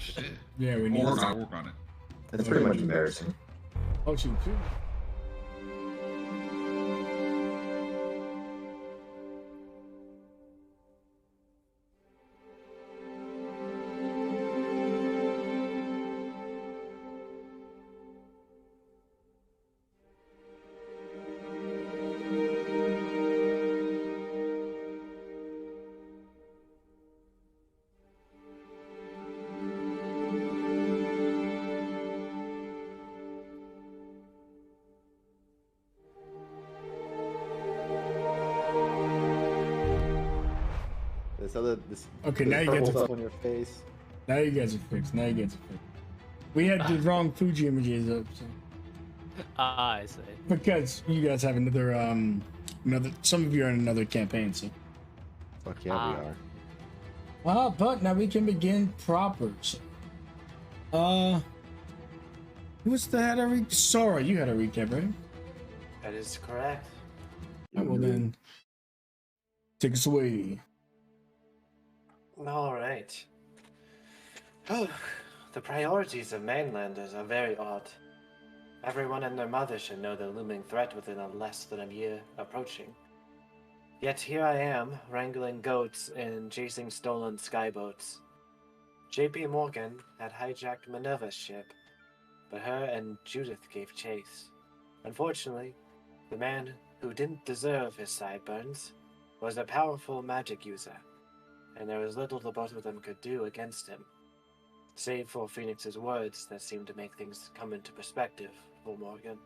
shit. Yeah, we need. I'll work on it. That's pretty much embarrassing. Oh, shoot. Okay, now you get stuff on your face. Now you guys are fixed. We had the wrong Fuji images up, so. I see. Because you guys have another some of you are in another campaign, so. Fuck yeah, we are. But now we can begin proper. So. Who's the head of Sora, you had a recap, right? That is correct. Well then, take us away. All right. Oh, the priorities of mainlanders are very odd. Everyone and their mother should know the looming threat within less than a year approaching. Yet here I am, wrangling goats and chasing stolen skyboats. J.P. Morgan had hijacked Minerva's ship, but her and Judith gave chase. Unfortunately, the man who didn't deserve his sideburns was a powerful magic user, and there was little the both of them could do against him, save for Phoenix's words that seemed to make things come into perspective for Morgan.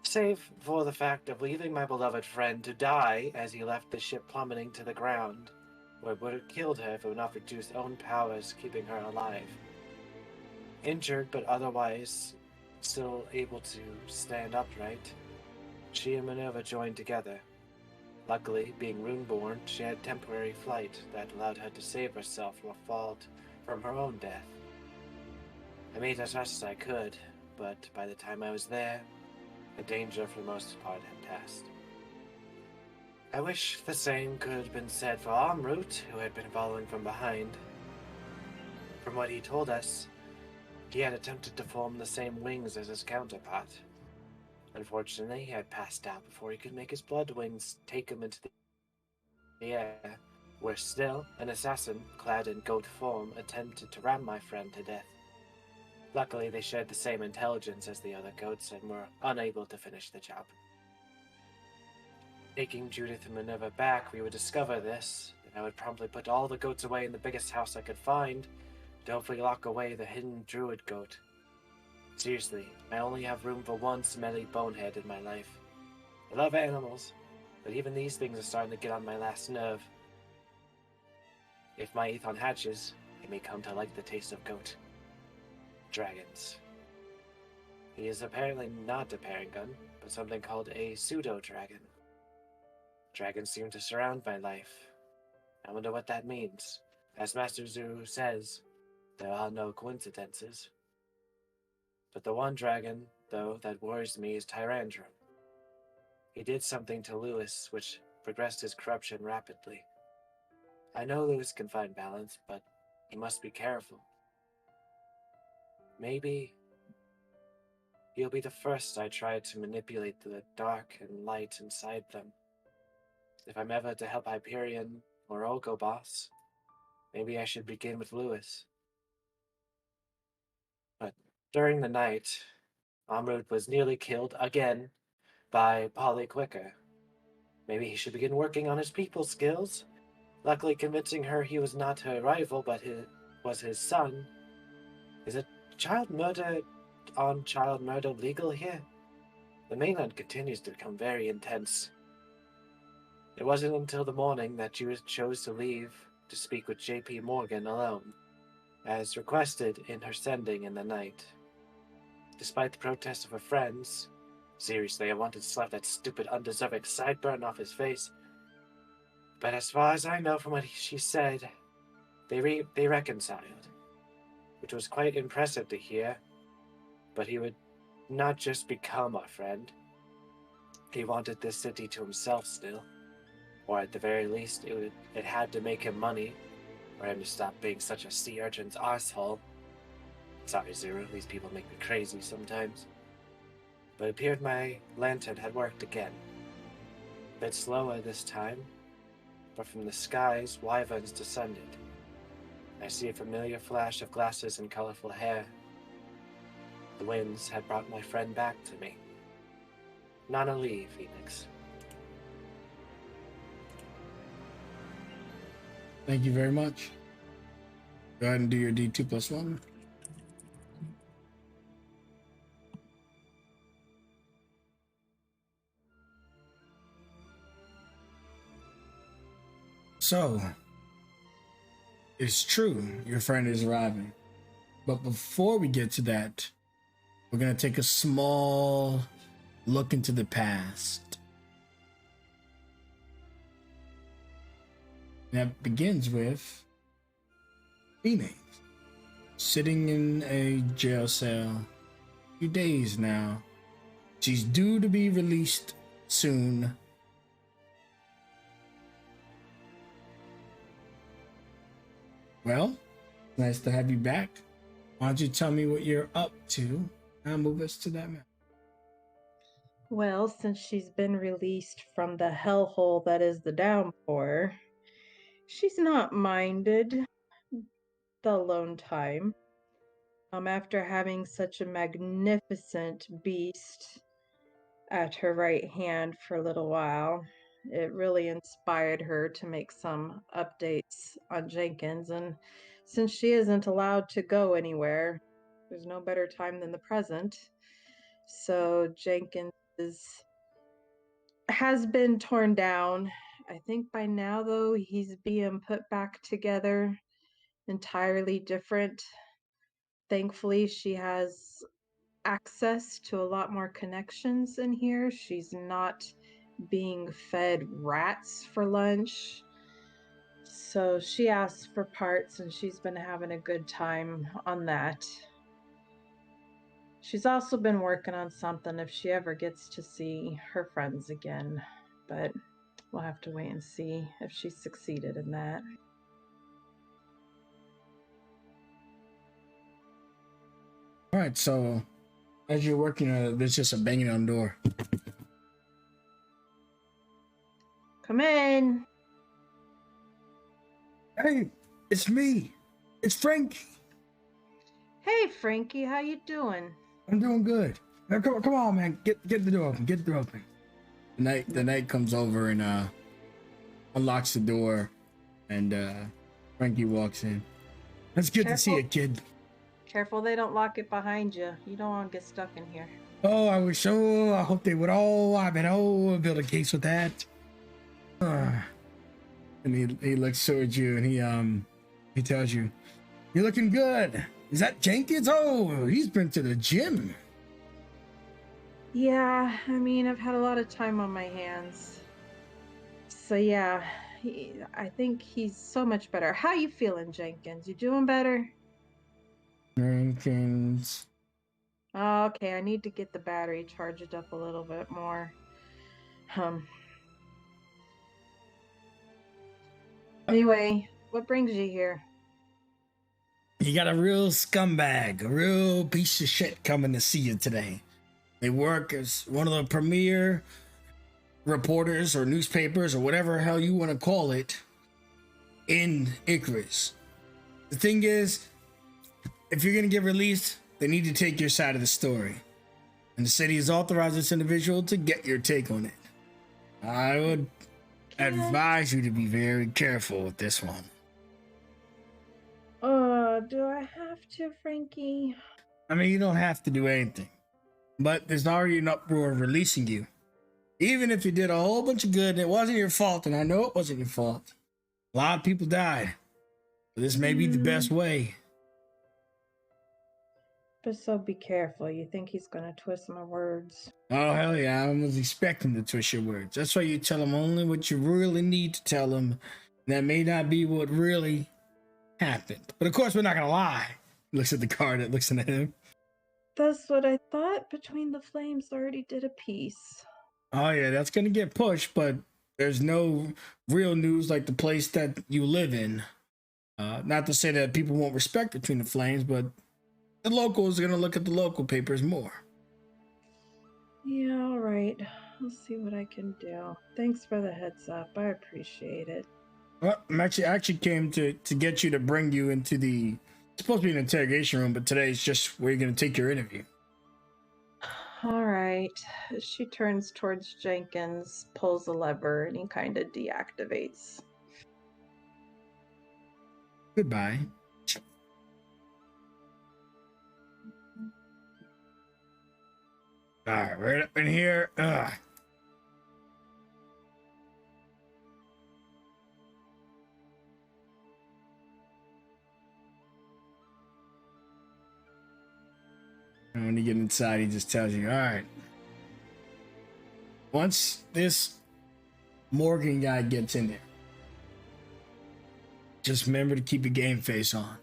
Save for the fact of leaving my beloved friend to die as he left the ship plummeting to the ground, where it would have killed her if it were not for Jude's own powers keeping her alive. Injured but otherwise still able to stand upright, she and Minerva joined together. Luckily, being Runeborn, she had temporary flight that allowed her to save herself from her own death. I made as much as I could, but by the time I was there, the danger for the most part had passed. I wish the same could have been said for Amrut, who had been following from behind. From what he told us, he had attempted to form the same wings as his counterpart. Unfortunately, he had passed out before he could make his blood wings take him into the air, where still an assassin, clad in goat form, attempted to ram my friend to death. Luckily, they shared the same intelligence as the other goats and were unable to finish the job. Taking Judith and Minerva back, we would discover this, and I would promptly put all the goats away in the biggest house I could find, to hopefully lock away the hidden druid goat. Seriously, I only have room for one smelly bonehead in my life. I love animals, but even these things are starting to get on my last nerve. If my Ethon hatches, I may come to like the taste of goat. Dragons. He is apparently not a paragon, but something called a pseudo-dragon. Dragons seem to surround my life. I wonder what that means. As Master Zuru says, there are no coincidences. But the one dragon, though, that worries me is Tyrandrum. He did something to Lewis which progressed his corruption rapidly. I know Lewis can find balance, but he must be careful. Maybe he'll be the first I try to manipulate the dark and light inside them. If I'm ever to help Hyperion or Ogobos, maybe I should begin with Lewis. But during the night, Amrut was nearly killed again by Polly Quicker. Maybe he should begin working on his people skills. Luckily convincing her he was not her rival, but was his son. Is it child murder on child murder legal here? The mainland continues to become very intense. It wasn't until the morning that she chose to leave to speak with J.P. Morgan alone, as requested in her sending in the night. Despite the protests of her friends, seriously, I wanted to slap that stupid, undeserving sideburn off his face. But as far as I know from what she said, they reconciled, which was quite impressive to hear. But he would not just become our friend. He wanted this city to himself still, or at the very least, it had to make him money, for him to stop being such a sea urchin's arsehole. Sorry, Zero, these people make me crazy sometimes. But it appeared my lantern had worked again. A bit slower this time, but from the skies, wyverns descended. I see a familiar flash of glasses and colorful hair. The winds had brought my friend back to me. Nana Lee, Phoenix. Thank you very much. Go ahead and do your D2 plus 1. So, it's true, your friend is arriving. But before we get to that, we're going to take a small look into the past. That begins with Phoenix sitting in a jail cell. A few days now. She's due to be released soon. Well, nice to have you back. Why don't you tell me what you're up to? I'll move us to that map. Well, since she's been released from the hellhole that is the downpour, she's not minded the alone time. After having such a magnificent beast at her right hand for a little while, it really inspired her to make some updates on Jenkins. And since she isn't allowed to go anywhere, there's no better time than the present. So Jenkins has been torn down. I think by now, though, he's being put back together entirely different. Thankfully, she has access to a lot more connections in here. She's not being fed rats for lunch. So she asked for parts, and she's been having a good time on that. She's also been working on something if she ever gets to see her friends again, but we'll have to wait and see if she succeeded in that. All right, so as you're working, there's just a banging on the door. Come in. Hey, it's me. It's Frankie. Hey, Frankie, how you doing? I'm doing good. Now, come on, man. Get the door open. Get the door open. The knight comes over and unlocks the door, and Frankie walks in. It's good to see you, kid. Careful they don't lock it behind you. You don't want to get stuck in here. Oh, I wish so. I hope they would. Oh, I bet. Oh, build a case with that. And he looks towards you and he tells you, "You're looking good. Is that Jenkins? Oh, he's been to the gym." Yeah, I mean, I've had a lot of time on my hands. So yeah, I think he's so much better. How you feeling, Jenkins? You doing better? Jenkins. Okay, I need to get the battery charged up a little bit more. Anyway, what brings you here? You got a real scumbag, a real piece of shit coming to see you today. They work as one of the premier reporters or newspapers or whatever the hell you want to call it in Icarus. The thing is, if you're going to get released, they need to take your side of the story. And the city has authorized this individual to get your take on it. I would advise you to be very careful with this one. Do I have to, Frankie? I mean, you don't have to do anything. But there's already an uproar releasing you. Even if you did a whole bunch of good and it wasn't your fault, and I know it wasn't your fault. A lot of people died. But this may be the best way. But so be careful. You think he's gonna twist my words? Oh, hell yeah. I was expecting to twist your words. That's why you tell him only what you really need to tell him. That may not be what really happened. But of course, we're not going to lie. He looks at the card that looks at him. That's what I thought. Between the Flames already did a piece. Oh, yeah, that's going to get pushed, but there's no real news like the place that you live in. Not to say that people won't respect Between the Flames, but the locals are going to look at the local papers more. Yeah, all right. I'll see what I can do. Thanks for the heads up. I appreciate it. Well, I actually came to get you to bring you into the. It's supposed to be an interrogation room, but today is just where you're going to take your interview. All right. She turns towards Jenkins, pulls the lever, and he kind of deactivates. Goodbye. All right, right up in here. And when you get inside, he just tells you, all right. Once this Morgan guy gets in there, just remember to keep your game face on.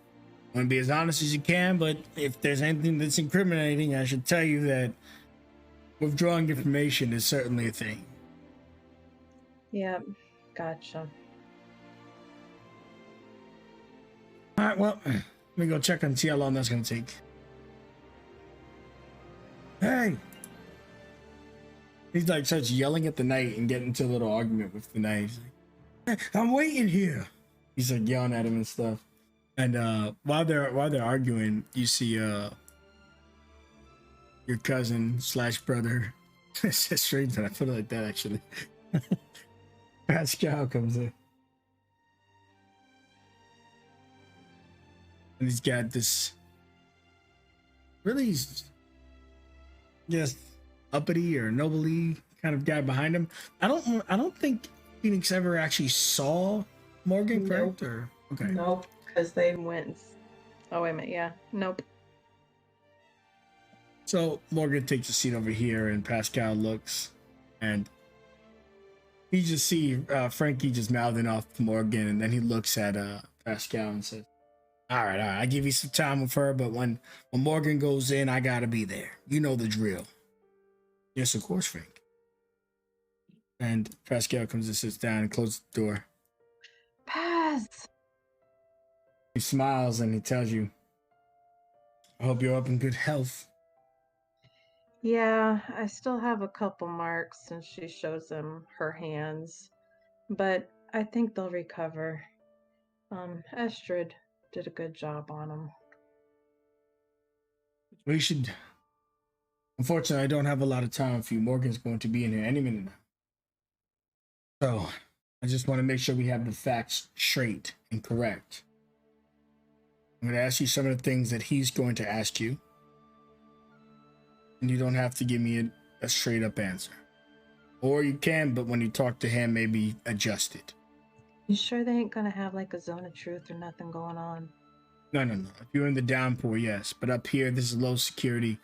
Want to be as honest as you can, but if there's anything that's incriminating, I should tell you that withdrawing information is certainly a thing. Yep, gotcha. All right, well, let me go check and see how long that's going to take. Hey! He's like starts yelling at the knight and getting into a little argument with the knight. He's like, hey, I'm waiting here. He's like yelling at him and stuff. And while they're arguing, you see your cousin / brother. It's just strange that I put it like that actually. Pascal comes in. And he's got this really just uppity or nobly kind of guy behind him. I don't think Phoenix ever actually saw Morgan, correct? Or okay. Nope, because they went. Oh wait a minute, yeah. Nope. So Morgan takes a seat over here, and Pascal looks, and he just see Frankie just mouthing off to Morgan, and then he looks at Pascal and says, all right, I give you some time with her, but when Morgan goes in, I gotta be there. You know the drill. Yes, of course, Frank. And Pascal comes and sits down and closes the door. Paz! He smiles and he tells you, I hope you're up in good health. Yeah, I still have a couple marks, and she shows him her hands, but I think they'll recover. Estrid did a good job on them. We should. Unfortunately, I don't have a lot of time for you. Morgan's going to be in here any minute now. So, I just want to make sure we have the facts straight and correct. I'm going to ask you some of the things that he's going to ask you. And you don't have to give me a straight up answer. Or you can, but when you talk to him, maybe adjust it. You sure they ain't gonna have like a zone of truth or nothing going on? No. If you're in the downpour, yes. But up here, this is low security.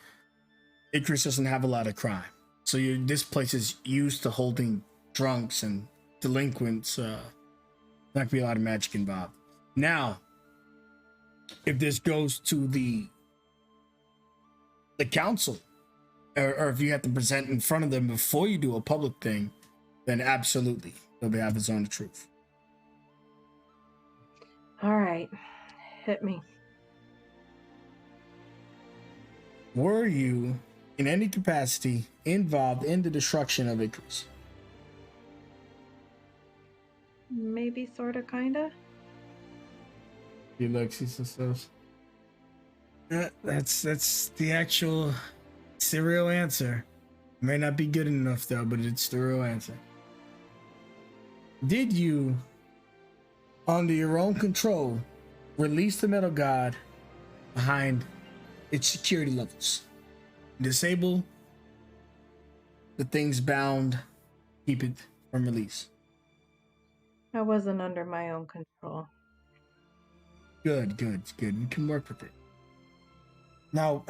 Icarus doesn't have a lot of crime. So this place is used to holding drunks and delinquents. Not gonna be a lot of magic involved. Now, if this goes to the council, or if you have to present in front of them before you do a public thing, then absolutely, they'll have a zone of truth. All right, hit me. Were you, in any capacity, involved in the destruction of Icarus? Maybe, sorta, kinda. He looks, he says, that's the actual, it's the real answer. May not be good enough though, but it's the real answer. Did you, under your own control, release the metal god behind its security levels? Disable the things bound, keep it from release. I wasn't under my own control. Good. We can work with it. Now,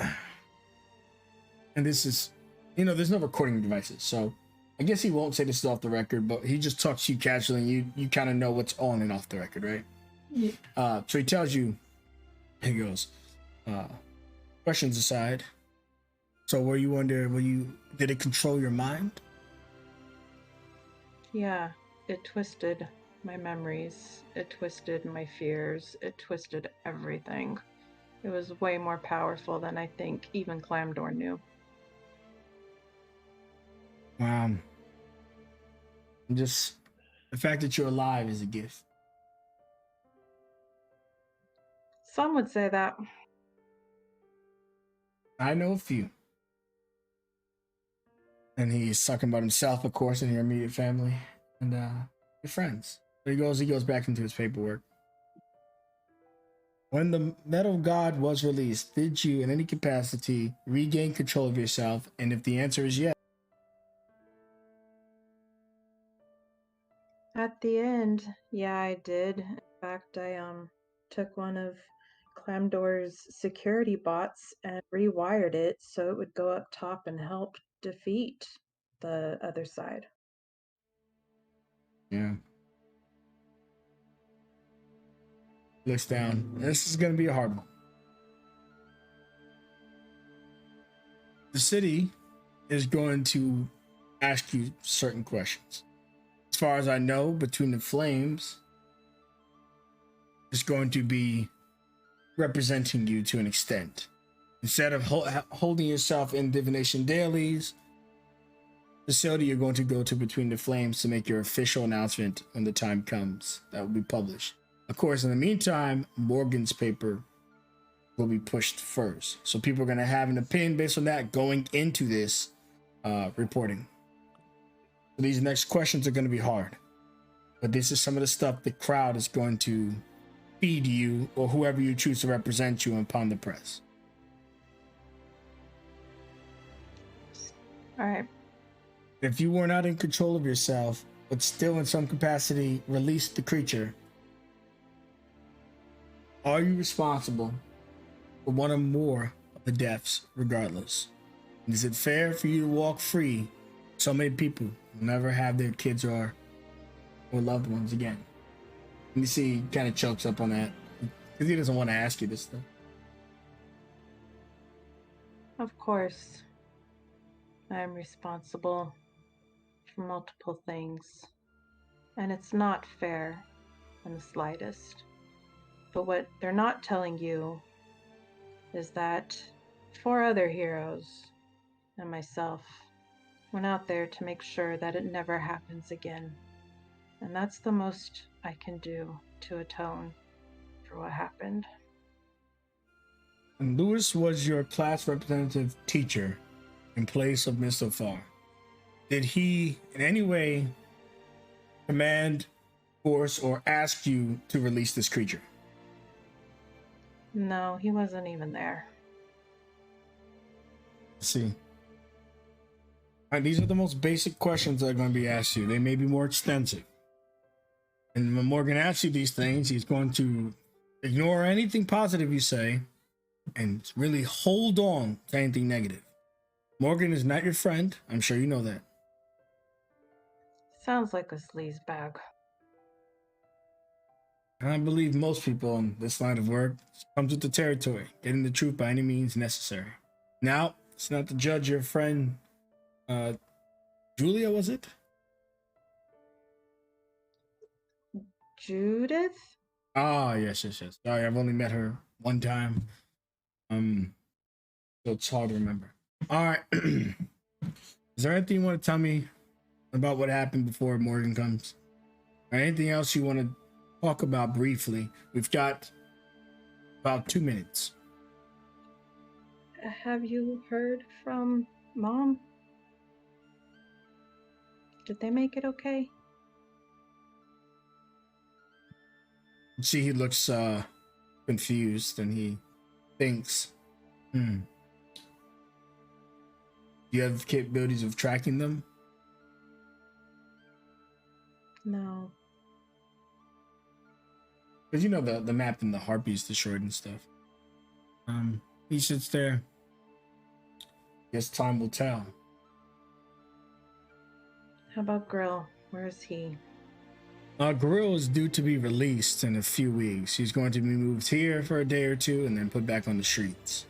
and this is, there's no recording devices, so I guess he won't say this is off the record, but he just talks to you casually, and you kind of know what's on and off the record, right? Yeah. So he tells you, he goes, questions aside, so did it control your mind? Yeah, it twisted my memories. It twisted my fears. It twisted everything. It was way more powerful than I think even Clamdor knew. Just the fact that you're alive is a gift. Some would say that. I know a few. And he's talking about himself, of course, and your immediate family and your friends. There he goes back into his paperwork. When the Metal God was released, did you, in any capacity, regain control of yourself? And if the answer is yes, At the end, yeah, I did. In fact, I took one of Clamdor's security bots and rewired it so it would go up top and help defeat the other side. yeah. Looks down. This is going to be a hard one. The city is going to ask you certain questions. As far as I know, between the flames, is going to be representing you to an extent. Instead of holding yourself in divination dailies facility, you're going to go to Between the Flames to make your official announcement when the time comes. That will be published. Of course, in the meantime, Morgan's paper will be pushed first. So people are going to have an opinion based on that going into this reporting. So these next questions are going to be hard. But this is some of the stuff the crowd is going to feed you or whoever you choose to represent you upon the press. All right. If you were not in control of yourself, but still in some capacity released the creature, are you responsible for one or more of the deaths regardless? And is it fair for you to walk free? So many people will never have their kids or loved ones again. Let me see, he kind of chokes up on that because he doesn't want to ask you this stuff. Of course, I am responsible for multiple things, and it's not fair in the slightest. But what they're not telling you is that 4 other heroes and myself went out there to make sure that it never happens again. And that's the most I can do to atone for what happened. And Lewis was your class representative teacher in place of Mr. Farr. Did he in any way command, force, or ask you to release this creature? No, he wasn't even there. Let's see. All right, these are the most basic questions that are going to be asked you. They may be more extensive. And when Morgan asks you these things, he's going to ignore anything positive you say and really hold on to anything negative. Morgan is not your friend. I'm sure you know that. Sounds like a sleazebag. And I believe most people in this line of work comes with the territory, getting the truth by any means necessary. Now, it's not to judge your friend, Julia, was it? Judith? Ah, yes. Sorry, I've only met her one time. So it's hard to remember. All right. Is there anything you want to tell me about what happened before Morgan comes? Or anything else you want to talk about briefly? We've got about 2 minutes. Have you heard from Mom? Did they make it okay? See, he looks confused and he thinks, Do you have the capabilities of tracking them? No. Because you know the map and the harpies destroyed and stuff. He sits there. Guess time will tell. How about Grill? Where is he? Grill is due to be released in a few weeks. He's going to be moved here for a day or two and then put back on the streets.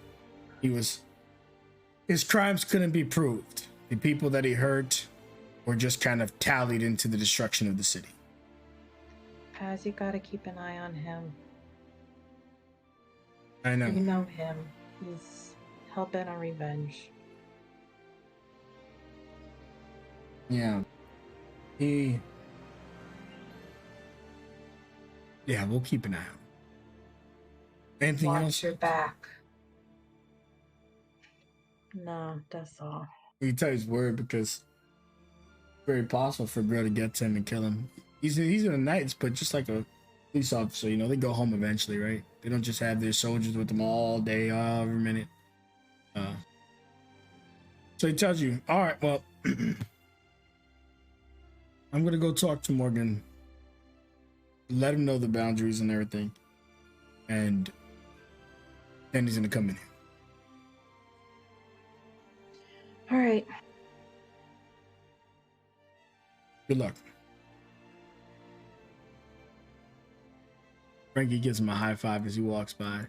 His crimes couldn't be proved. The people that he hurt were just kind of tallied into the destruction of the city. Paz, you gotta keep an eye on him. I know. You know him. He's hell-bent on revenge. Yeah. Yeah, we'll keep an eye out. Anything Watch else? your back. No, that's all. We can tell his word because it's very possible for a girl to get to him and kill him. He's in the Knights, but just like a police officer, you know, they go home eventually, right? They don't just have their soldiers with them all day, every minute. So he tells you, all right, well, I'm gonna go talk to Morgan, let him know the boundaries and everything, and then he's gonna come in. All right. Good luck. Frankie gives him a high five as he walks by.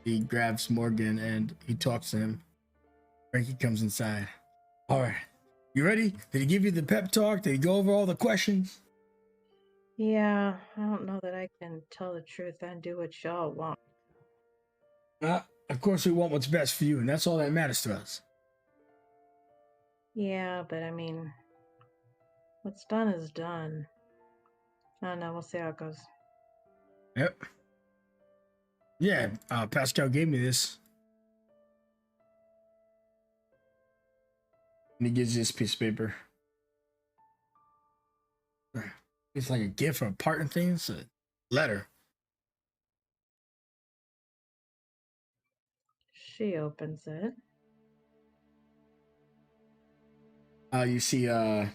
He grabs Morgan and he talks to him. Frankie comes inside. All right, you ready? Did he give you the pep talk? Did he go over all the questions? Yeah, I don't know that I can tell the truth and do what y'all want. Of course we want what's best for you, and that's all that matters to us. Yeah, but I mean, what's done is done. I don't know. We'll see how it goes. Yep. Yeah, Pascal gave me this. And he gives you this piece of paper. It's like a gift or a partner thing. It's a letter. She opens it. You see that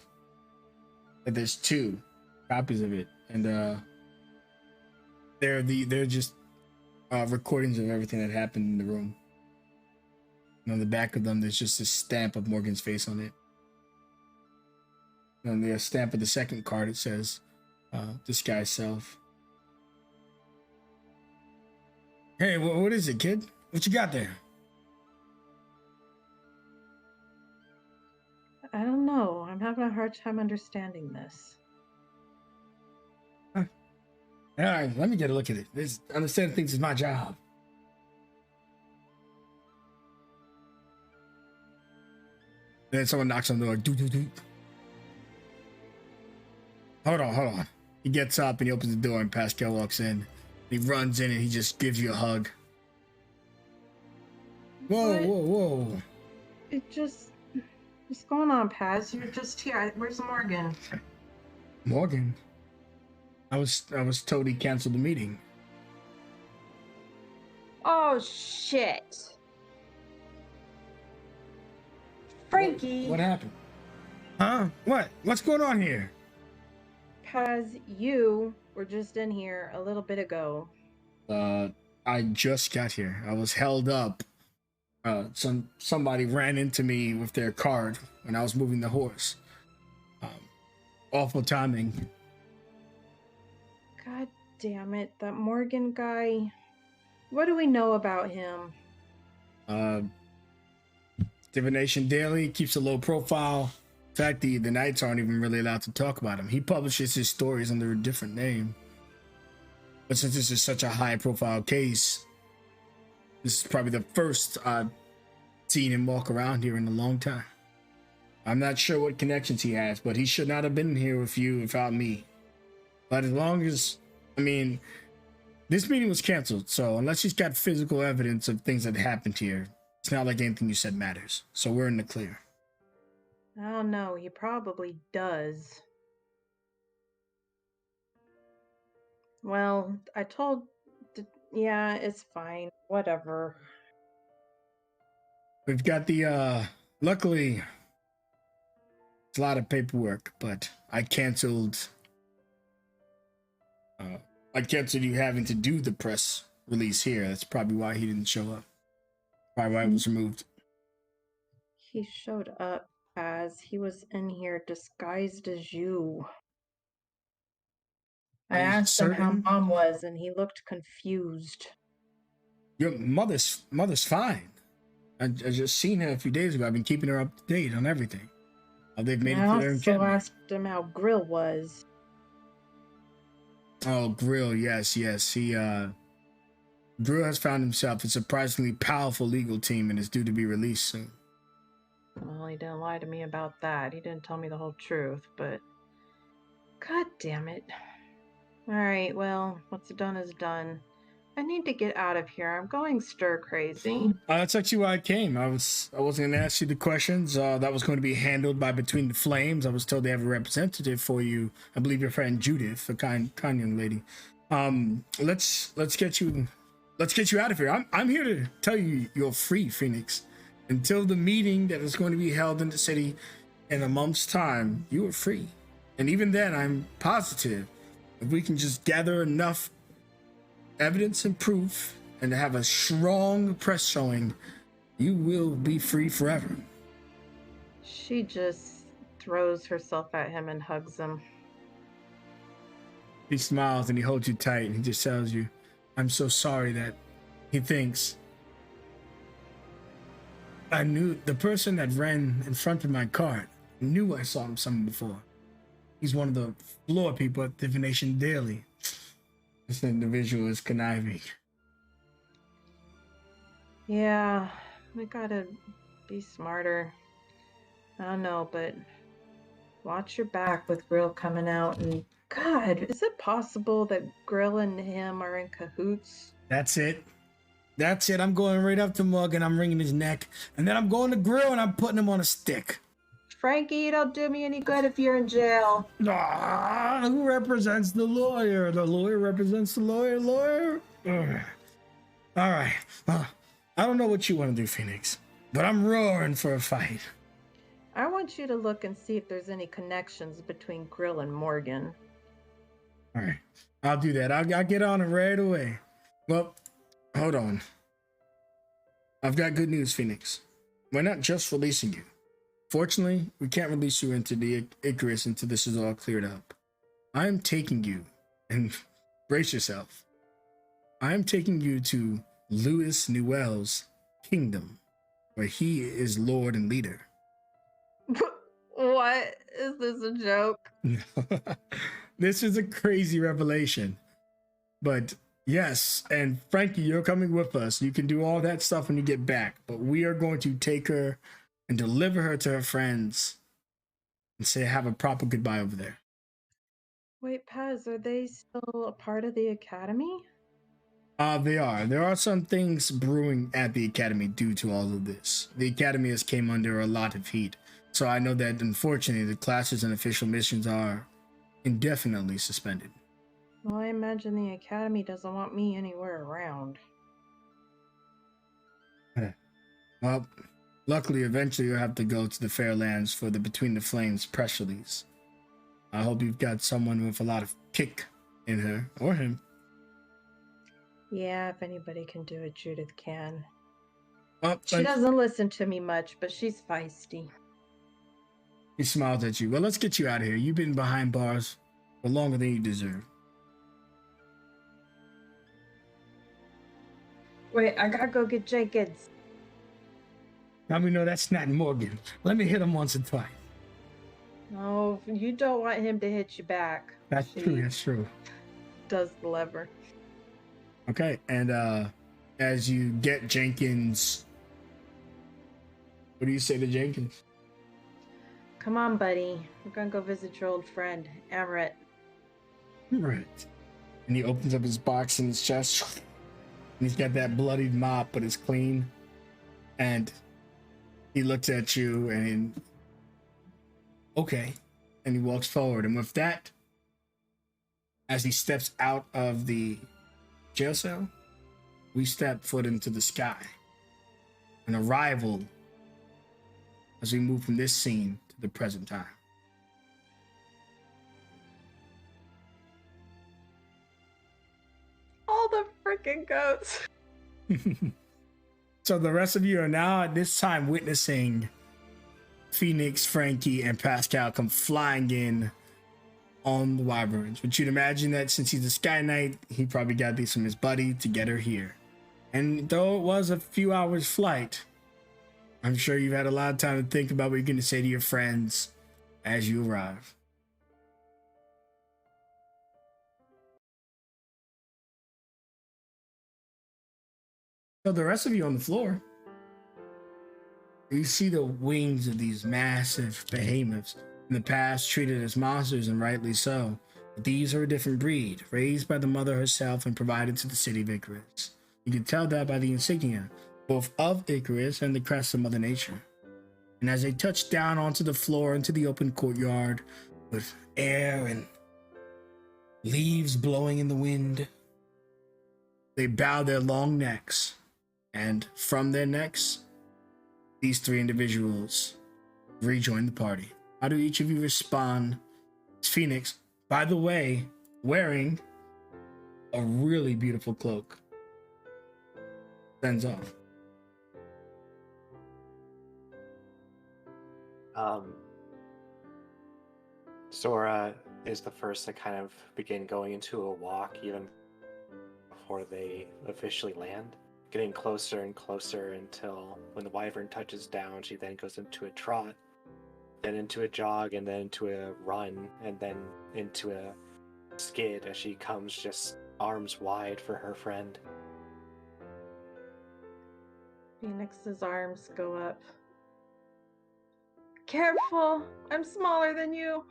there's two copies of it, and they're just recordings of everything that happened in the room. And on the back of them, there's just a stamp of Morgan's face on it. And on the stamp of the second card, it says, "Disguise self." Hey, what is it, kid? What you got there? I don't know. I'm having a hard time understanding this. All right, let me get a look at it. Understanding things is my job. Then someone knocks on the door. Doo, doo, doo. Hold on. He gets up and he opens the door, and Pascal walks in. He runs in and he just gives you a hug. Whoa. What's going on, Paz? You're just here. Where's Morgan? Morgan? I was told he canceled the meeting. Oh, shit. Frankie. What happened? Huh? What? What's going on here? Paz, you were just in here a little bit ago. I just got here. I was held up. Somebody ran into me with their card when I was moving the horse. Awful timing. God damn it, that Morgan guy. What do we know about him? Divination Daily keeps a low profile. In fact, the Knights aren't even really allowed to talk about him. He publishes his stories under a different name. But since this is such a high profile case, this is probably the first I've seen him walk around here in a long time. I'm not sure what connections he has, but he should not have been here with you without me. But as long as, this meeting was canceled, so unless he's got physical evidence of things that happened here, it's not like anything you said matters. So we're in the clear. I don't know, he probably does. Well, yeah, it's fine. Whatever. We've got luckily, it's a lot of paperwork, but I canceled you having to do the press release here. That's probably why he didn't show up. Probably why it was removed. He showed up as he was in here disguised as you. I asked him how Mom was, and he looked confused. Your mother's fine. I just seen her a few days ago. I've been keeping her up to date on everything. They've made it to their I also encampment. asked him how Grill was. Oh, Grill, yes. Grill has found himself a surprisingly powerful legal team and is due to be released soon. Well, he didn't lie to me about that. He didn't tell me the whole truth, but God damn it. All right, well, what's done is done. I need to get out of here. I'm going stir crazy. That's actually why I came. I wasn't gonna ask you the questions. That was going to be handled by Between the Flames. I was told they have a representative for you. I believe your friend Judith, a kind young lady. Let's get you out of here. I'm here to tell you you're free, Phoenix. Until the meeting that is going to be held in the city in a month's time, you are free. And even then, I'm positive if we can just gather enough evidence and proof and to have a strong press showing, you will be free forever. She just throws herself at him and hugs him. He smiles and he holds you tight and he just tells you, I'm so sorry that he thinks I knew the person that ran in front of my car knew I saw him somewhere before. He's one of the floor people at Divination Daily. This individual is conniving. Yeah, we gotta be smarter. I don't know, but watch your back with Grill coming out. And God, is it possible that Grill and him are in cahoots? That's it. I'm going right up to Mug and I'm wringing his neck. And then I'm going to Grill and I'm putting him on a stick. Frankie, you don't do me any good if you're in jail. Who represents the lawyer? The lawyer represents the lawyer. Ugh. All right. I don't know what you want to do, Phoenix, but I'm roaring for a fight. I want you to look and see if there's any connections between Grill and Morgan. All right. I'll do that. I'll get on it right away. Well, hold on. I've got good news, Phoenix. We're not just releasing you. Fortunately, we can't release you into the Icarus until this is all cleared up. I am taking you, and brace yourself, I am taking you to Louis Newell's kingdom, where he is lord and leader. What? Is this a joke? This is a crazy revelation. But yes, and Frankie, you're coming with us. You can do all that stuff when you get back, but we are going to take her and deliver her to her friends and say have a proper goodbye over there. Wait, Paz, are they still a part of the academy? They are. There are some things brewing at the academy due to all of this. The academy has came under a lot of heat. So I know that unfortunately the classes and official missions are indefinitely suspended. Well, I imagine the academy doesn't want me anywhere around. Well, luckily eventually you'll have to go to the Fairlands for the Between the Flames press release. I hope you've got someone with a lot of kick in her, or him. Yeah, if anybody can do it, Judith can. Oh, She doesn't listen to me much, but she's feisty. He smiles at you. Well, let's get you out of here. You've been behind bars for longer than you deserve. Wait, I gotta go get Jenkins. Now we know that's not Morgan. Let me hit him once or twice. No, you don't want him to hit you back. That's true. Does the lever. Okay, and as you get Jenkins, what do you say to Jenkins? Come on, buddy. We're gonna go visit your old friend, Everett. Right. And he opens up his box in his chest. And he's got that bloodied mop, but it's clean. And he looks at you and okay. And he walks forward. And with that, as he steps out of the jail cell, we step foot into the sky. An arrival as we move from this scene to the present time. All the freaking goats. So the rest of you are now at this time witnessing Phoenix, Frankie, and Pascal come flying in on the Wyverns. But you'd imagine that since he's a Sky Knight, he probably got these from his buddy to get her here. And though it was a few hours flight, I'm sure you've had a lot of time to think about what you're going to say to your friends as you arrive. So the rest of you on the floor, you see the wings of these massive behemoths in the past treated as monsters, and rightly so. But these are a different breed, raised by the mother herself and provided to the city of Icarus. You can tell that by the insignia, both of Icarus and the crest of Mother Nature. And as they touch down onto the floor into the open courtyard with air and leaves blowing in the wind, they bow their long necks, and from their necks, these three individuals rejoin the party. How do each of you respond? It's Phoenix, by the way, wearing a really beautiful cloak. Sends off. Sora is the first to kind of begin going into a walk even before they officially land, getting closer and closer until when the wyvern touches down, she then goes into a trot, then into a jog, and then into a run, and then into a skid as she comes just arms wide for her friend. Phoenix's arms go up. Careful! I'm smaller than you.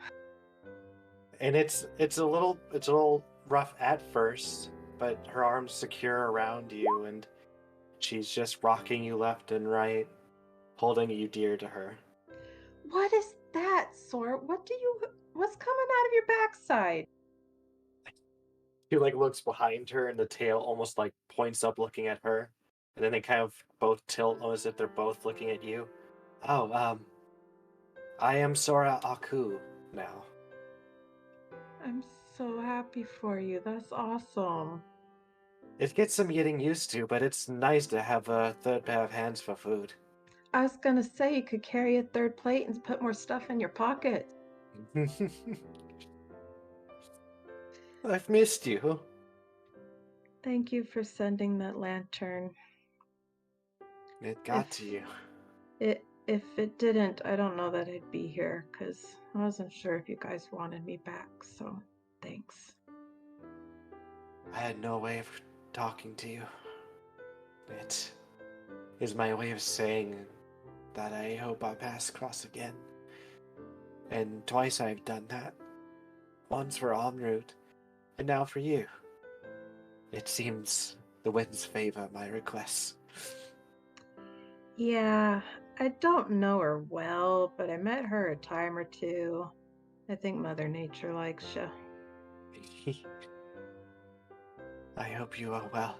And it's a little rough at first, but her arms secure around you, and she's just rocking you left and right, holding you dear to her. What is that, Sora? What's coming out of your backside? He like looks behind her, and the tail almost like points up, looking at her, and then they kind of both tilt, as if they're both looking at you. Oh, I am Sora Aku now. I'm so happy for you. That's awesome. It gets some getting used to, but it's nice to have a third pair of hands for food. I was gonna say you could carry a third plate and put more stuff in your pocket. I've missed you. Thank you for sending that lantern. It got to you. If it didn't, I don't know that I'd be here, because I wasn't sure if you guys wanted me back, so thanks. I had no way of talking to you. It is my way of saying that I hope our paths cross again. And twice I've done that. Once for en route, and now for you. It seems the winds favor my requests. Yeah, I don't know her well, but I met her a time or two. I think Mother Nature likes you. I hope you are well.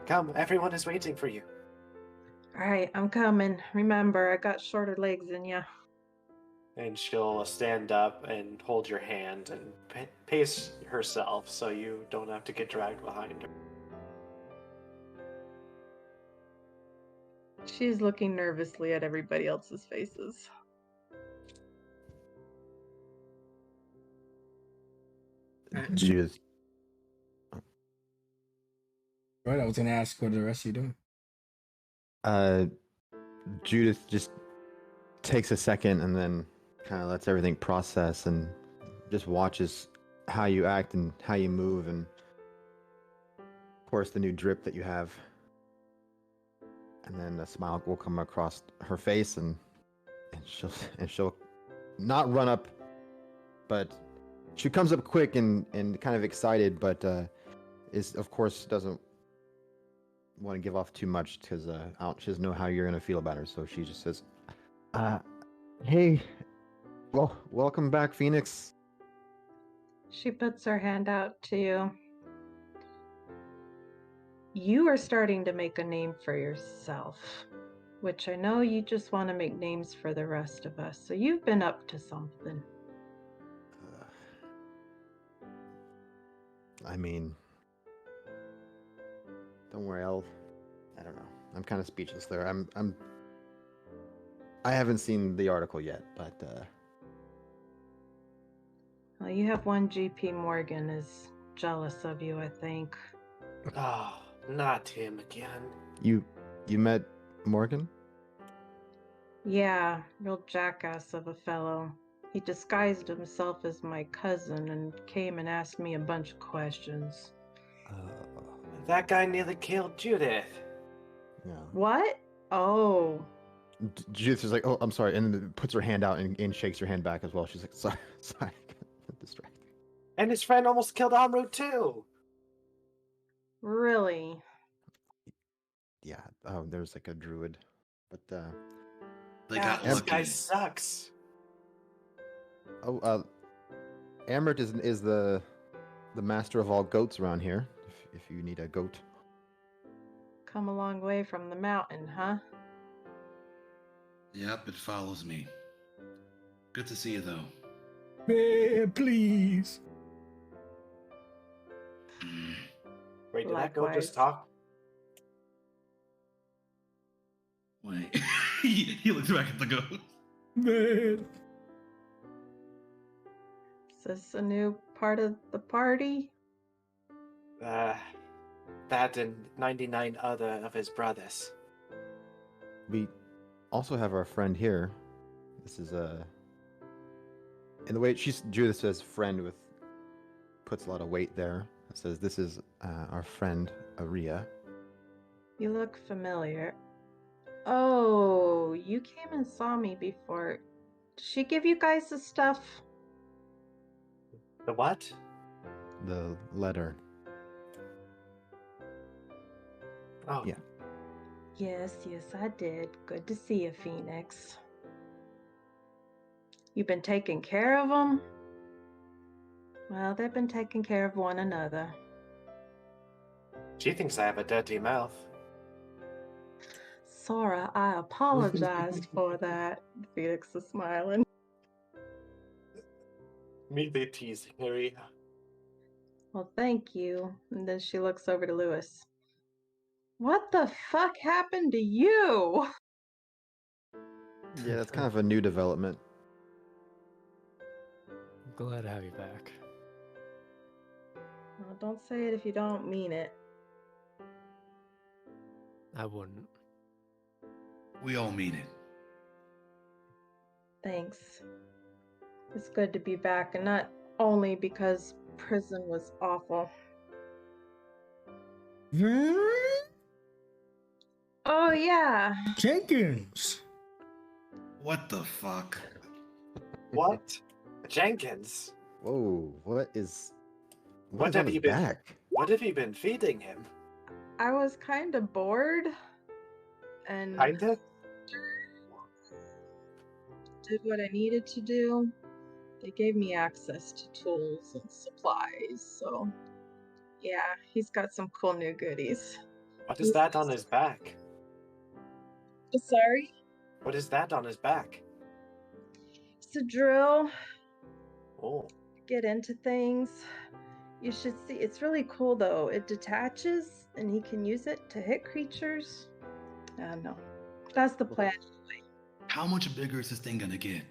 Come, everyone is waiting for you. Alright, I'm coming. Remember, I got shorter legs than you. And she'll stand up and hold your hand and pace herself so you don't have to get dragged behind her. She's looking nervously at everybody else's faces. Judith. Right, I was gonna ask what the rest of you doing. Judith just takes a second and then kind of lets everything process and just watches how you act and how you move, and of course the new drip that you have. And then a smile will come across her face, and she'll not run up, but she comes up quick and kind of excited, but is of course doesn't want to give off too much because she doesn't know how you're gonna feel about her. So she just says, "Hey, well, welcome back, Phoenix." She puts her hand out to you. You are starting to make a name for yourself, which I know you just want to make names for the rest of us, so you've been up to something. I mean, don't worry, I don't know. I'm kind of speechless there. I haven't seen the article yet, but Well, you have one GP Morgan is jealous of you, I think. Oh, not him again. you met Morgan? Yeah, real jackass of a fellow. He disguised himself as my cousin and came and asked me a bunch of questions. That guy nearly killed Judith. Yeah. What? Oh, Judith is like, oh, I'm sorry, and then puts her hand out and shakes her hand back as well. She's like, sorry, sorry, distracted. And his friend almost killed Amru too. really? Yeah. Oh, there's like a druid, but They Yeah, got This lucky. guy sucks. Amrit is the master of all goats around here. If you need a goat. Come a long way from the mountain, huh? Yep, it follows me. Good to see you, though. Man, please. Mm. Wait, did that goat Likewise. just talk? Wait. he looks back at the ghost. Man. Is this a new part of the party? That and 99 other of his brothers. We also have our friend here. This is in the way Judith says friend with puts a lot of weight there. It says this is our friend Aria. You look familiar. Oh, you came and saw me before. Did she give you guys the stuff? The what? The letter. Oh, Yeah. Yes, I did. Good to see you, Phoenix. You've been taking care of them? Well, they've been taking care of one another. she thinks I have a dirty mouth. Sora, I apologized for that. Phoenix is smiling. Me, they teasing Aria. Well, thank you. And then she looks over to Lewis. What the fuck happened to you? Yeah, that's kind of a new development. I'm glad to have you back. Well, don't say it if you don't mean it. I wouldn't. We all mean it. Thanks. It's good to be back, and not only because prison was awful. Oh, yeah. Jenkins. What the fuck? What? Jenkins? Whoa, what is What is have on his you been- back? What have you been feeding him? I was kind of bored and Kinda? did what I needed to do. They gave me access to tools and supplies, so yeah, he's got some cool new goodies. What is that on his back? Sorry? What is that on his back? It's a drill. Oh, Get into things. You should see. It's really cool though. It detaches and he can use it to hit creatures. I don't know. That's the plan. How much bigger is this thing gonna get?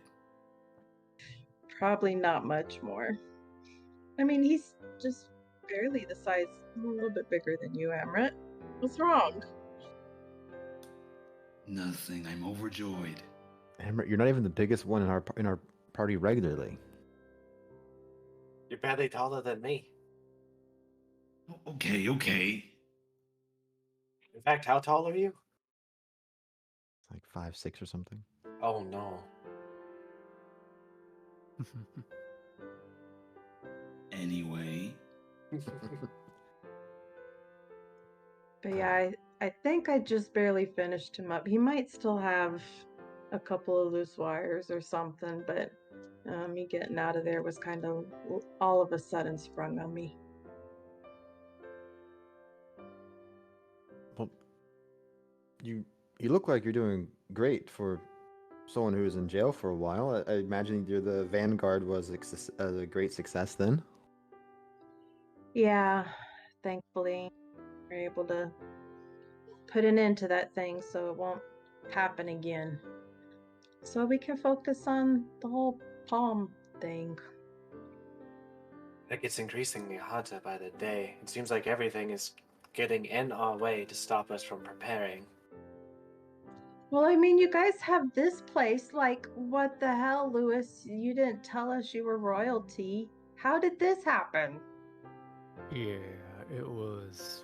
Probably not much more. I mean, he's just barely the size, a little bit bigger than you, Amrit. What's wrong? Nothing. I'm overjoyed. Amrit, you're not even the biggest one in our party regularly. you're barely taller than me. Okay, okay. In fact, how tall are you? Like 5'6" or something. Oh no. Anyway, But yeah, I think I just barely finished him up. He might still have a couple of loose wires or something, but me getting out of there was kind of all of a sudden sprung on me. Well, you look like you're doing great for someone who was in jail for a while. I imagine the Vanguard was a great success then. Yeah, thankfully, we're able to put an end to that thing so it won't happen again. So we can focus on the whole palm thing. It gets increasingly hotter by the day. It seems like everything is getting in our way to stop us from preparing. Well, I mean, you guys have this place. Like, what the hell, Lewis? You didn't tell us you were royalty. How did this happen? Yeah, it was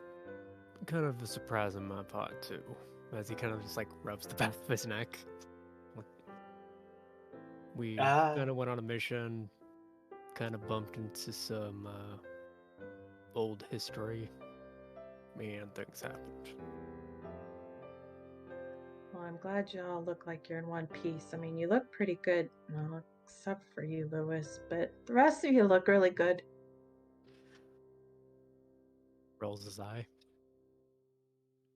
kind of a surprise on my part, too. as he kind of just like rubs the back of his neck. Like, we Ah. kind of went on a mission, kind of bumped into some old history, and things happened. Well, I'm glad y'all look like you're in one piece. I mean, you look pretty good, no, except for you, Lewis, but the rest of you look really good. Rolls his eye.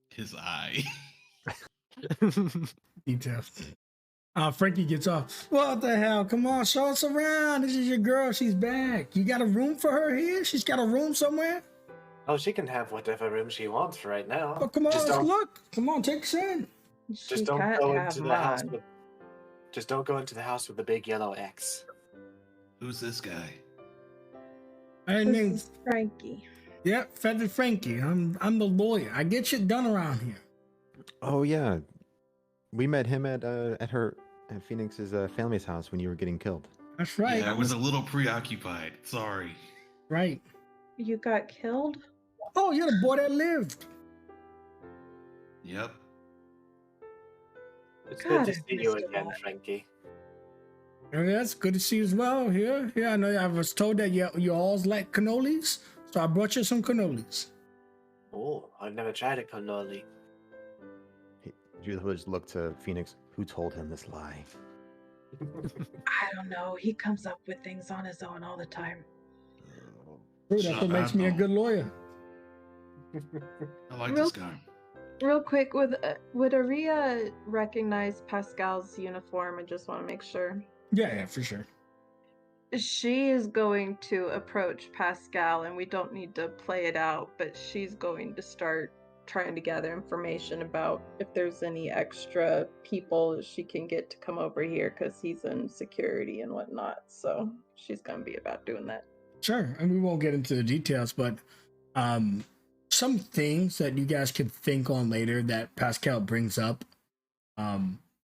His eye. Details. Frankie gets off. What the hell? Come on, show us around. This is your girl. She's back. You got a room for her here? She's got a room somewhere? Oh, she can have whatever room she wants right now. Oh, come on, Just let's don't, look. Come on, take us in. She just don't can't go have into the house mine. with. Just don't go into the house with the big yellow X. Who's this guy? Her This name's is Frankie. Yep, Feather Frankie. I'm the lawyer. I get shit done around here. Oh yeah, we met him at Phoenix's family's house when you were getting killed. That's right. Yeah, I was a little preoccupied. Sorry. Right. You got killed? Oh, you're the boy that lived. Yep. It's God, good to I see you missed a again, lot. Frankie. Oh, that's good to see you as well. Here, I know I was told that you all like cannolis, so I brought you some cannolis. Oh, I've never tried a cannoli. Judith would just look to Phoenix. Who told him this lie? I don't know. He comes up with things on his own all the time. That's what makes me a good lawyer. I like Real- this guy. Real quick, would Aria recognize Pascal's uniform? I just want to make sure. Yeah, for sure. She is going to approach Pascal, and we don't need to play it out, but she's going to start trying to gather information about if there's any extra people she can get to come over here, because he's in security and whatnot. So she's going to be about doing that. Sure, and we won't get into the details, but some things that you guys could think on later that Pascal brings up.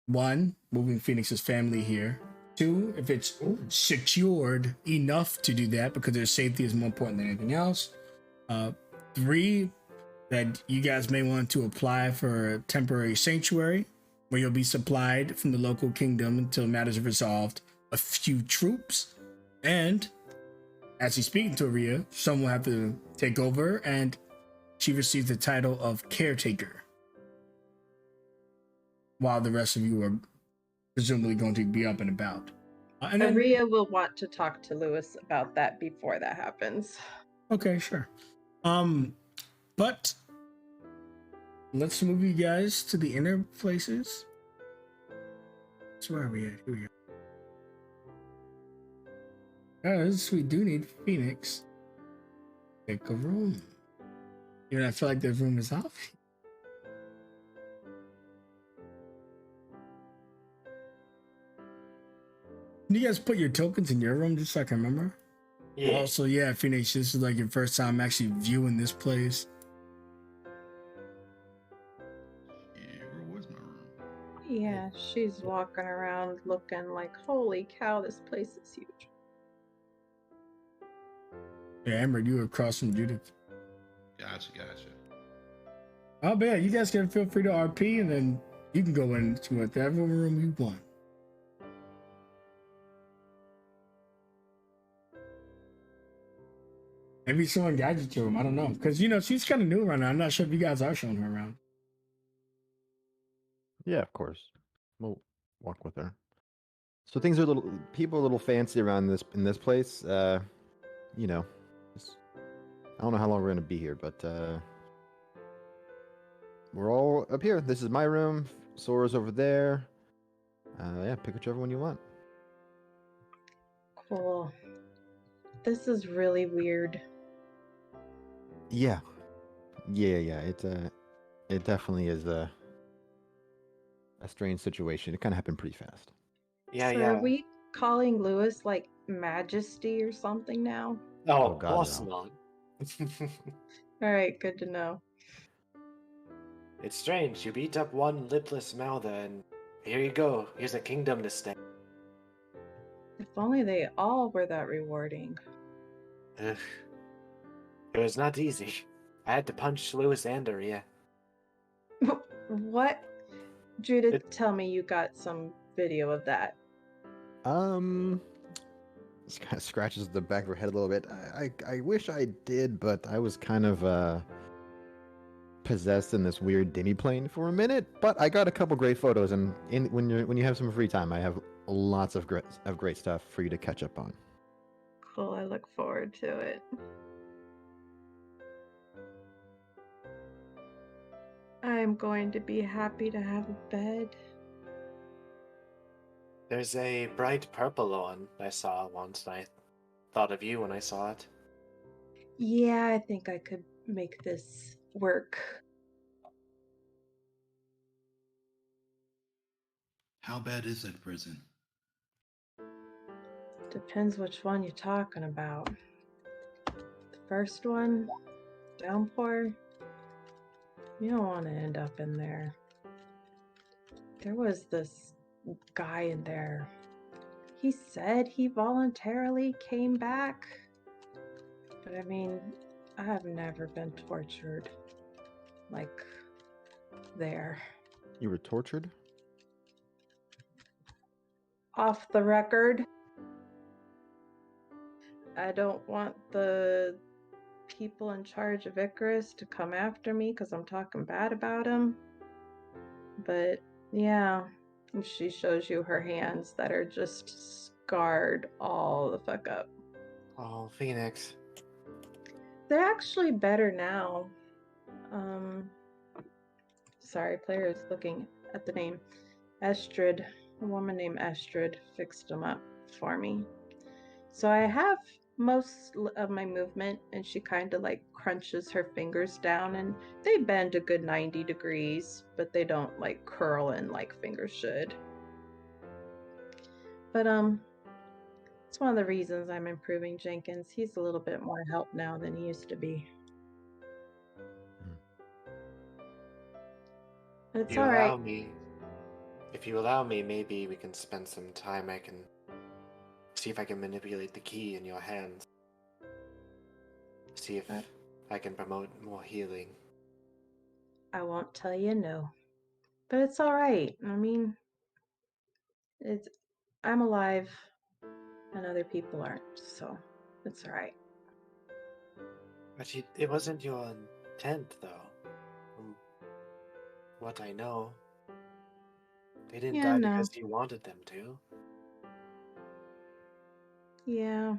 One, moving Phoenix's family here. Two, if it's secured enough to do that, because their safety is more important than anything else. Three, that you guys may want to apply for a temporary sanctuary where you'll be supplied from the local kingdom until matters are resolved. A few troops, and as he's speaking to Aria, someone will have to take over, and she receives the title of caretaker, while the rest of you are presumably going to be up and about. And then, Aria will want to talk to Lewis about that before that happens. okay, sure. But let's move you guys to the inner places. So where are we at? Here we go. Because we do need Phoenix. Pick a room. Even I feel like the room is off. Can you guys put your tokens in your room just so I can remember? Yeah. Also, yeah, Phoenix, this is like your first time actually viewing this place. Yeah, where was my room? Yeah, she's walking around looking like, holy cow, this place is huge. Yeah, Amber, you were across from Judith. Gotcha. Oh, but yeah, you guys can feel free to RP, and then you can go into whatever room you want. Maybe someone guides you to him. I don't know. Because, she's kind of new right now. I'm not sure if you guys are showing her around. Yeah, of course. We'll walk with her. So things are people are a little fancy around in this place. I don't know how long we're gonna be here, but we're all up here. This is my room. Sora's over there. Yeah, pick whichever one you want. Cool. This is really weird. Yeah. It definitely is a strange situation. It kind of happened pretty fast. Yeah, So yeah. are we calling Lewis like Majesty or something now? Oh, Oh, of God, course no. not. All right, good to know. It's strange. You beat up one lipless mouther, and here you go. Here's a kingdom to stay. If only they all were that rewarding. Ugh. It was not easy. I had to punch Lewis and Aria. What? Judith, tell me you got some video of that. This kind of scratches the back of her head a little bit. I wish I did, but I was kind of possessed in this weird demi-plane for a minute. But I got a couple great photos, and when you have some free time, I have lots of great stuff for you to catch up on. Cool, I look forward to it. I'm going to be happy to have a bed. There's a bright purple one I saw once, and I thought of you when I saw it. Yeah, I think I could make this work. How bad is that prison? Depends which one you're talking about. The first one, downpour, you don't want to end up in there. There was this guy in there. He said he voluntarily came back. But I mean, I have never been tortured like there. You were tortured? Off the record. I don't want the people in charge of Icarus to come after me because I'm talking bad about him. But yeah, she shows you her hands that are just scarred all the fuck up. Oh, Phoenix. They're actually better now. Sorry, player is looking at the name. Estrid, a woman named Estrid, fixed them up for me. So I have most of my movement, and she kind of like crunches her fingers down, and they bend a good 90 degrees, but they don't like curl in like fingers should. But it's one of the reasons I'm improving Jenkins. He's a little bit more help now than he used to be. It's all right. If you allow me, maybe we can spend some time. I can see if I can manipulate the key in your hands. See if I can promote more healing. I won't tell you no. But it's all right. I mean, I'm alive and other people aren't, so it's all right. But it wasn't your intent, though. From what I know, they didn't die because you wanted them to. Yeah.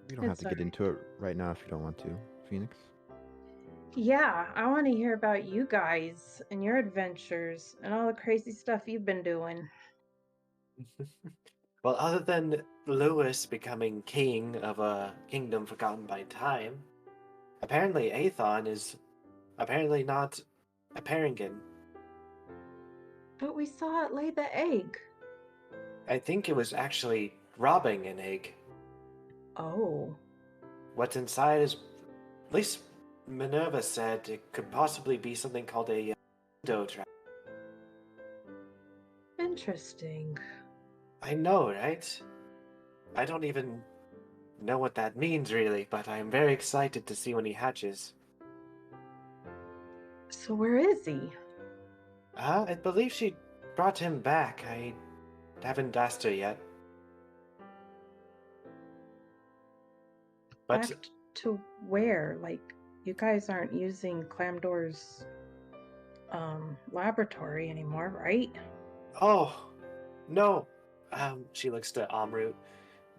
We don't have to get into it right now if you don't want to, Phoenix. Yeah, I want to hear about you guys and your adventures and all the crazy stuff you've been doing. Well, other than Lewis becoming king of a kingdom forgotten by time, apparently Aethon is apparently not a Parangon. But we saw it lay the egg. I think it was actually robbing an egg. Oh. What's inside is, at least Minerva said, it could possibly be something called a window trap. Interesting. I know, right? I don't even know what that means, really, but I'm very excited to see when he hatches. So where is he? I believe she brought him back. I haven't asked her yet. But back to where? Like, you guys aren't using Clamdor's laboratory anymore, right? Oh, no. She looks to Amrut.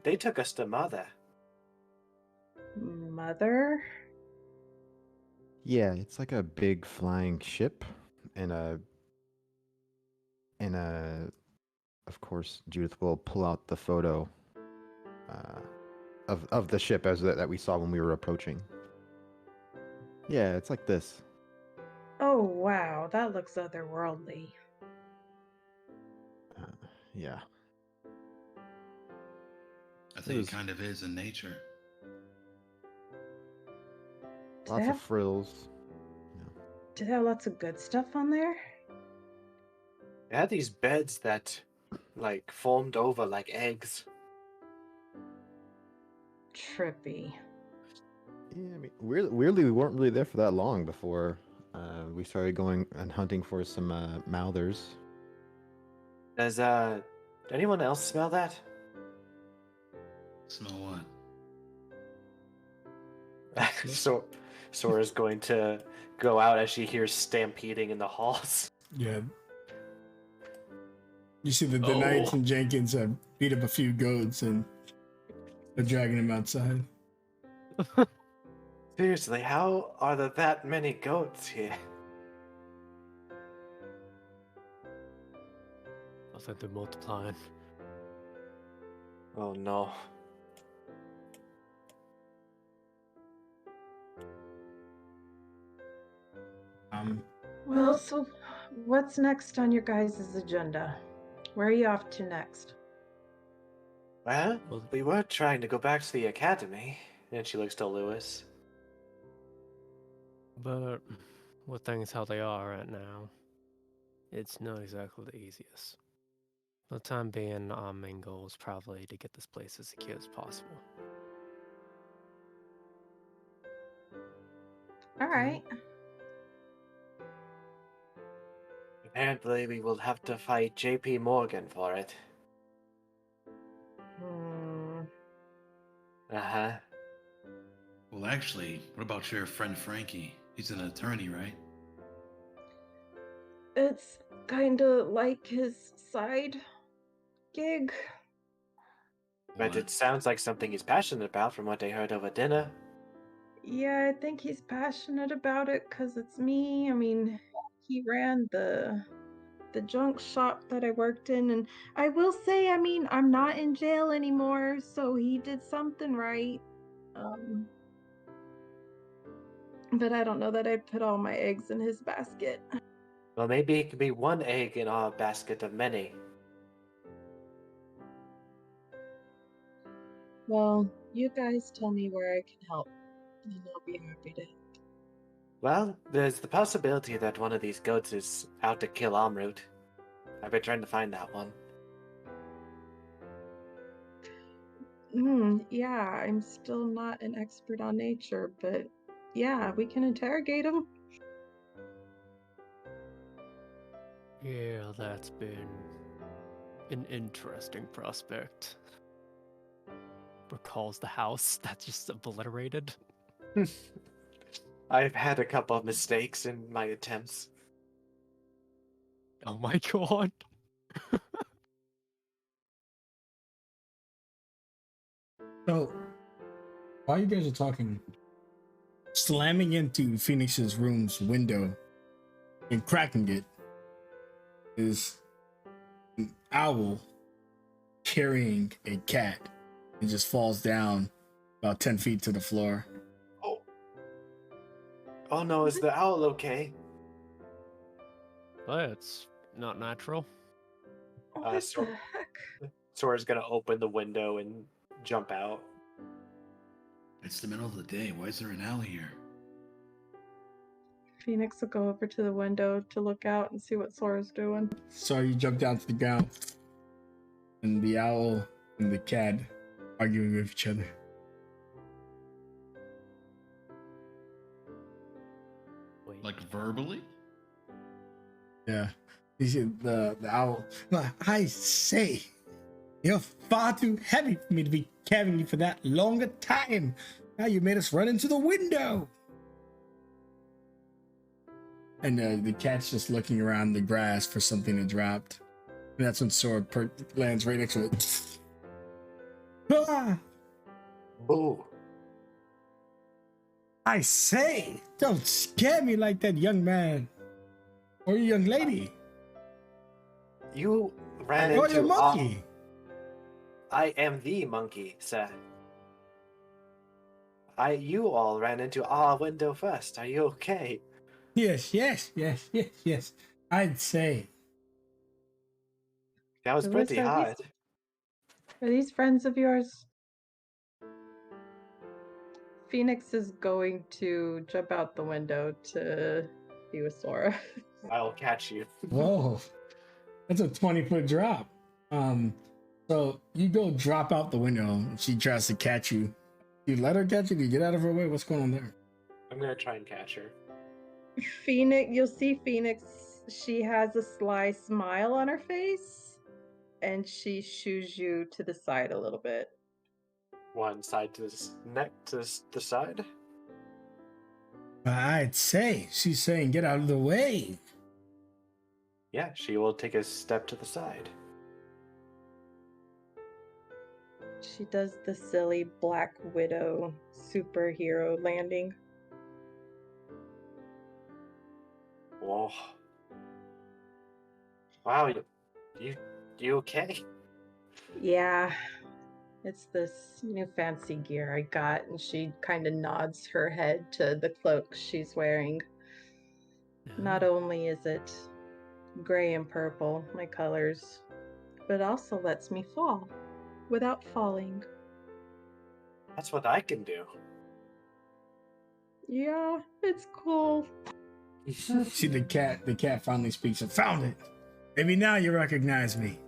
They took us to Mother. Mother? Yeah, it's like a big flying ship, and of course, Judith will pull out the photo of the ship that we saw when we were approaching. Yeah, it's like this. Oh wow, that looks otherworldly. Yeah. I think it kind of is in nature. Lots of frills. Do they have lots of good stuff on there? They had these beds that, like, formed over like eggs. Trippy. Yeah, I mean, weirdly, we weren't really there for that long before We started going and hunting for some mouthers. Does anyone else smell that? Smell what? So Sora's going to go out as she hears stampeding in the halls. Yeah. You see that the Oh. Knights and Jenkins have beat up a few goats and they're dragging them outside. Seriously, how are there that many goats here? I think they're multiplying. Oh no. Well, so what's next on your guys' agenda? Where are you off to next? Well, Well- we were trying to go back to the academy. And she looks to Lewis. But with things how they are right now, it's not exactly the easiest. For the time being, our main goal is probably to get this place as secure as possible. All right. Apparently, we will have to fight J.P. Morgan for it. Hmm. Uh-huh. Well, actually, what about your friend Frankie? He's an attorney, right? It's kind of like his side gig. But What? it sounds like something he's passionate about from what I heard over dinner. Yeah, I think he's passionate about it because it's me. I mean, he ran the junk shop that I worked in, and I will say, I mean, I'm not in jail anymore, so he did something right. But I don't know that I'd put all my eggs in his basket. Well, maybe it could be one egg in our basket of many. Well, you guys tell me where I can help, and I'll be happy to. Well, there's the possibility that one of these goats is out to kill Amrut. I've been trying to find that one. Yeah, I'm still not an expert on nature, but yeah, we can interrogate him. Yeah, that's been an interesting prospect. Recalls the house that's just obliterated. I've had a couple of mistakes in my attempts. Oh my god. So, while you guys are talking, slamming into Phoenix's room's window and cracking it is an owl carrying a cat and just falls down about 10 feet to the floor. Oh. Oh no, is the owl okay? That's not natural. What So- the heck? Sora's gonna open the window and jump out. It's the middle of the day. Why is there an owl here? Phoenix will go over to the window to look out and see what Sora's doing. So you jump down to the ground, and the owl and the cat arguing with each other. Wait. Like verbally? Yeah. You see the owl. I say, you're far too heavy for me to be carrying you for that long a time. Now you made us run into the window. And the cat's just looking around the grass for something that dropped. And that's when Sword lands right next to it. Ah! Boo. I say, don't scare me like that, young man. Or young lady. You ran Or into your monkey. I am the monkey, sir. You all ran into our window first. Are you okay? Yes. I'd say. That was Lewis, pretty are hard. Are these friends of yours? Phoenix is going to jump out the window to be with Sora. I'll catch you. Whoa. That's a 20-foot drop. So you go drop out the window and she tries to catch you. You let her catch you? Do you get out of her way? What's going on there? I'm gonna try and catch her. Phoenix, you'll see Phoenix, she has a sly smile on her face, and she shoos you to the side a little bit. One side to neck to the side. I'd say she's saying get out of the way. Yeah, she will take a step to the side. She does the silly Black Widow superhero landing. Whoa. Wow, you okay? Yeah, it's this new fancy gear I got, and she kind of nods her head to the cloak she's wearing. Not only is it gray and purple, my colors, but also lets me fall without falling. That's what I can do. Yeah, it's cool. See the cat finally speaks. I found it. Maybe now you recognize me.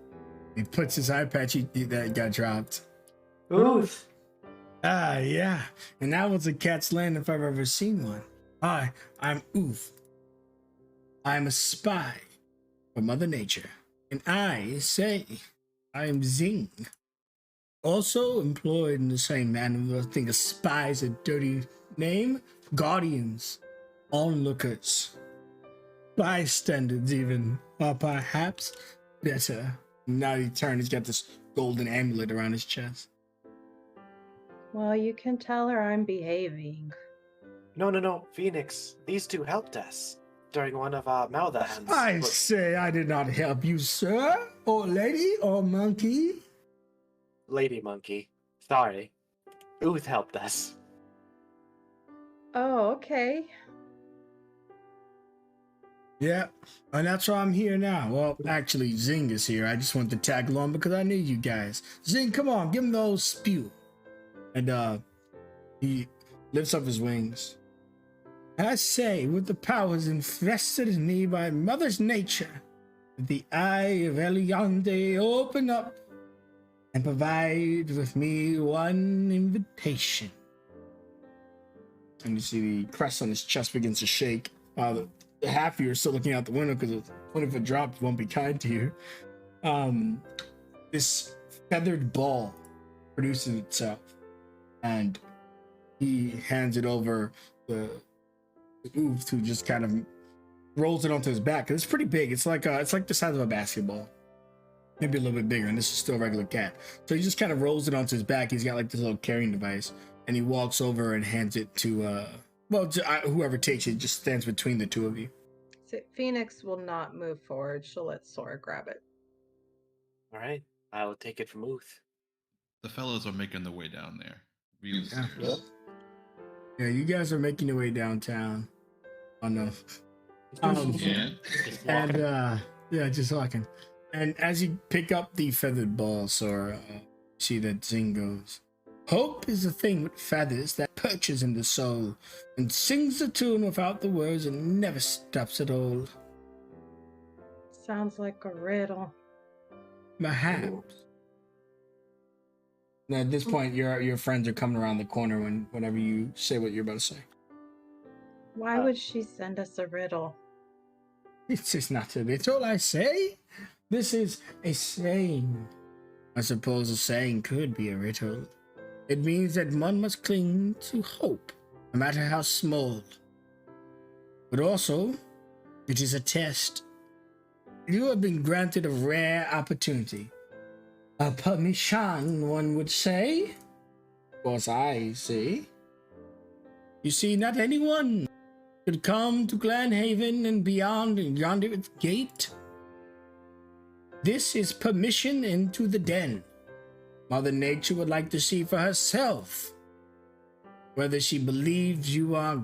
He puts his eye patch that got dropped. Oof. Ah, yeah. And that was a cat's land if I've ever seen one. I'm Oof. I'm a spy for Mother Nature. And I say I am Zing. Also employed in the same manner. I think a spy is a dirty name. Guardians, onlookers, bystanders even, or perhaps better. Now he turned, he's got this golden amulet around his chest. Well, you can tell her I'm behaving. No, Phoenix. These two helped us during one of our meltdowns. I say I did not help you, sir, or lady, or monkey. Lady Monkey. Sorry. Uth helped us. Oh, okay. Yeah, and that's why I'm here now. Well, actually, Zing is here. I just wanted to tag along because I knew you guys. Zing, come on, give him the old spew. And he lifts up his wings. I say, with the powers invested in me by Mother's Nature, the eye of Eliande open up and provide with me one invitation. And you see the crest on his chest begins to shake. The half of you are still looking out the window because a 20-foot drop won't be kind to you. This feathered ball produces itself, and he hands it over the Oof, who just kind of rolls it onto his back. It's pretty big. It's like the size of a basketball, maybe a little bit bigger. And this is still a regular cat, so he just kind of rolls it onto his back. He's got like this little carrying device, and he walks over and hands it to whoever takes it. Just stands between the two of you. So Phoenix will not move forward. She'll let Sora grab it. All right, I will take it from Uth. The fellows are making their way down there. Real Yeah. serious. Yeah, you guys are making your way downtown. Oh no. Yeah. Just walking. And yeah, just walking. And as you pick up the feathered ball, Sora, see that Zing goes. Hope is a thing with feathers that perches in the soul and sings a tune without the words and never stops at all. Sounds like a riddle. Perhaps. Now, at this point, your friends are coming around the corner whenever you say what you're about to say. Why would she send us a riddle? This is not a riddle, I say. This is a saying. I suppose a saying could be a riddle. It means that one must cling to hope, no matter how small. But also, it is a test. You have been granted a rare opportunity. A permission, one would say. Of course, I say. You see, not anyone could come to Glenhaven and beyond yonder gate. This is permission into the den. Mother Nature would like to see for herself whether she believes you are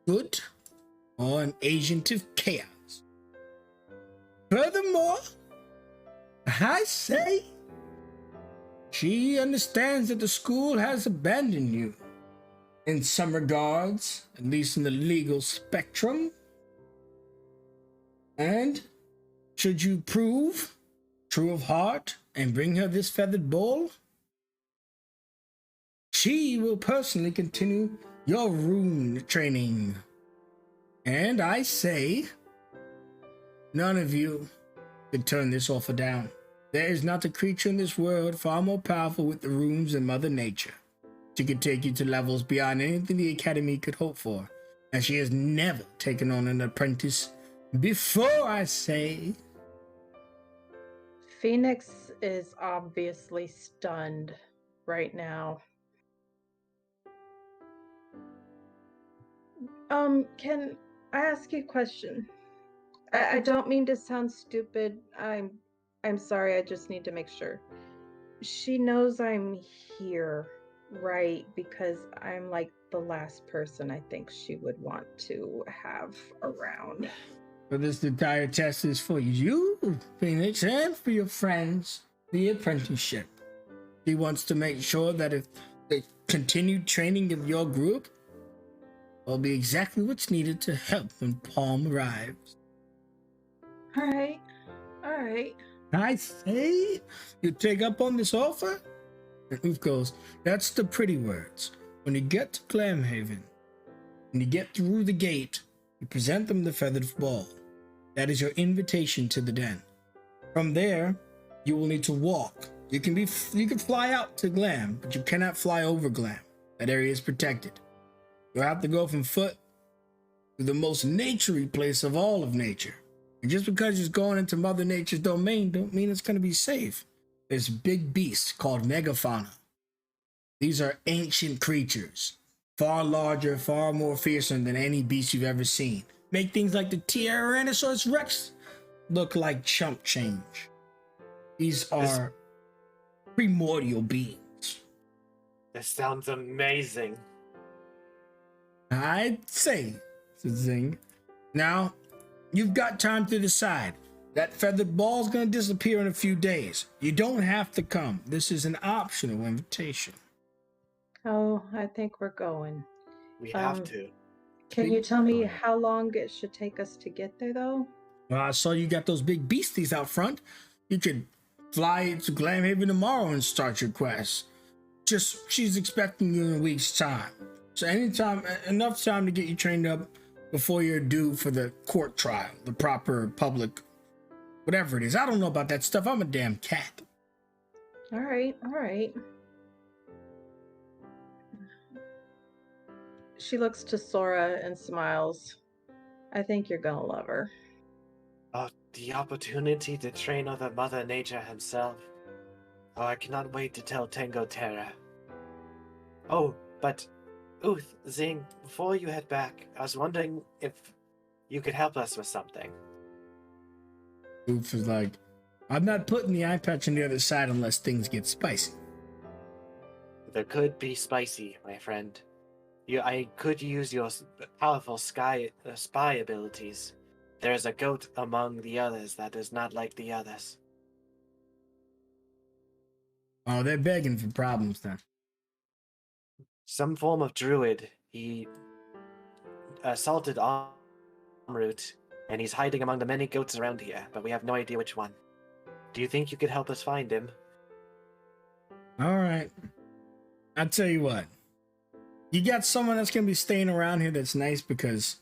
good or an agent of chaos. Furthermore, I say she understands that the school has abandoned you in some regards, at least in the legal spectrum. And should you prove true of heart and bring her this feathered ball, she will personally continue your rune training And I say, none of you can turn this offer down. There is not a creature in this world far more powerful with the runes than Mother Nature. She could take you to levels beyond anything the Academy could hope for, and she has never taken on an apprentice before, I say. Phoenix is obviously stunned right now. Can I ask you a question? I don't mean to sound stupid. I'm sorry, I just need to make sure. She knows I'm here, right? Because I'm like the last person I think she would want to have around. But this entire test is for you, Phoenix, and for your friends, the apprenticeship. She wants to make sure that if the continued training of your group will be exactly what's needed to help when Palm arrives. All right. All right. I say you take up on this offer? And Oof goes, that's the pretty words. When you get to Glamhaven, when you get through the gate, you present them the feathered ball. That is your invitation to the den. From there, you will need to walk. You can fly out to Glam, but you cannot fly over Glam. That area is protected. You'll have to go from foot to the most naturey place of all of nature. And just because you're going into Mother Nature's domain don't mean it's going to be safe. There's big beasts called megafauna. These are ancient creatures, far larger, far more fearsome than any beast you've ever seen. Make things like the Tyrannosaurus Rex look like chump change. These are primordial beings. This sounds amazing. I'd say, said Zing. Now, you've got time to decide. That feathered ball's gonna disappear in a few days. You don't have to come. This is an optional invitation. Oh, I think we're going. We have to. Can you tell me how long it should take us to get there, though? Well, I saw you got those big beasties out front. You could fly to Glamhaven tomorrow and start your quest. Just, she's expecting you in a week's time. So enough time to get you trained up before you're due for the court trial, the proper public, whatever it is. I don't know about that stuff. I'm a damn cat. All right, all right. She looks to Sora and smiles. I think you're gonna love her. The opportunity to train under Mother Nature himself. Oh, I cannot wait to tell Tango Terra. Oh, but Uth, Zing, before you head back, I was wondering if you could help us with something. Oof is like, I'm not putting the eye patch on the other side unless things get spicy. There could be spicy, my friend. I could use your powerful spy abilities. There is a goat among the others that is not like the others. Oh, they're begging for problems then. Some form of druid. He assaulted Amrut, and he's hiding among the many goats around here, but we have no idea which one. Do you think you could help us find him? All right. I'll tell you what. You got someone that's going to be staying around here that's nice because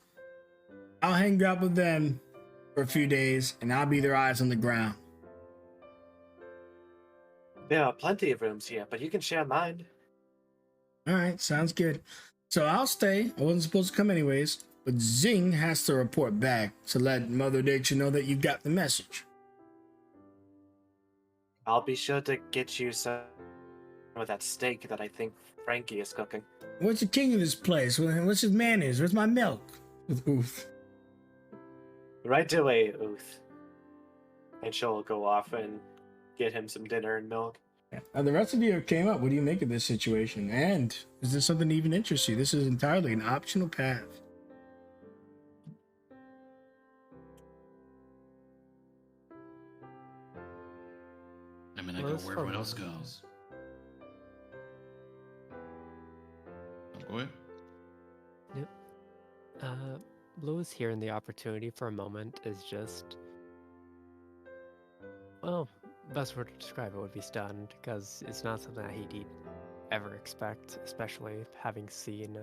I'll hang out with them for a few days and I'll be their eyes on the ground. There are plenty of rooms here, but you can share mine. All right, sounds good. So I'll stay. I wasn't supposed to come anyways, but Zing has to report back to let Mother Nature know that you got the message. I'll be sure to get you some of that steak that I think Frankie is cooking. What's the king of this place? What's his mayonnaise? Where's my milk? Oof. Right away, Uth. And she'll go off and get him some dinner and milk. Yeah. Now, the rest of you came up. What do you make of this situation? And is this something that even interests you? This is entirely an optional path. I mean, I go where everyone else goes. Oh, go ahead. Yep. Louis hearing the opportunity for a moment is just, well, best word to describe it would be stunned, because it's not something that he'd ever expect, especially having seen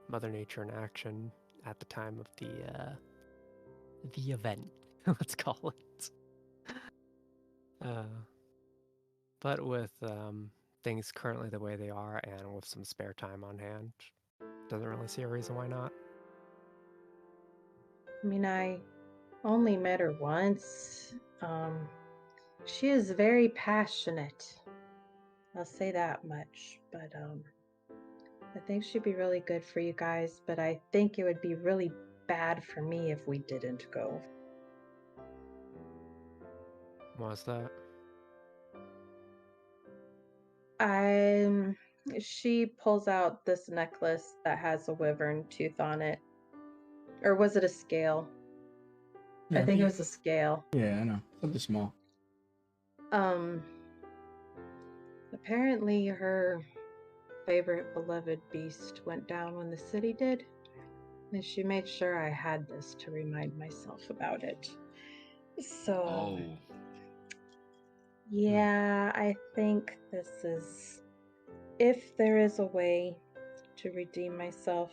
Mother Nature in action at the time of the event. Let's call it. But with things currently the way they are, and with some spare time on hand, doesn't really see a reason why not. I mean, I only met her once. She is very passionate. I'll say that much. But I think she'd be really good for you guys, but I think it would be really bad for me if we didn't go. Why's that? She pulls out this necklace that has a wyvern tooth on it. Or was it a scale? I think it was a scale. Yeah, I know. Something small. Apparently her favorite beloved beast went down when the city did, and she made sure I had this to remind myself about it. So, Oh, yeah, I think this is, if there is a way to redeem myself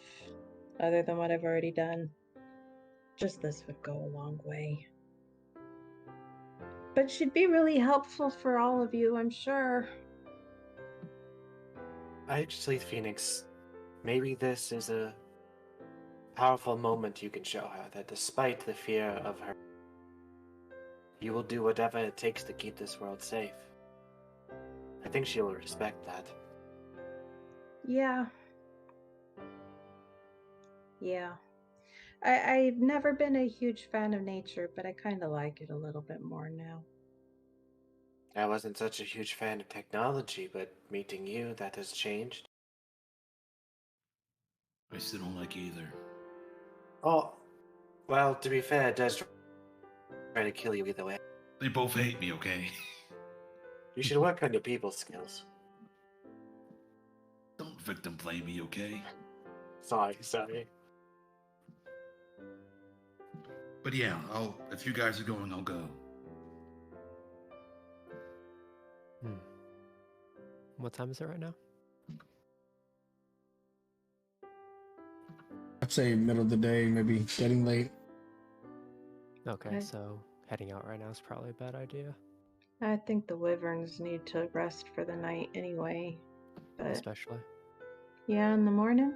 other than what I've already done, just this would go a long way. But she'd be really helpful for all of you, I'm sure. Actually, Phoenix, maybe this is a powerful moment you can show her that despite the fear of her, you will do whatever it takes to keep this world safe. I think she'll respect that. Yeah. I've never been a huge fan of nature, but I kind of like it a little bit more now. I wasn't such a huge fan of technology, but meeting you, that has changed. I still don't like either. Oh, well, to be fair, it does try to kill you either way. They both hate me, okay? You should work on your people skills. Don't victim blame me, okay? Sorry. But yeah, if you guys are going, I'll go. What time is it right now? I'd say middle of the day, maybe getting late. Okay, so heading out right now is probably a bad idea. I think the wyverns need to rest for the night anyway. But Especially. yeah, in the morning.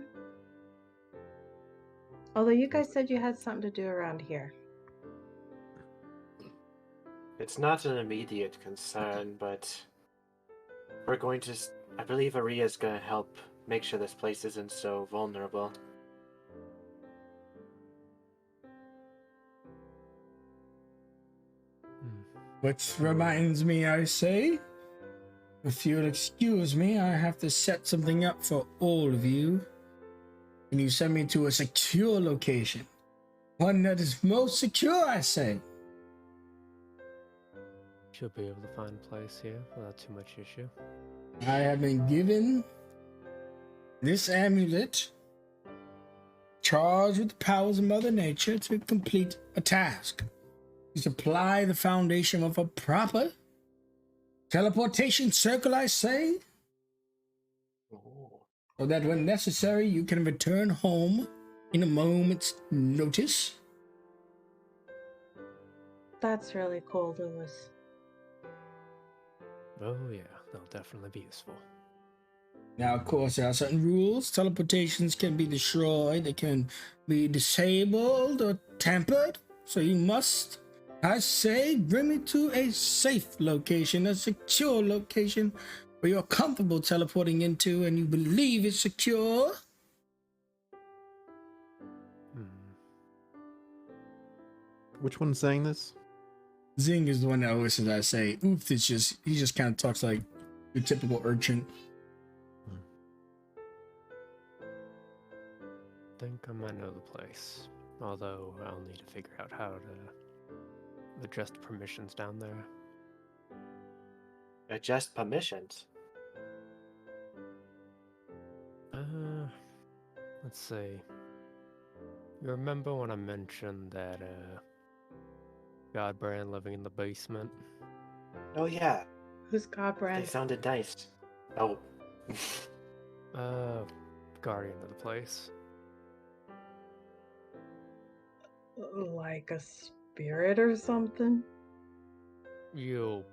Although you guys said you had something to do around here. It's not an immediate concern, but we're going to. I believe Aria's going to help make sure this place isn't so vulnerable. Which reminds me, I say, if you'll excuse me, I have to set something up for all of you. Can you send me to a secure location? One that is most secure, I say. She'll be able to find a place here without too much issue. I have been given this amulet, charged with the powers of Mother Nature to complete a task. To supply the foundation of a proper teleportation circle, I say, so that when necessary, you can return home in a moment's notice. That's really cool, Lewis. Oh yeah, they'll definitely be useful. Now, of course, there are certain rules. Teleportations can be destroyed, they can be disabled or tampered. So you must, I say, bring me to a safe location, a secure location where you're comfortable teleporting into and you believe it's secure. Which one's saying this? Zing is the one that always says, I say. Oof, he just kind of talks like your typical urchin. I think I might know the place. Although I'll need to figure out how to adjust permissions down there. Adjust permissions? Let's see. You remember when I mentioned that Godbrand living in the basement? Oh yeah, Who's Godbrand? they sounded nice. Oh. Guardian of the place. Like a spirit or something? You'll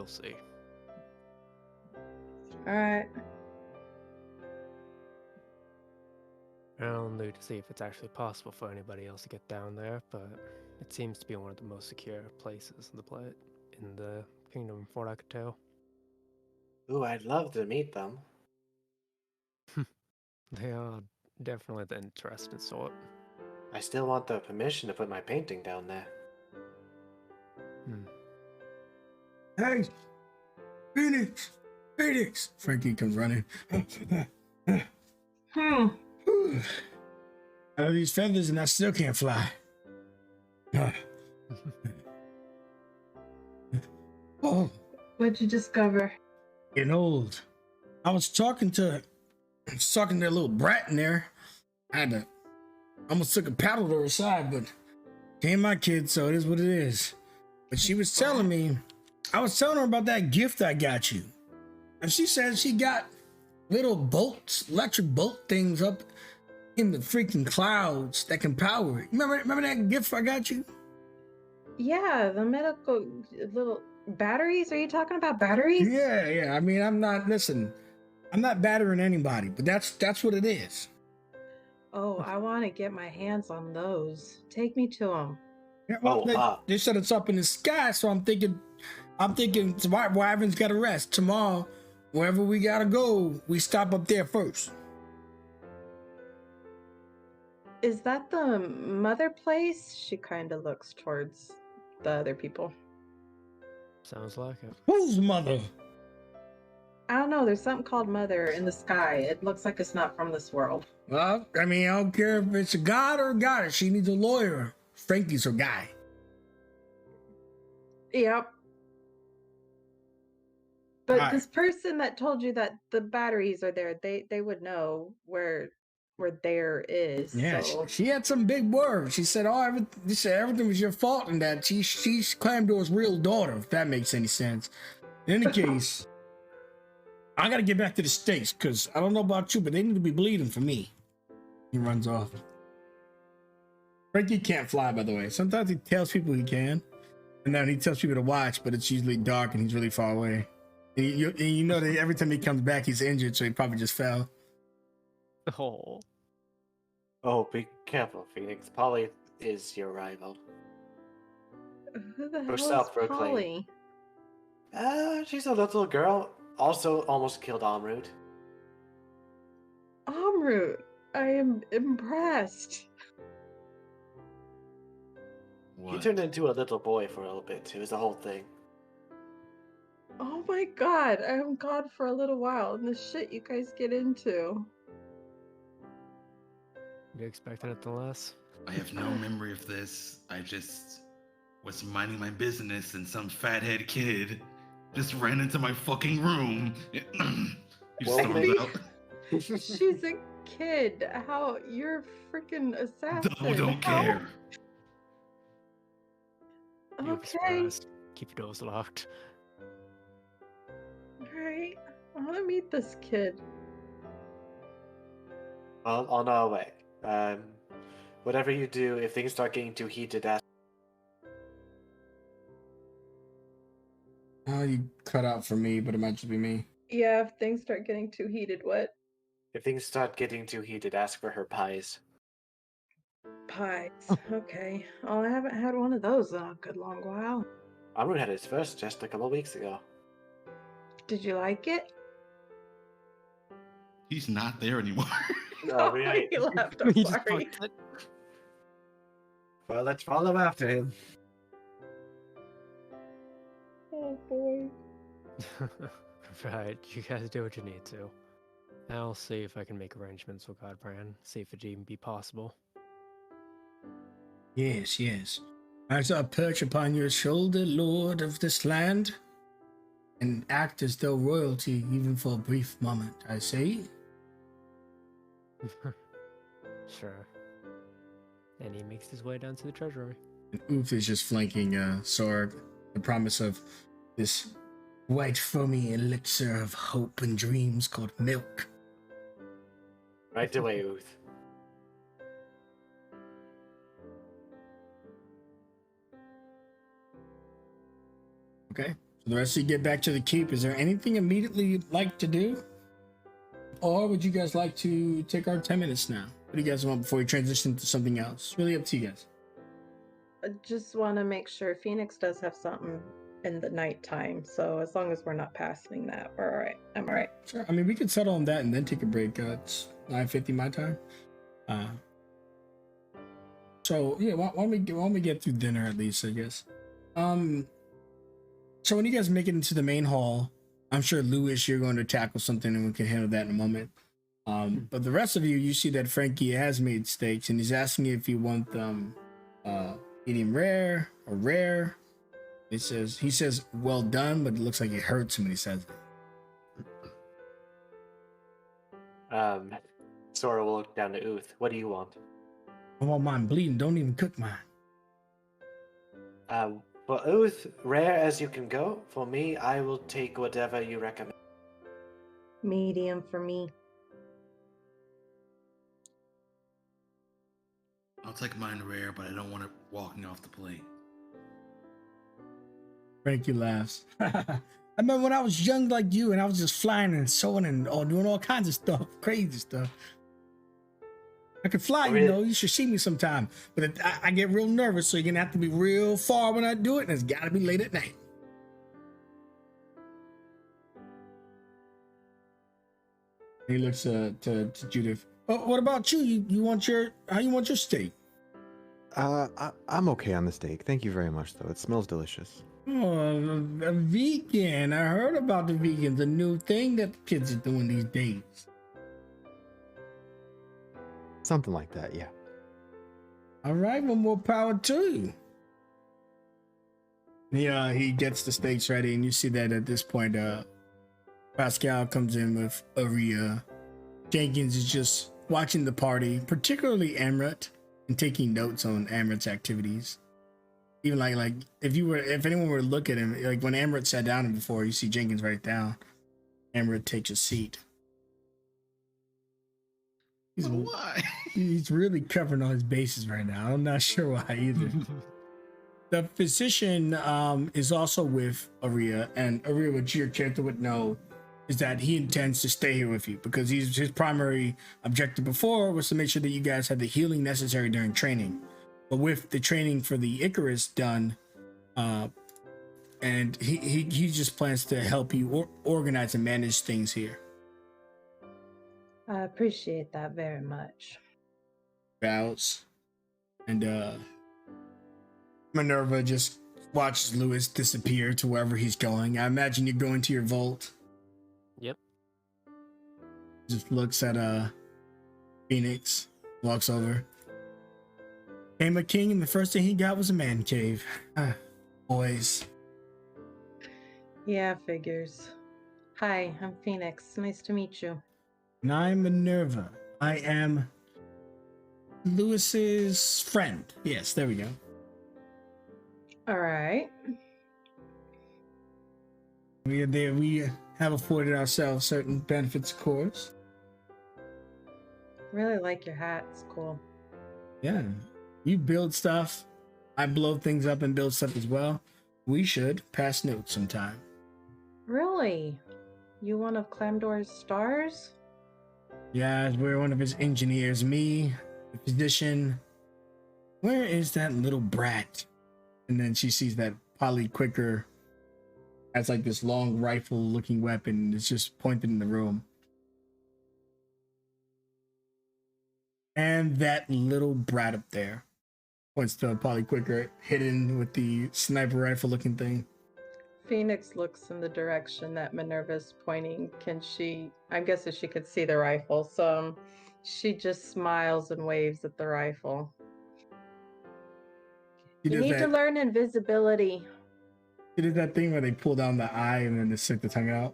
see. Alright. I'll need to see if it's actually possible for anybody else to get down there, but it seems to be one of the most secure places in the kingdom, from what I could tell. Ooh, I'd love to meet them. They are definitely the interesting sort. I still want the permission to put my painting down there. Hey, Phoenix! Phoenix! Frankie comes running. I have these feathers and I still can't fly. Oh, What'd you discover? getting old. I was talking to that little brat in there. Almost took a paddle to her side, but she ain't my kid, so it is what it is. But she was telling me, I was telling her about that gift I got you. And she said she got little bolts, electric bolt things up in the freaking clouds that can power it. Remember that gift I got you? Yeah, the medical little batteries. Are you talking about batteries? Yeah. I mean, I'm not battering anybody, but that's what it is. Oh, I want to get my hands on those. Take me to them. Yeah, well, wow. they said it's up in the sky, so I'm thinking Wyvern's got to rest. Tomorrow, wherever we gotta go, we stop up there first. Is that the mother place? She kind of looks towards the other people. Sounds like it. Whose mother? I don't know. There's something called mother in the sky. It looks like it's not from this world. Well, I mean, I don't care if it's a god or a goddess. She needs a lawyer. Frankie's her guy. Yep. But Alright. this person that told you that the batteries are there, they would know where there is. Yeah, So. she had some big words. She said, everything was your fault and that she claimed it was real daughter, if that makes any sense. In any case, I gotta get back to the States, because I don't know about you, but they need to be bleeding for me. He runs off. Frankie can't fly, by the way. Sometimes he tells people he can, and then he tells people to watch, but it's usually dark and he's really far away. And you know that every time he comes back, he's injured, so he probably just fell. Oh. Oh, be careful, Phoenix. Polly is your rival. Who the hell is self-proclaimed. Polly? She's a little girl. Also almost killed Amrut. Amrut, I am impressed. He turned into a little boy for a little bit. It was the whole thing. Oh my god, I am God for a little while, and the shit you guys get into. You expecting it to less? I have no memory of this. I just was minding my business and some fathead kid just ran into my fucking room. He stormed out. She's a kid. How you're a freaking assassin? Don't care. You'll be Okay. surprised. Keep your doors locked. Alright. I want to meet this kid. On our way. Whatever you do, if things start getting too heated, ask. Oh, you cut out for me, but it might just be me. Yeah, if things start getting too heated, what? If things start getting too heated, ask for her pies. Pies. Okay. Oh, I haven't had one of those in a good long while. Amrut had his first just a couple weeks ago. Did you like it? He's not there anymore. Oh, right. He left. I'm You just sorry. fucked it. Well, let's follow after him. Oh boy. Right, you guys do what you need to. I'll see if I can make arrangements with Godbrand, see if it even be possible. Yes. As I perch upon your shoulder, lord of this land, and act as though royalty, even for a brief moment, I say. Sure. And he makes his way down to the treasury. And Oof is just flanking Sorg, the promise of this white foamy elixir of hope and dreams called milk. Right away, Uth. Okay. So the rest of you get back to the keep. Is there anything immediately you'd like to do? Or would you guys like to take our 10 minutes now? What do you guys want before we transition to something else? Really up to you guys. I just want to make sure Phoenix does have something in the nighttime. So as long as we're not passing that, we're all right. I'm all right. Sure. I mean, we could settle on that and then take a break. It's 9:50 my time. So yeah, why don't we get through dinner at least, I guess. So when you guys make it into the main hall, I'm sure Lewis, you're going to tackle something and we can handle that in a moment. But the rest of you, you see that Frankie has made steaks and he's asking you if you want them medium rare or rare. He says well done, but it looks like it hurts him when he says it. Sora will look down to Uth. What do you want? I want mine bleeding. Don't even cook mine. For Uth, rare as you can go. For me, I will take whatever you recommend. Medium for me. I'll take mine rare, but I don't want it walking off the plate. Frankie laughs. I remember when I was young like you and I was just flying and sewing and doing all kinds of stuff, crazy stuff. I could fly, Really? you know, you should see me sometime. But I get real nervous, so you're going to have to be real far when I do it, and it's got to be late at night. He looks to Judith. Oh, what about you? How you want your steak? I'm okay on the steak. Thank you very much, though. It smells delicious. Oh, a vegan. I heard about the vegans, a new thing that the kids are doing these days. Something like that, yeah. All right, well, more power to you. Yeah, he gets the steaks ready, and you see that at this point, Pascal comes in with Aria. Jenkins is just watching the party, particularly Amrit, and taking notes on Amrit's activities. Even like if anyone were to look at him, like when Amrit sat down before, you see Jenkins write down. Amrit takes a seat. Why? He's really covering all his bases right now. I'm not sure why either. The physician is also with Aria, and Aria, what your character would know is that he intends to stay here with you because his primary objective before was to make sure that you guys had the healing necessary during training. But with the training for the Icarus done, and he just plans to help you organize and manage things here. I appreciate that very much. Bows, and Minerva just watches Lewis disappear to wherever he's going. I imagine you're going to your vault. Yep. Just looks at Phoenix, walks over. Came a king, and the first thing he got was a man cave. Boys. Yeah, figures. Hi, I'm Phoenix. Nice to meet you. And I'm Minerva. I am Lewis's friend. Yes, there we go. All right. We have afforded ourselves certain benefits, of course. Really like your hat. It's cool. Yeah. You build stuff. I blow things up and build stuff as well. We should pass notes sometime. Really? You one of Clamdor's stars? Yeah, we're one of his engineers. Me, the physician. Where is that little brat? And then she sees that Polly Quicker has like this long rifle looking weapon. It's just pointed in the room. And that little brat up there points to Polly Quicker, hidden with the sniper rifle looking thing. Phoenix looks in the direction that Minerva's pointing. I'm guessing she could see the rifle, so she just smiles and waves at the rifle. You need to learn invisibility. She did that thing where they pull down the eye and then they stick the tongue out.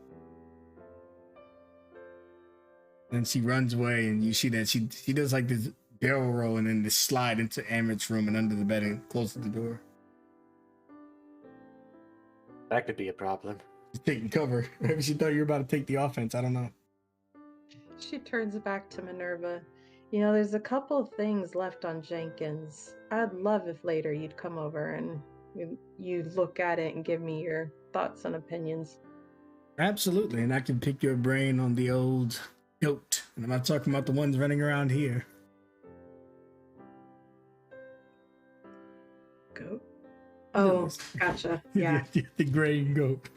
And she runs away, and you see that she does like this barrel roll and then this slide into Amrit's room and under the bed and closes the door. That could be a problem. She's taking cover. Maybe she thought you were about to take the offense. I don't know. She turns back to Minerva. You know, there's a couple of things left on Jenkins. I'd love if later you'd come over and you look at it and give me your thoughts and opinions. Absolutely, and I can pick your brain on the old goat. And I'm not talking about the ones running around here. Goat? Oh, Yes. gotcha. Yeah. The gray goat.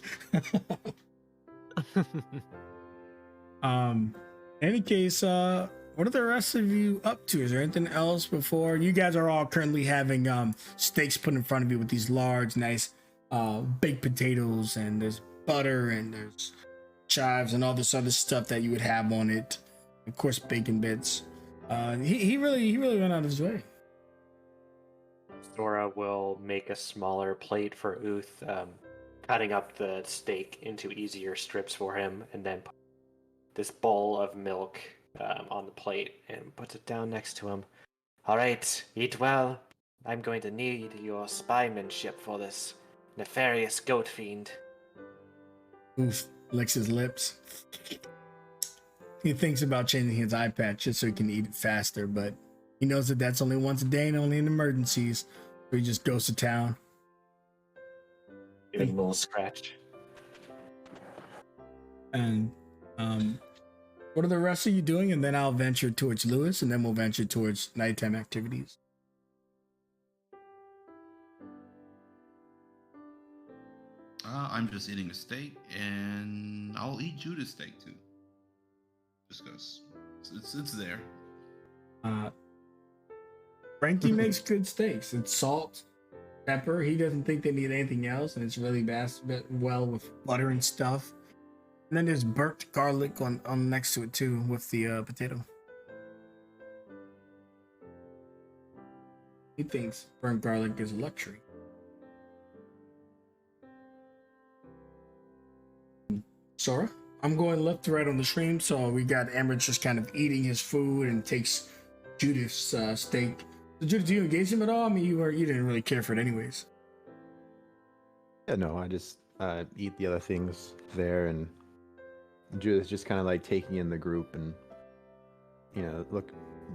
In any case, what are the rest of you up to? Is there anything else before you guys are all currently having steaks put in front of you with these large, nice baked potatoes, and there's butter and there's chives and all this other stuff that you would have on it. Of course, bacon bits. He really went out of his way. Sora will make a smaller plate for Uth, cutting up the steak into easier strips for him, and then put this bowl of milk on the plate and puts it down next to him. All right, eat well. I'm going to need your spymanship for this nefarious goat fiend. Oof, licks his lips. He thinks about changing his eye patch just so he can eat it faster, but he knows that that's only once a day and only in emergencies. So he just goes to town. Giving a little scratch. And what are the rest of you doing? And then I'll venture towards Lewis, and then we'll venture towards nighttime activities. I'm just eating a steak, and I'll eat Judah's steak too. Just because it's there. Frankie makes good steaks. It's salt, pepper. He doesn't think they need anything else, and it's really well with butter and stuff. And then there's burnt garlic on next to it too with the potato. He thinks burnt garlic is a luxury. Sora, I'm going left to right on the stream, so we got Amber just kind of eating his food and takes Judith's steak. So Judith, do you engage him at all? I mean, you didn't really care for it anyways. Yeah, no, I just eat the other things there, and Judith's just kind of like taking in the group and,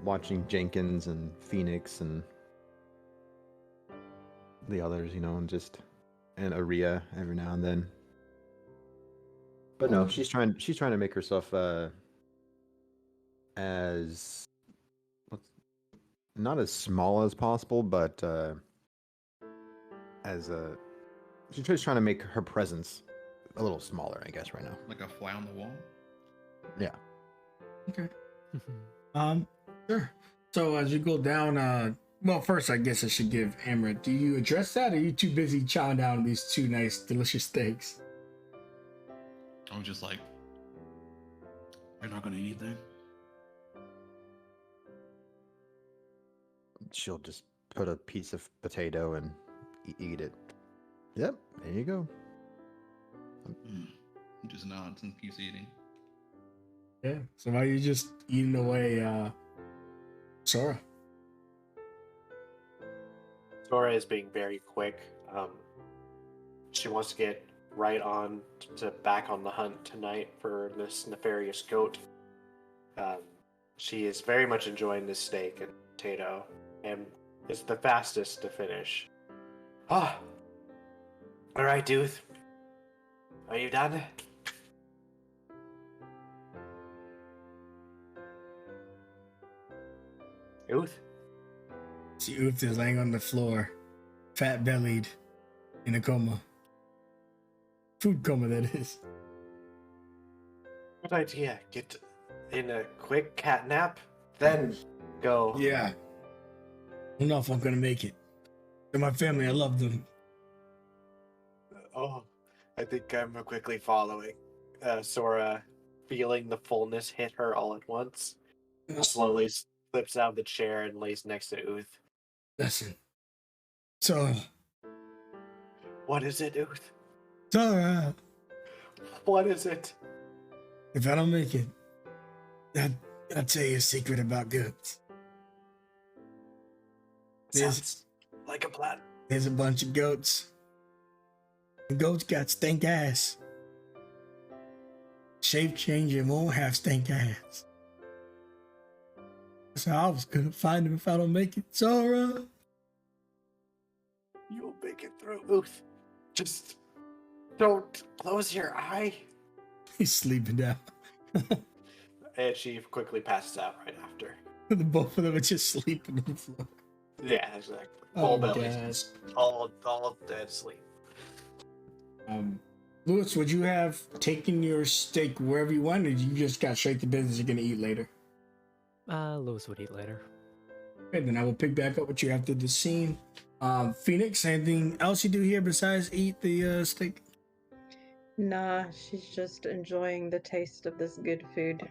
watching Jenkins and Phoenix and the others, and Aria every now and then. But no, she's trying to make herself not as small as possible, but she's just trying to make her presence a little smaller, I guess, right now. Like a fly on the wall? Yeah. Okay. Sure. So as you go down, well, first I guess I should give Amber. Do you address that, or are you too busy chowing down on these two nice, delicious steaks? I was just like, you're not gonna eat anything? She'll just put a piece of potato and eat it. Yep, there you go. Just nods and keeps eating. Yeah. So while you're just eating away, Sora. Sora is being very quick. She wants to get right on to back on the hunt tonight for this nefarious goat. She is very much enjoying this steak and potato, and is the fastest to finish. Ah, all right, dude. Are you done? Uth? See, Uth is laying on the floor, fat-bellied, in a coma. Food coma, that is. Good idea. Get in a quick cat nap, then go. Yeah. I don't know if I'm gonna make it. They're my family. I love them. Oh, I think I'm quickly following. Sora, feeling the fullness hit her all at once, slowly slips out of the chair and lays next to Uth. Listen. Sora. What is it, Uth? Sora. What is it? If I don't make it, I'll tell you a secret about goats. Sounds like a plan. There's a bunch of goats. The goats got stink ass. Shape changer won't have stink ass. So I was gonna find him if I don't make it. Sora. You'll make it through, Uth. Just Don't close your eye. He's sleeping now. And she quickly passes out right after. The both of them are just sleeping on the floor. Yeah, exactly. Oh, Full belly. God. All dead sleep. Lewis, would you have taken your steak wherever you wanted? Or you just got straight to business you're gonna eat later? Lewis would eat later. Okay, then I will pick back up what you after the scene. Phoenix, anything else you do here besides eat the steak? Nah, she's just enjoying the taste of this good food.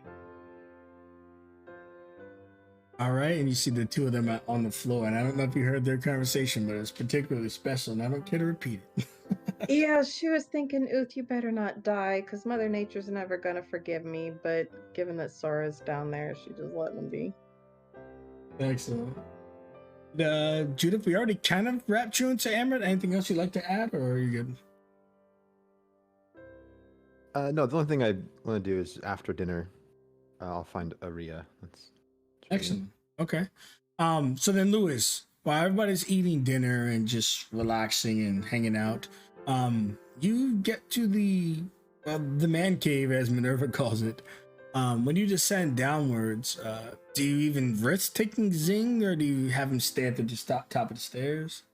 All right, and you see the two of them on the floor, and I don't know if you heard their conversation, but it's particularly special, and I don't care to repeat it. Yeah, she was thinking, Ooth, you better not die, because Mother Nature's never gonna forgive me, but given that Sora's down there, she just letting him be. Excellent. Judith, we already kind of wrapped you into Amrit. Anything else you'd like to add, or are you good? No, the only thing I want to do is after dinner, I'll find Aria. That's Excellent. Okay. So then, Lewis, while everybody's eating dinner and just relaxing and hanging out, you get to the man cave, as Minerva calls it. When you descend downwards, do you even risk taking Zing, or do you have him stay at the just top of the stairs?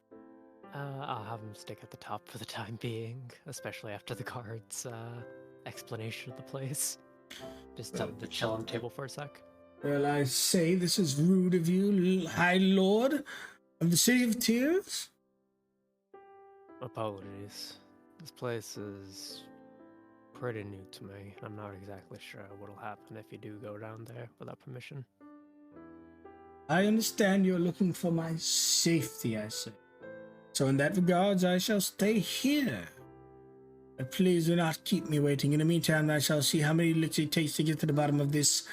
I'll have him stick at the top for the time being, especially after the guard's explanation of the place. Just tell him to chill on the table for a sec. Well, I say this is rude of you, High Lord of the City of Tears. Apologies. This place is pretty new to me. I'm not exactly sure what'll happen if you do go down there without permission. I understand you're looking for my safety, I say. So in that regards, I shall stay here. But please do not keep me waiting. In the meantime, I shall see how many licks it takes to get to the bottom of this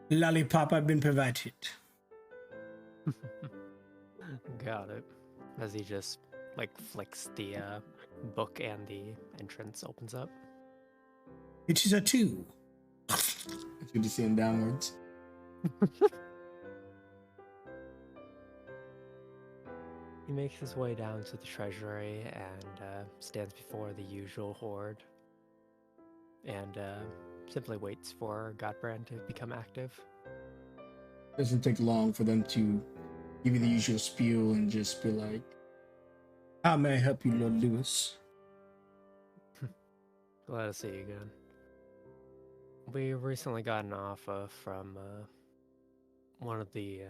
lollipop I've been provided. Got it. As he just, flicks the book and the entrance opens up. It is a 2. It's good to see him downwards. He makes his way down to the treasury and stands before the usual horde. And simply waits for Godbrand to become active. Doesn't take long for them to give you the usual spiel and just be like, how may I help you, Lord Lewis? Glad to see you again. We recently got an offer from one of the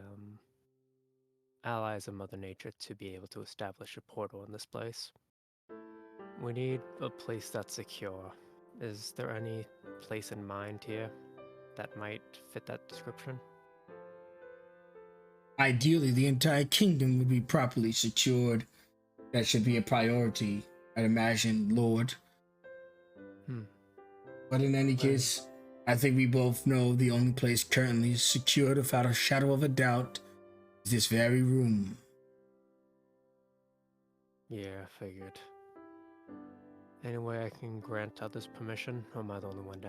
allies of Mother Nature to be able to establish a portal in this place. We need a place that's secure. Is there any place in mind here that might fit that description? Ideally, the entire kingdom would be properly secured. That should be a priority, I'd imagine, Lord. But in any case, I think we both know the only place currently secured without a shadow of a doubt is this very room. Yeah, I figured. Any way I can grant others permission, or am I the only one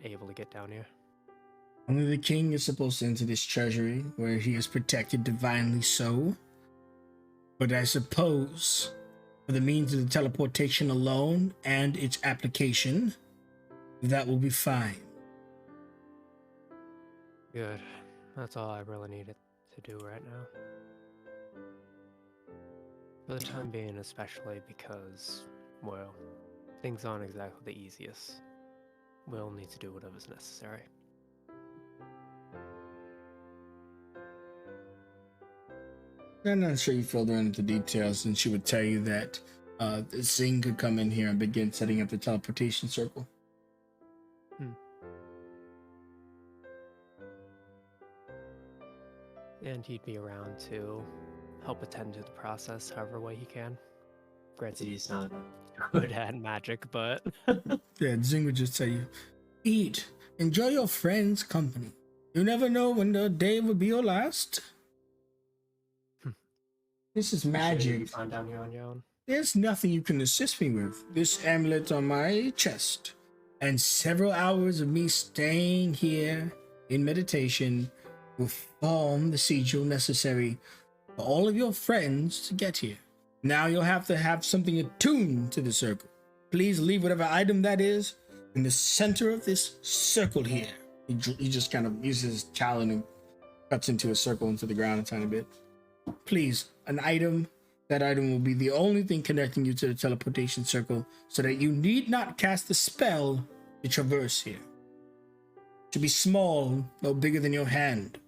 able to get down here? Only the king is supposed to enter this treasury, where he is protected divinely so. But I suppose, for the means of the teleportation alone and its application, that will be fine. Good. That's all I really needed to do right now. For the time being, especially because, well, things aren't exactly the easiest. We'll need to do whatever's necessary. I'm not sure you filled her into details, and she would tell you that Zing could come in here and begin setting up the teleportation circle. And he'd be around to help attend to the process however way he can. Granted, he's not good at magic, but... Yeah, Zing would just tell you, eat, enjoy your friends' company. You never know when the day will be your last. This is magic. You find down here on your own. There's nothing you can assist me with. This amulet on my chest, and several hours of me staying here in meditation will form the sigil necessary for all of your friends to get here. Now you'll have to have something attuned to the circle. Please leave whatever item that is in the center of this circle here. He just kind of uses his talon and cuts into a circle into the ground a tiny bit. Please, an item. That item will be the only thing connecting you to the teleportation circle so that you need not cast a spell to traverse here. It should be small, no bigger than your hand.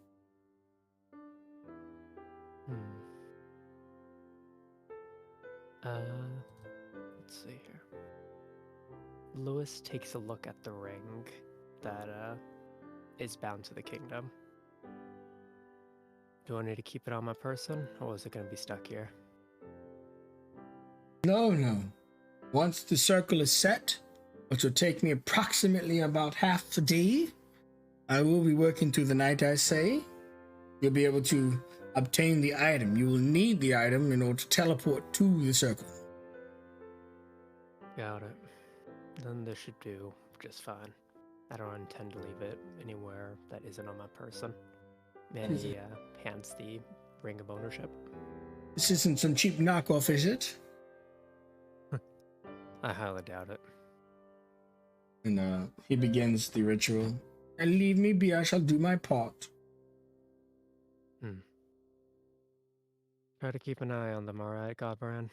Let's see here. Lewis takes a look at the ring that is bound to the kingdom. Do I need to keep it on my person, or is it going to be stuck here? No. Once the circle is set, which will take me approximately about half a day, I will be working through the night, I say. You'll be able to obtain the item. You will need the item in order to teleport to the circle. Got it. Then this should do just fine. I don't intend to leave it anywhere that isn't on my person. And he hands the ring of ownership. This isn't some cheap knockoff, is it? I highly doubt it. And he begins the ritual. And leave me be, I shall do my part. Try to keep an eye on them, alright, Godbrand?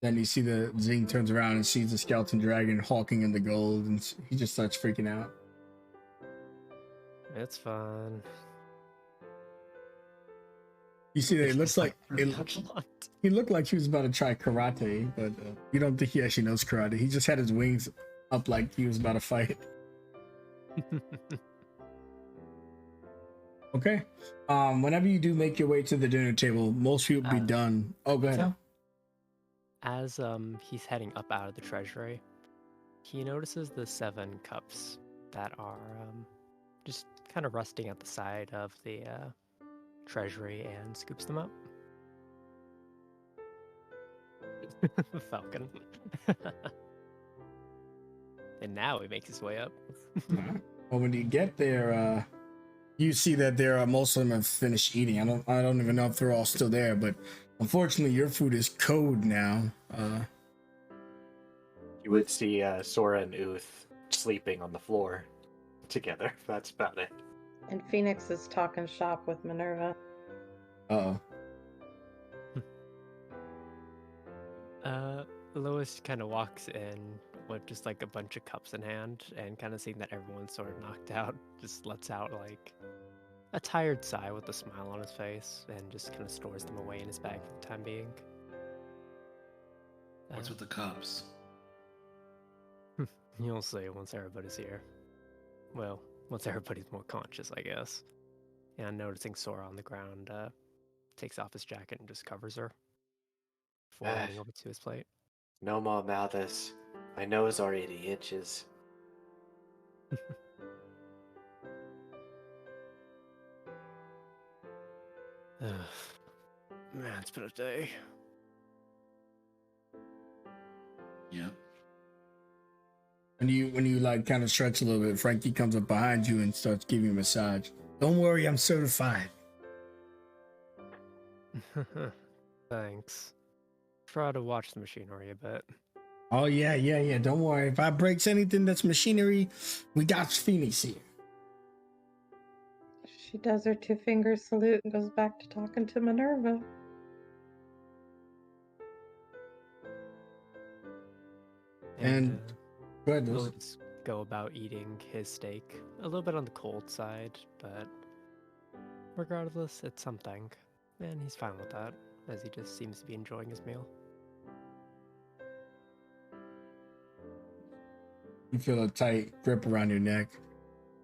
Then you see the Zing turns around and sees the skeleton dragon hawking in the gold, and he just starts freaking out. It's fine. You see that it looks like he looked like he was about to try karate, but you don't think he actually knows karate. He just had his wings up like he was about to fight. Okay. Whenever you do make your way to the dinner table, most people be done. Oh, go ahead. As he's heading up out of the treasury, he notices the 7 cups that are just kind of rusting at the side of the treasury and scoops them up. Falcon. And now he makes his way up. Well, when you get there, you see that most of them have finished eating. I don't even know if they're all still there, but unfortunately, your food is cold now. You would see Sora and Uth sleeping on the floor together. That's about it. And Phoenix is talking shop with Minerva. Uh-oh. Lois kind of walks in with just like a bunch of cups in hand, and kind of seeing that everyone's sort of knocked out, just lets out like a tired sigh with a smile on his face, and just kind of stores them away in his bag for the time being. What's with the cups? You'll see once everybody's here. Well, once everybody's more conscious, I guess. And noticing Sora on the ground, takes off his jacket and just covers her before heading over to his plate. No more Malthus. My nose already itches. Man, it's been a day. Yep. When you like kind of stretch a little bit, Frankie comes up behind you and starts giving you a massage. Don't worry, I'm certified. Thanks. Try to watch the machinery a bit. Oh yeah. Don't worry. If I breaks anything that's machinery, we got Phoenix here. She does her 2-finger salute and goes back to talking to Minerva. And go ahead, he'll just go about eating his steak. A little bit on the cold side, but regardless, it's something. And he's fine with that, as he just seems to be enjoying his meal. You feel a tight grip around your neck.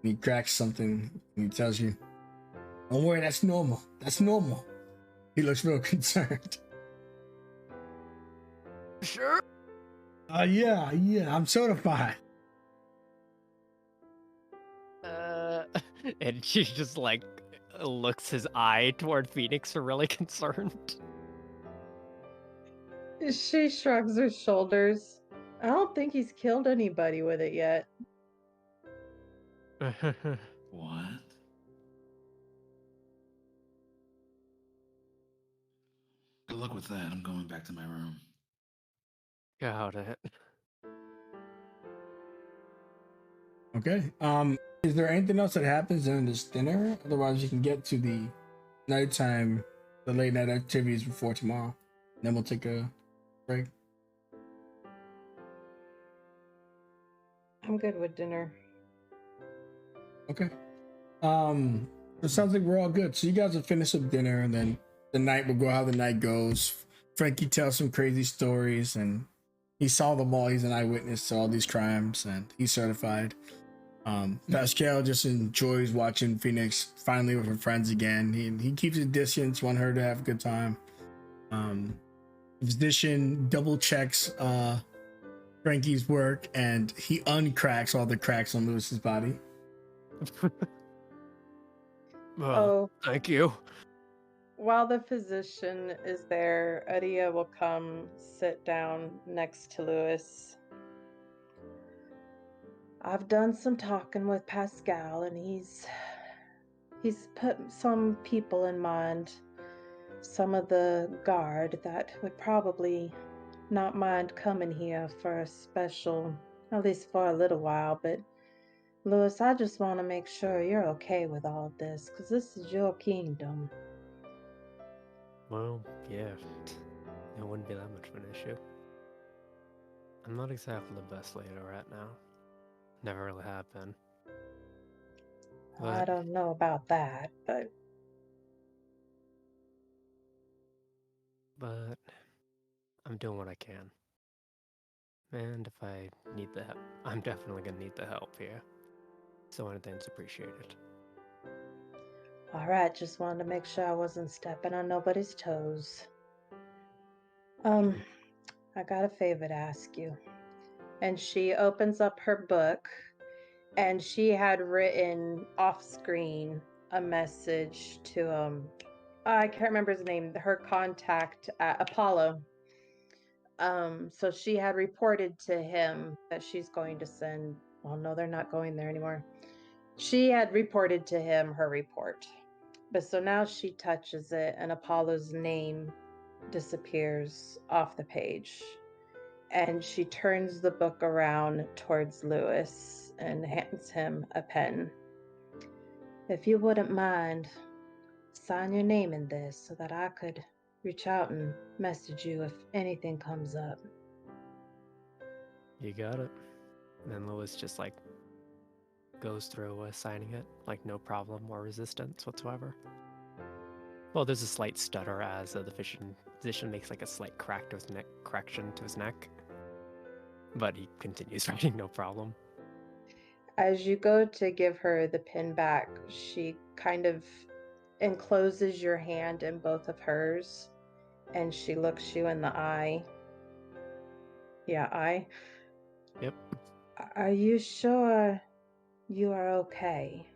And he cracks something and he tells you, don't worry, that's normal. That's normal. He looks real concerned. Sure. Yeah, I'm certified. And she just like looks his eye toward Phoenix, really concerned. She shrugs her shoulders. I don't think he's killed anybody with it yet. What? Good luck with that. I'm going back to my room. Got it. Okay. Is there anything else that happens during this dinner? Otherwise, you can get to the nighttime, the late night activities before tomorrow. Then we'll take a break. I'm good with dinner. Okay. It sounds like we're all good. So you guys will finish up dinner, and then the night will go how the night goes. Frankie tells some crazy stories, and he saw them all. He's an eyewitness to all these crimes, and he's certified. Pascal just enjoys watching Phoenix finally with her friends again. He keeps a distance, want her to have a good time. The physician double checks Frankie's work, and he uncracks all the cracks on Lewis's body. Well, Oh, thank you. while the physician is there, Adia will come sit down next to Lewis. I've done some talking with Pascal, and he's put some people in mind. Some of the guard that would probably not mind coming here for a special, at least for a little while. But Lewis, I just want to make sure you're okay with all of this, because this is your kingdom. Well, yeah. It wouldn't be that much of an issue. I'm not exactly the best leader right now. Never really have been. I But don't know about that, but I'm doing what I can. And if I need the help, I'm definitely gonna need the help here. So anything's appreciated. all right, just wanted to make sure I wasn't stepping on nobody's toes. I got a favor to ask you. And she opens up her book, and she had written off screen a message to I can't remember his name, her contact at Apollo. So she had reported to him that she's going to send, well, no, they're not going there anymore. She had reported to him her report. But so now she touches it, and Apollo's name disappears off the page. And she turns the book around towards Lewis and hands him a pen. If you wouldn't mind, sign your name in this so that I could reach out and message you if anything comes up. You got it. And then Lewis just like goes through signing it, like no problem or resistance whatsoever. Well, there's a slight stutter as the physician makes like a slight crack to his neck, correction to his neck, but he continues writing no problem. As you go to give her the pin back, she kind of encloses your hand in both of hers, and she looks you in the eye. Yeah, eye. Yep. Are you sure you are okay?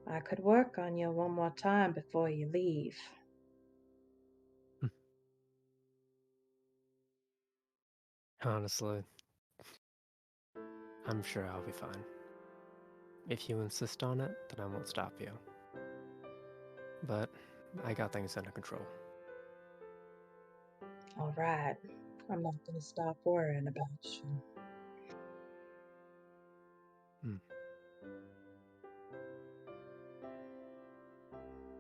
I could work on you one more time before you leave. Honestly, I'm sure I'll be fine. If you insist on it, then I won't stop you. But I got things under control. All right. I'm not going to stop worrying about you.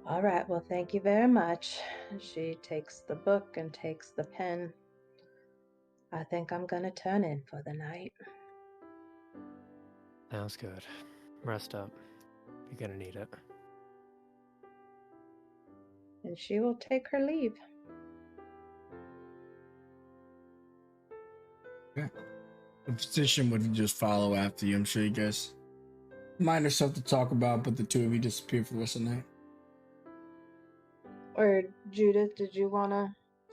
All right. Well, thank you very much. She takes the book and takes the pen. I think I'm going to turn in for the night. Sounds good. Rest up. You're gonna need it. And she will take her leave. Yeah. The physician would just follow after you. I'm sure you guys minor stuff to talk about, but the two of you disappear for the rest of the night. Or Judith, did you want to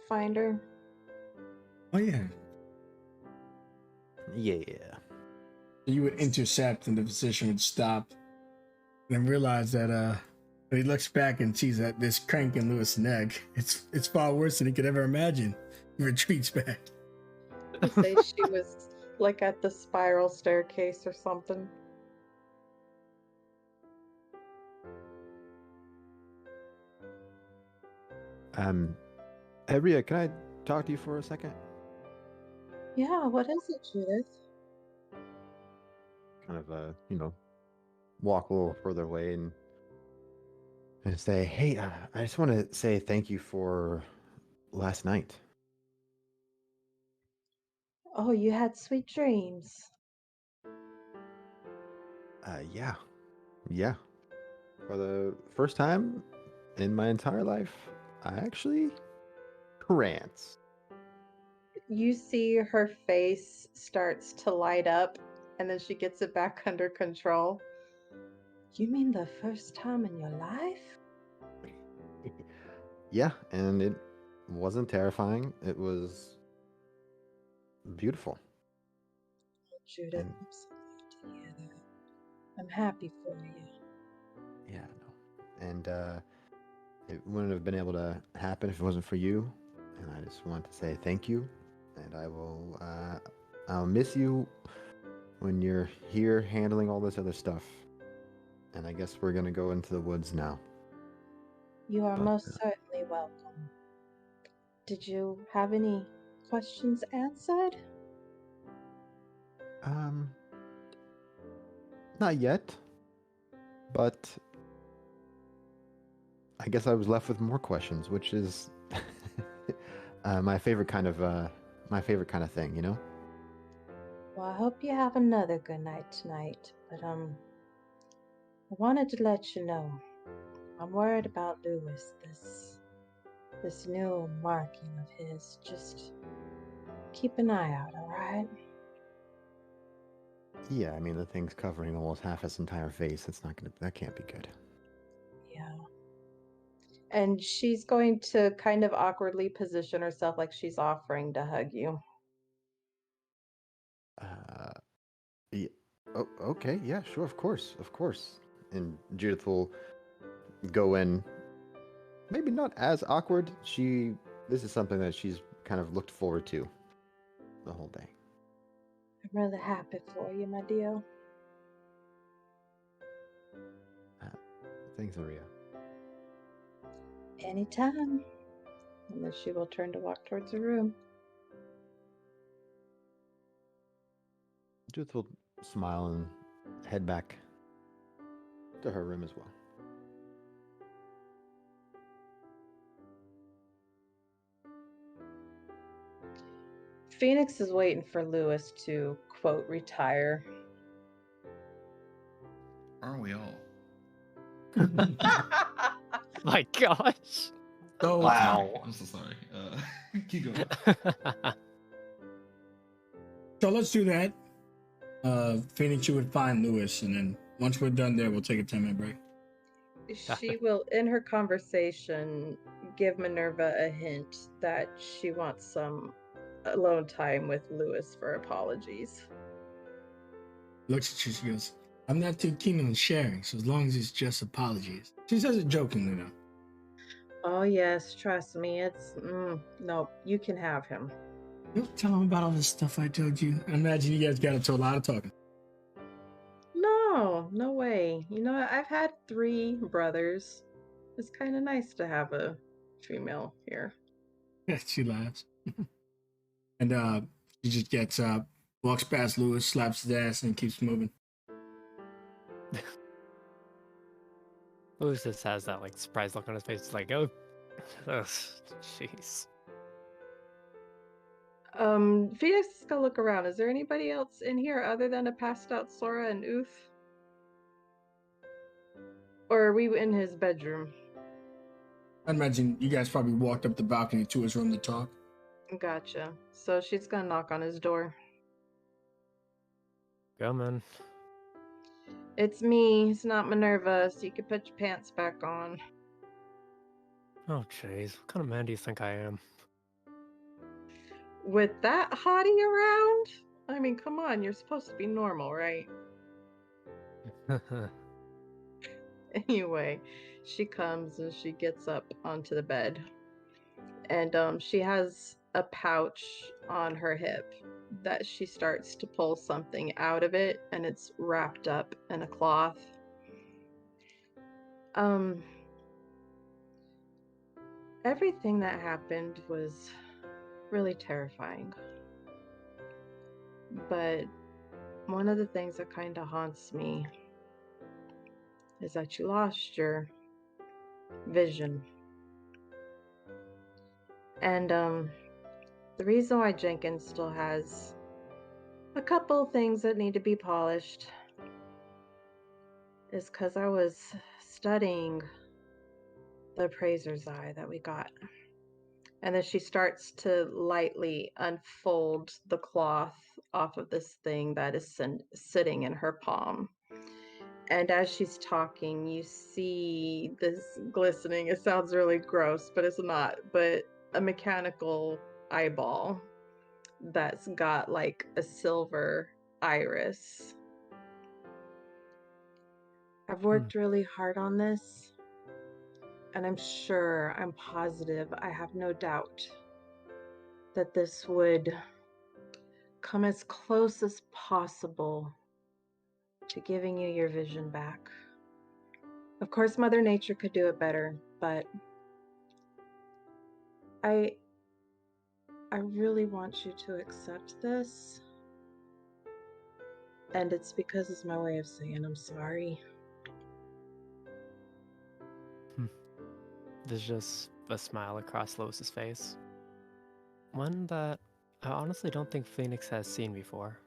find her? Oh yeah. Yeah. You would intercept, and the physician would stop, and then realize that when he looks back and sees that this crank in Lewis' neck, it's far worse than he could ever imagine. He retreats back. To say she was like at the spiral staircase or something. Ebria, can I talk to you for a second? Yeah, what is it, Judith? Kind of, walk a little further away and say, hey, I just want to say thank you for last night. Oh, you had sweet dreams. Yeah. Yeah. For the first time in my entire life, I actually trance. You see her face starts to light up, and then she gets it back under control. You mean the first time in your life? Yeah, and it wasn't terrifying. It was beautiful. Judith, And I'm so glad to hear that. I'm happy for you. yeah, no. And it wouldn't have been able to happen if it wasn't for you. And I just want to say thank you. And I'll miss you when you're here handling all this other stuff. And I guess we're gonna go into the woods now. You are But most certainly welcome. Did you have any questions answered? um, not yet. But I guess I was left with more questions, which is my favorite kind of thing, you know? Well, I hope you have another good night tonight. But I wanted to let you know I'm worried about Lewis. This new marking of his. Just keep an eye out, all right? Yeah, I mean the thing's covering almost half his entire face. That can't be good. Yeah. And she's going to kind of awkwardly position herself like she's offering to hug you. Uh, yeah, oh, okay, yeah, sure, of course, of course. And Judith will go in, maybe not as awkward. This is something that she's kind of looked forward to the whole day. I'm really happy for you, my dear. Thanks, Maria. Anytime. And then she will turn to walk towards the room. Judith will smile and head back to her room as well. Phoenix is waiting for Lewis to, quote, retire. Aren't we all? My gosh. So Wow. I'm so sorry. Keep going. So let's do that. Phoenix, you would find Lewis, and then once we're done there, we'll take a 10-minute break. She will, in her conversation, give Minerva a hint that she wants some alone time with Lewis for apologies. Looks at you, she goes, I'm not too keen on sharing, so as long as it's just apologies. She says it jokingly, though. Oh, yes, trust me. No, you can have him. Don't tell him about all this stuff I told you. I imagine you guys got into a lot of talking. No way. You know, I've had 3 brothers. It's kind of nice to have a female here. She laughs. And she just gets up, walks past Lewis, slaps his ass, and keeps moving. Lewis just has that like surprised look on his face. It's like, oh, jeez. Phoenix is gonna look around. Is there anybody else in here other than a passed out Sora and Oof? Or are we in his bedroom? I imagine you guys probably walked up the balcony to his room to talk. Gotcha. So she's gonna knock on his door. Come on. It's me. It's not Minerva, so you can put your pants back on. Oh, jeez. What kind of man do you think I am? With that hottie around? I mean, come on, you're supposed to be normal, right? Anyway, she comes and she gets up onto the bed. And she has a pouch on her hip that she starts to pull something out of it, and it's wrapped up in a cloth. Everything that happened was really terrifying. But one of the things that kind of haunts me is that you lost your vision. And the reason why Jenkins still has a couple things that need to be polished is because I was studying the appraiser's eye that we got. And then she starts to lightly unfold the cloth off of this thing that is sitting in her palm. And as she's talking, you see this glistening. It sounds really gross, but it's not. But a mechanical eyeball that's got like a silver iris. I've worked really hard on this, and I'm positive, I have no doubt that this would come as close as possible to giving you your vision back. Of course, Mother Nature could do it better, but I really want you to accept this. And it's because it's my way of saying I'm sorry. There's just a smile across Lois's face. One that I honestly don't think Phoenix has seen before.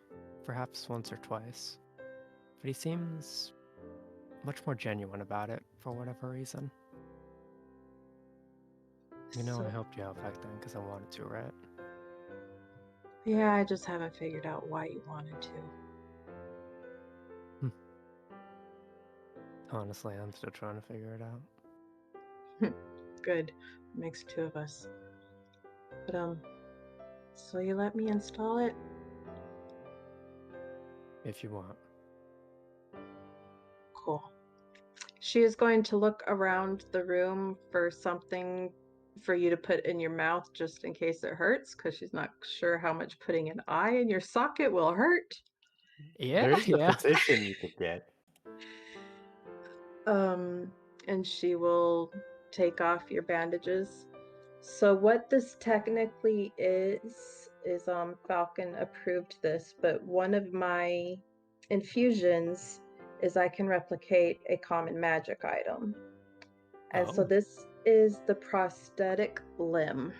Perhaps once or twice. But he seems much more genuine about it for whatever reason. You know, I helped you out back then because I wanted to, right? Yeah, I just haven't figured out why you wanted to. Honestly, I'm still trying to figure it out. Good. Makes two of us. But, so you let me install it? If you want. Cool. She is going to look around the room for something for you to put in your mouth just in case it hurts, because she's not sure how much putting an eye in your socket will hurt. Yeah, There's the physician you could get. And she will take off your bandages. So what this technically is Falcon approved this, but one of my infusions is I can replicate a common magic item. And so this is the prosthetic limb.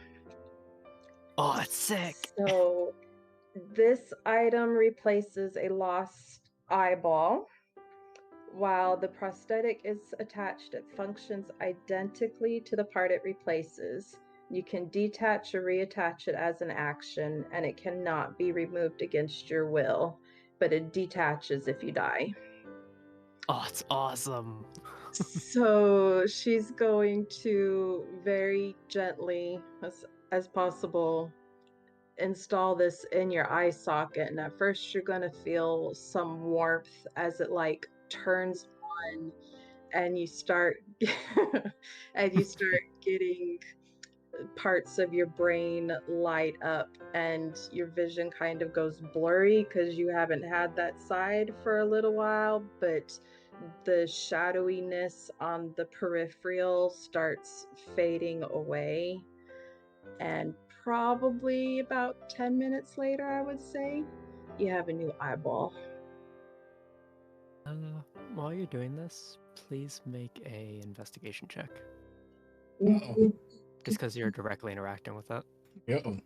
Oh, it's sick. So this item replaces a lost eyeball. While the prosthetic is attached, it functions identically to the part it replaces. You can detach or reattach it as an action, and it cannot be removed against your will, but it detaches if you die. Oh, it's awesome. So she's going to very gently, as possible, install this in your eye socket. And at first you're going to feel some warmth as it like turns on, and you start getting parts of your brain light up, and your vision kind of goes blurry because you haven't had that side for a little while, but the shadowiness on the peripheral starts fading away. And probably about 10 minutes later, I would say, you have a new eyeball. While you're doing this, please make a investigation check. Uh-oh. Just because you're directly interacting with it. Uh-oh.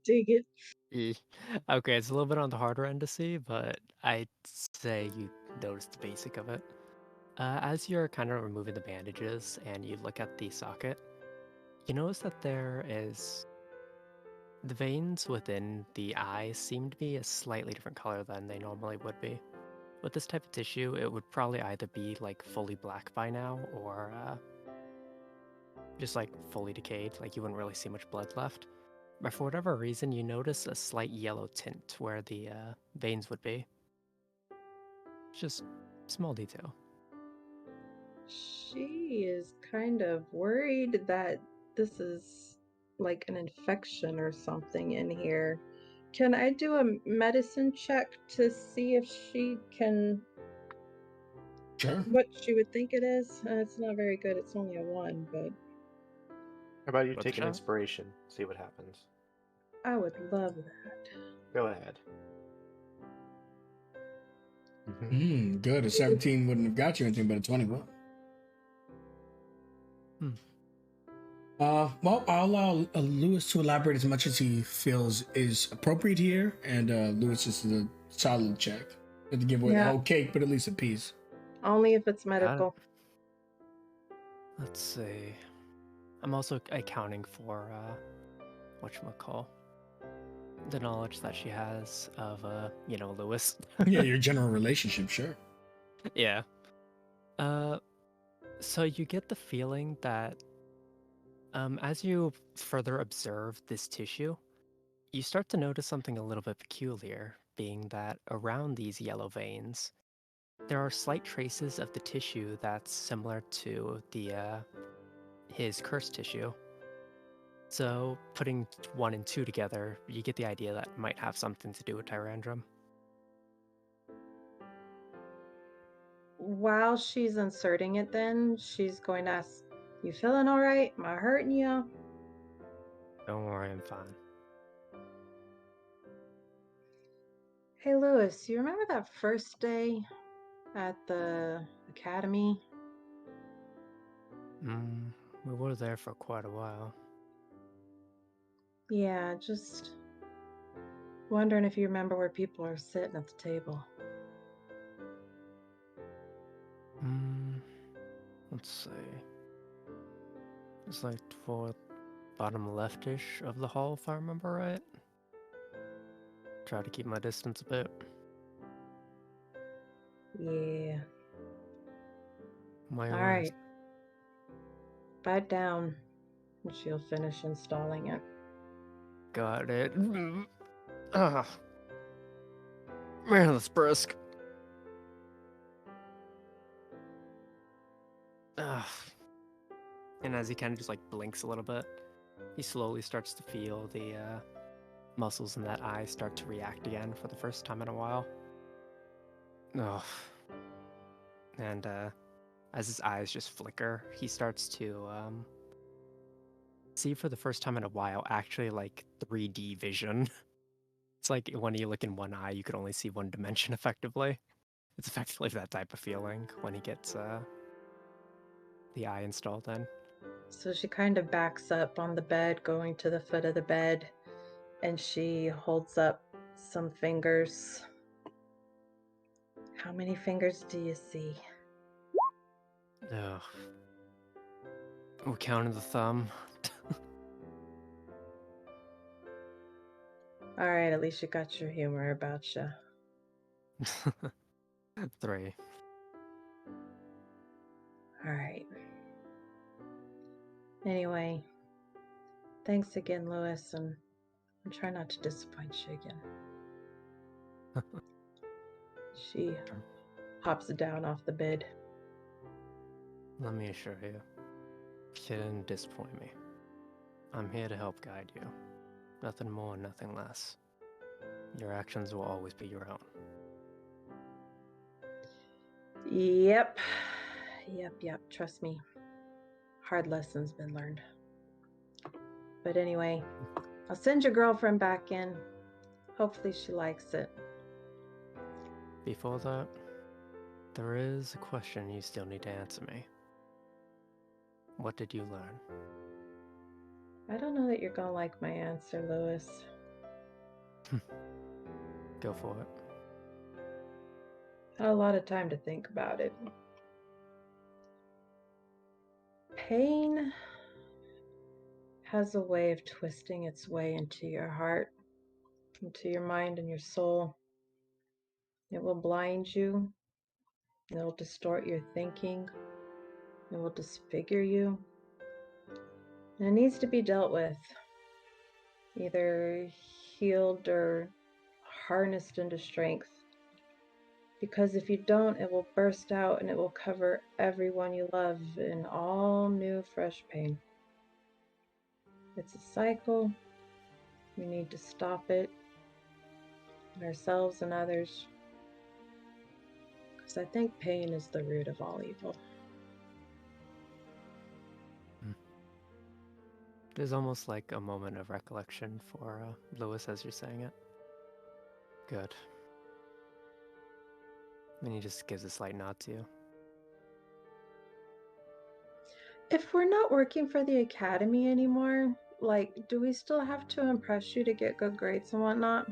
Dig it. Okay, it's a little bit on the harder end to see, but I'd say you notice the basic of it. As you're kind of removing the bandages and you look at the socket, you notice that there is... The veins within the eye seem to be a slightly different color than they normally would be. With this type of tissue, it would probably either be like fully black by now or just like fully decayed, like you wouldn't really see much blood left. But for whatever reason, you notice a slight yellow tint where the veins would be. Just small detail. She is kind of worried that this is like an infection or something in here. Can I do a medicine check to see if she can... Sure. What she would think it is? It's not very good. It's only a 1, but... How about you Worth a take an shot. inspiration, see what happens? I would love that. Go ahead. Good. A 17 wouldn't have got you anything but a 20 will. Well, I'll allow Lewis to elaborate as much as he feels is appropriate here, and Lewis just is a solid check. Not to give away the whole cake, but at least a piece. Only if it's Got it. medical. Let's see. I'm also accounting for whatchamacall, the knowledge that she has of Lewis. Yeah, your general relationship, sure. Yeah. So you get the feeling that as you further observe this tissue, you start to notice something a little bit peculiar, being that around these yellow veins, there are slight traces of the tissue that's similar to his cursed tissue. So putting 1 and 2 together, you get the idea that it might have something to do with Tyrandrum. While she's inserting it then, she's going to ask, you feeling all right? Am I hurting you? Don't worry, I'm fine. Hey, Lewis, you remember that first day at the academy? We were there for quite a while. Yeah, just wondering if you remember where people are sitting at the table. Let's see. It's like toward bottom leftish of the hall, if I remember right. Try to keep my distance a bit. Yeah. My All right. Bite down, and she'll finish installing it. Got it. Ah. Man, that's brisk. And as he kind of just like blinks a little bit, he slowly starts to feel the muscles in that eye start to react again for the first time in a while. And as his eyes just flicker, he starts to see for the first time in a while actually like 3D vision. It's like when you look in one eye, you could only see one dimension effectively. It's effectively that type of feeling when he gets the eye installed in. So she kind of backs up on the bed, going to the foot of the bed, and she holds up some fingers. How many fingers do you see? We counted the thumb. All right, at least you got your humor about you. 3. All right. Anyway, thanks again, Lewis, and I'm trying not to disappoint you again. She hops down off the bed. Let me assure you, you didn't disappoint me. I'm here to help guide you. Nothing more, nothing less. Your actions will always be your own. Yep. Trust me. Hard lessons been learned. But anyway, I'll send your girlfriend back in. Hopefully she likes it. Before that, there is a question you still need to answer me. What did you learn? I don't know that you're gonna like my answer, Lewis. Go for it. Had a lot of time to think about it. Pain has a way of twisting its way into your heart, into your mind and your soul. It will blind you. It will distort your thinking. It will disfigure you. And it needs to be dealt with, either healed or harnessed into strength. Because if you don't, it will burst out and it will cover everyone you love in all new, fresh pain. It's a cycle. We need to stop it, ourselves and others. Because I think pain is the root of all evil. There's almost like a moment of recollection for Lewis as you're saying it. Good. And he just gives a slight nod to you. If we're not working for the academy anymore, like, do we still have to impress you to get good grades and whatnot?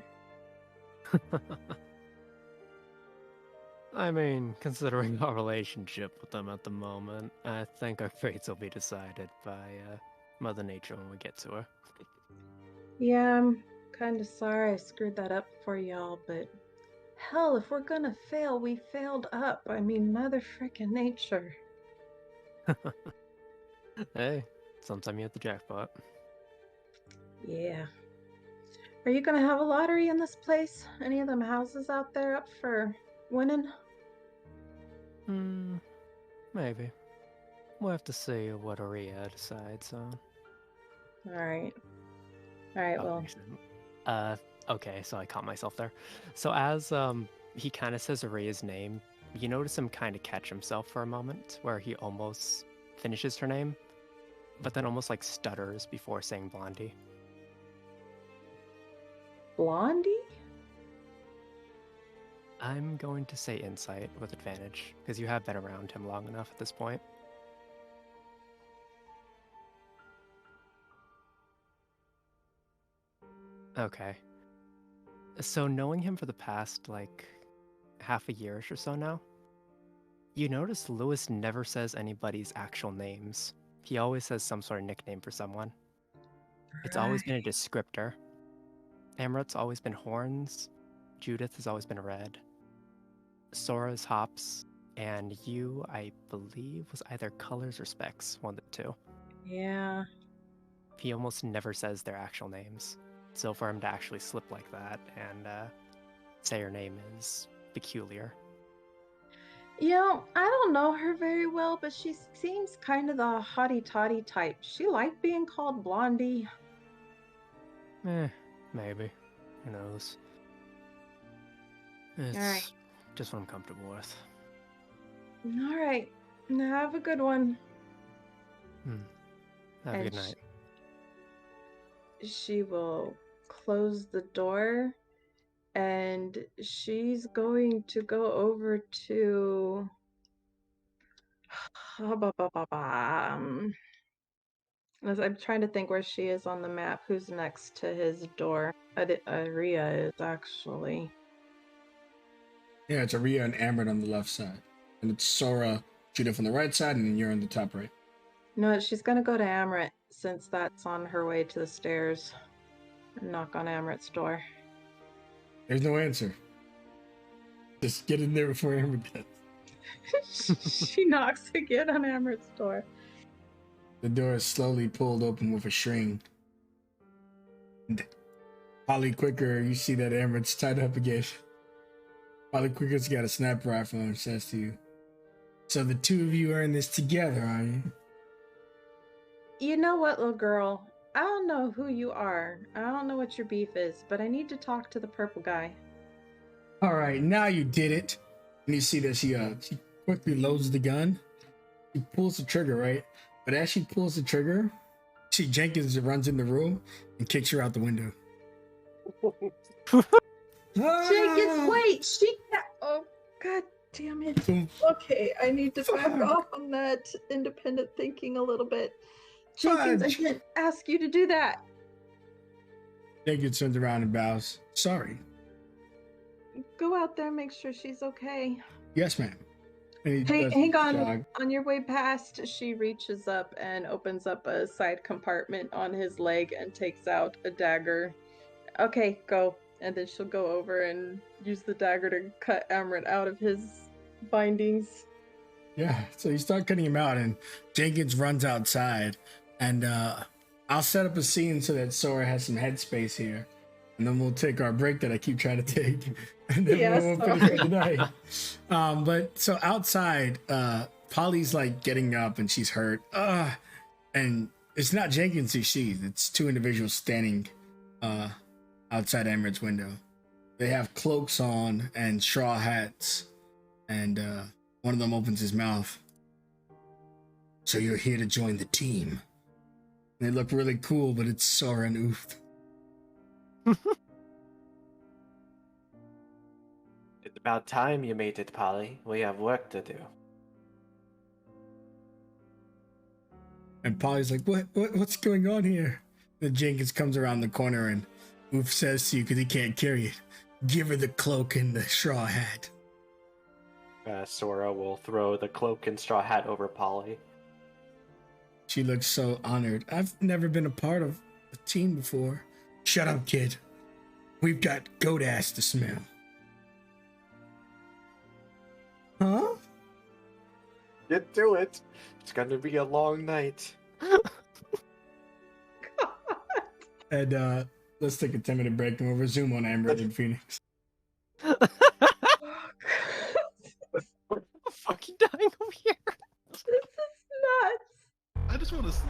I mean, considering our relationship with them at the moment, I think our fates will be decided by Mother Nature when we get to her. Yeah, I'm kind of sorry I screwed that up for y'all, but hell, if we're gonna fail, we failed up. I mean, Mother frickin' Nature. Hey, sometime you hit the jackpot. Yeah. Are you gonna have a lottery in this place? Any of them houses out there up for winning? Maybe. We'll have to see what Aria decides on. Alright. Alright, well. Okay, so I caught myself there. So as he kind of says Aria's name, you notice him kind of catch himself for a moment, where he almost finishes her name, but then almost like stutters before saying Blondie. Blondie? I'm going to say insight with advantage, because you have been around him long enough at this point. Okay. So knowing him for the past, like, half a year-ish or so now, you notice Lewis never says anybody's actual names. He always says some sort of nickname for someone. It's always been a descriptor. Amrit's always been Horns. Judith has always been Red. Sora's Hops. And you, I believe, was either Colors or Specs, one of the two. Yeah. He almost never says their actual names. So for him to actually slip like that and say her name is peculiar. You know, I don't know her very well, but she seems kind of the hottie-toddy type. She liked being called Blondie. Maybe. Who knows? It's Alright. just what I'm comfortable with. Alright. Have a good one. Have a good night. She will close the door and she's going to go over to I'm trying to think where she is on the map. Who's next to his door? Aria is actually. Yeah, it's Aria and Amrit on the left side. And it's Sora, Judith on the right side, and then you're on the top right. No, she's gonna go to Amrit since that's on her way to the stairs and knock on Amrit's door. There's no answer. Just get in there before Amrit does. She knocks again on Amrit's door. The door is slowly pulled open with a string. And Polly Quicker, you see that Amrit's tied up again. Polly Quicker's got a sniper rifle and says to you, "So the two of you are in this together, are you?" You know what, little girl? I don't know who you are. I don't know what your beef is, but I need to talk to the purple guy. All right, now you did it. And you see that she quickly loads the gun. She pulls the trigger, right? But as she pulls the trigger, she Jenkins runs in the room and kicks her out the window. Jenkins, wait! Oh, god damn it. Okay, I need to back off on that independent thinking a little bit. Jenkins, I didn't ask you to do that. Jenkins turns around and bows. Sorry. Go out there and make sure she's okay. Yes, ma'am. Hey, hang on. On your way past, she reaches up and opens up a side compartment on his leg and takes out a dagger. Okay, go. And then she'll go over and use the dagger to cut Amrit out of his bindings. Yeah, so you start cutting him out, and Jenkins runs outside. And I'll set up a scene so that Sora has some headspace here. And then we'll take our break that I keep trying to take. And then we'll finish for the night. But so outside, Polly's like getting up and she's hurt. And it's not Jenkins who sees. It's two individuals standing outside Amrit's window. They have cloaks on and straw hats. And one of them opens his mouth. "So you're here to join the team?" They look really cool, but it's sore and oofed. It's about time you made it, Polly. We have work to do. And Polly's like, what's going on here? Then Jenkins comes around the corner and Oof says to you, because he can't carry it, give her the cloak and the straw hat. Sora will throw the cloak and straw hat over Polly. She looks so honored. I've never been a part of a team before. Shut up, kid. We've got goat ass to smell. Huh? Get to it. It's going to be a long night. And let's take a 10-minute break and we'll resume on Amber and Phoenix. What the fuck you dying over here? This is nuts. I just want to sleep.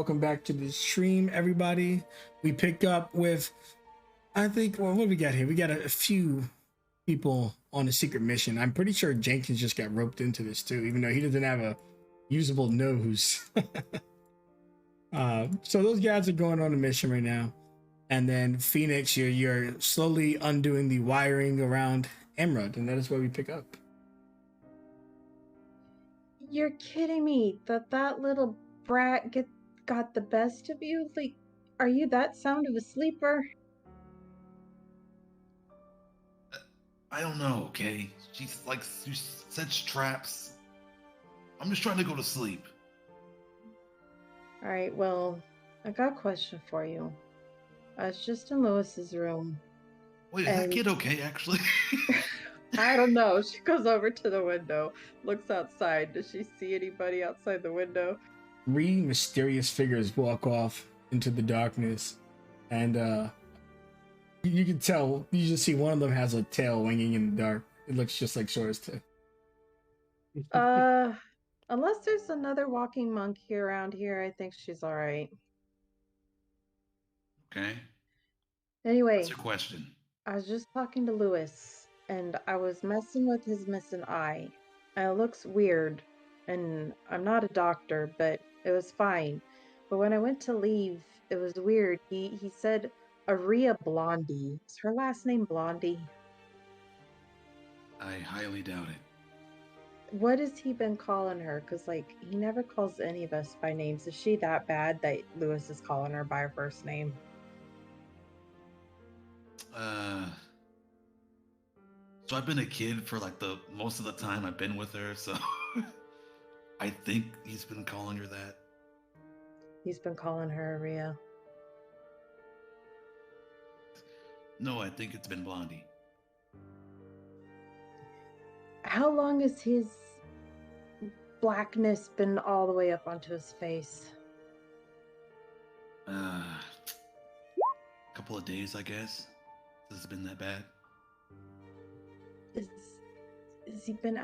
welcome back to the stream, everybody. We pick up with, I think, well, what do we got here? We got a few people on a secret mission. I'm pretty sure Jenkins just got roped into this too, even though he doesn't have a usable nose. So those guys are going on a mission right now. And then Phoenix, you're slowly undoing the wiring around Emerald, and that is where we pick up. You're kidding me that little brat got the best of you? Like, are you that sound of a sleeper? I don't know, okay? She's like, she sets traps. I'm just trying to go to sleep. All right, well, I got a question for you. I was just in Lois's room. Wait, is that kid okay, actually? I don't know. She goes over to the window, looks outside. Does she see anybody outside the window? 3 mysterious figures walk off into the darkness, and you can tell, you just see one of them has a tail winging in the dark. It looks just like Sora's tail. Unless there's another walking monkey around here, I think she's all right. Okay. Anyway, What's your question? I was just talking to Lewis, and I was messing with his missing eye. And it looks weird, and I'm not a doctor, but it was fine. But when I went to leave, it was weird. He said Aria Blondie. Is her last name Blondie? I highly doubt it. What has he been calling her? Because, like, he never calls any of us by names. Is she that bad that Lewis is calling her by her first name? So I've been a kid for like the most of the time I've been with her, so I think he's been calling her that. He's been calling her Aria. No, I think it's been Blondie. How long has his blackness been all the way up onto his face? Couple of days, I guess. Has it been that bad? Has he been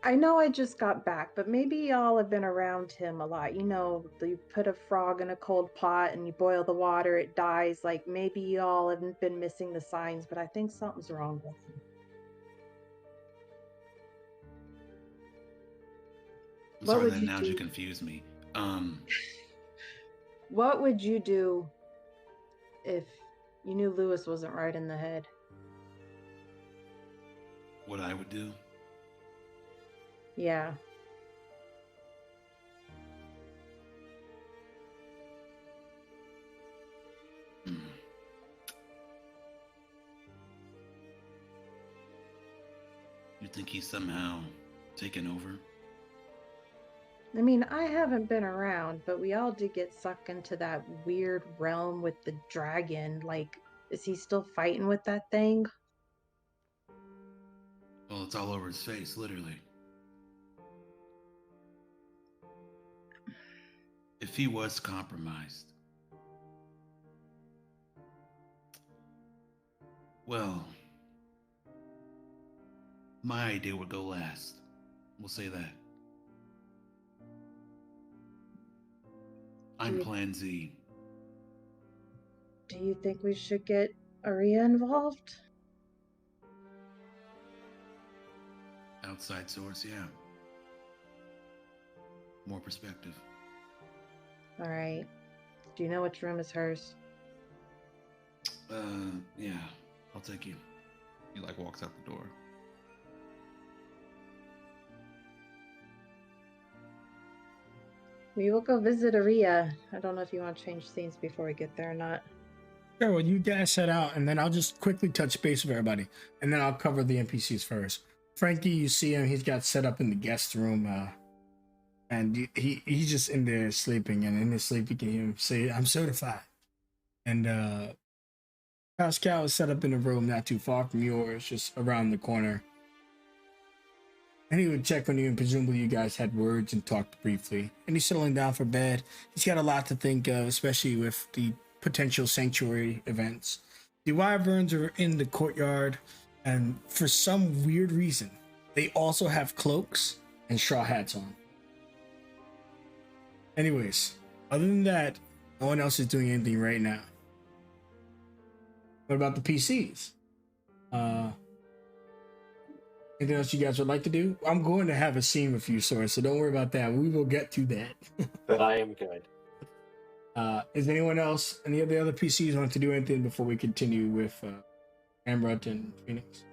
I know I just got back, but maybe y'all have been around him a lot. You know, you put a frog in a cold pot and you boil the water, it dies. Like, maybe y'all haven't been missing the signs, but I think something's wrong with him. I'm sorry that now you confused me. What would you do if you knew Lewis wasn't right in the head? What I would do? Yeah. You think he's somehow taken over? I mean, I haven't been around, but we all did get sucked into that weird realm with the dragon. Like, is he still fighting with that thing? Well, it's all over his face, literally. If he was compromised, well, my idea would go last. We'll say that. I'm Plan Z. Do you think we should get Aria involved? Outside source, yeah. More perspective. All right. Do you know which room is hers? Yeah. I'll take you. He like walks out the door. We will go visit Aria. I don't know if you want to change scenes before we get there or not. Sure, well, you guys set out, and then I'll just quickly touch base with everybody, and then I'll cover the NPCs first. Frankie, you see him, he's got set up in the guest room, and he's just in there sleeping, and in his sleep you can hear him say, "I'm certified." And Pascal is set up in a room not too far from yours, just around the corner. And he would check on you, and presumably you guys had words and talked briefly. And he's settling down for bed. He's got a lot to think of, especially with the potential sanctuary events. The wyverns are in the courtyard, and for some weird reason, they also have cloaks and straw hats on. Anyways, Other than that, no one else is doing anything right now. What about the PCs? Anything else you guys would like to do? I'm going to have a scene with you, Sora, so don't worry about that. We will get to that. But I am good. Is anyone else, any of the other PCs want to do anything before we continue with Amrut and Phoenix?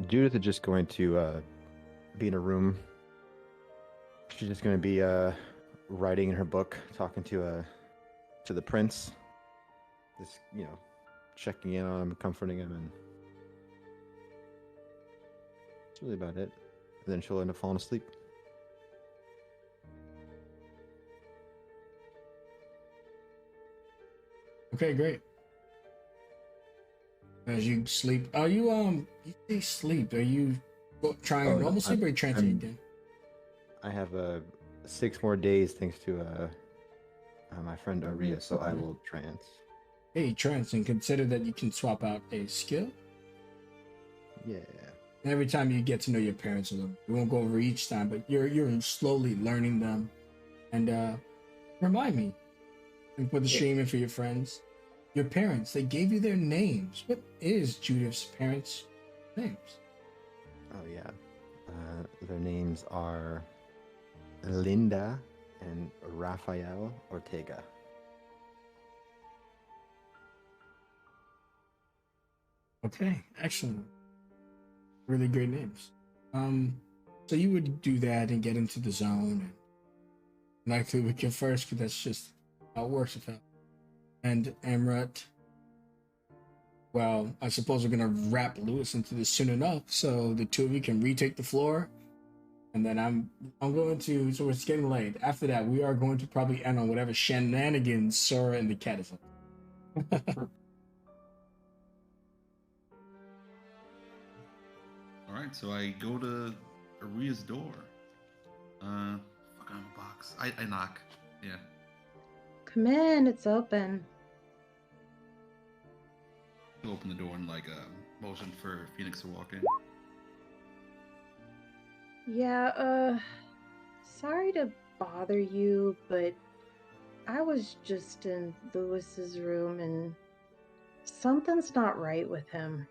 Judith is just going to be in a room. She's just going to be writing in her book, talking to the prince. Just, checking in on him, comforting him, and that's really about it. And then she'll end up falling asleep. Okay, great. As you sleep, are you say sleep? Are you trying a normal sleep or are you trying to again? I have 6 more days thanks to my friend Aria, so I will trance. Hey, trance, and consider that you can swap out a skill. Yeah. And every time you get to know your parents a little, we won't go over each time, but you're slowly learning them. And remind me, and for the stream and for your friends, your parents, they gave you their names. What is Judith's parents' names? Oh yeah, their names are Linda and Rafael Ortega. Okay, excellent. Really great names. So you would do that and get into the zone, and likely with your first, because that's just how it works with him. And Amrut, well, I suppose we're gonna wrap Lewis into this soon enough, so the two of you can retake the floor, and then I'm going to. So it's getting late. After that, we are going to probably end on whatever shenanigans Sora and the cat is up. All right, so I go to Aria's door. Fuck, I'm a box. I knock. Yeah. Come in, it's open. I open the door and motion for Phoenix to walk in. Yeah, sorry to bother you, but I was just in Lewis's room and something's not right with him.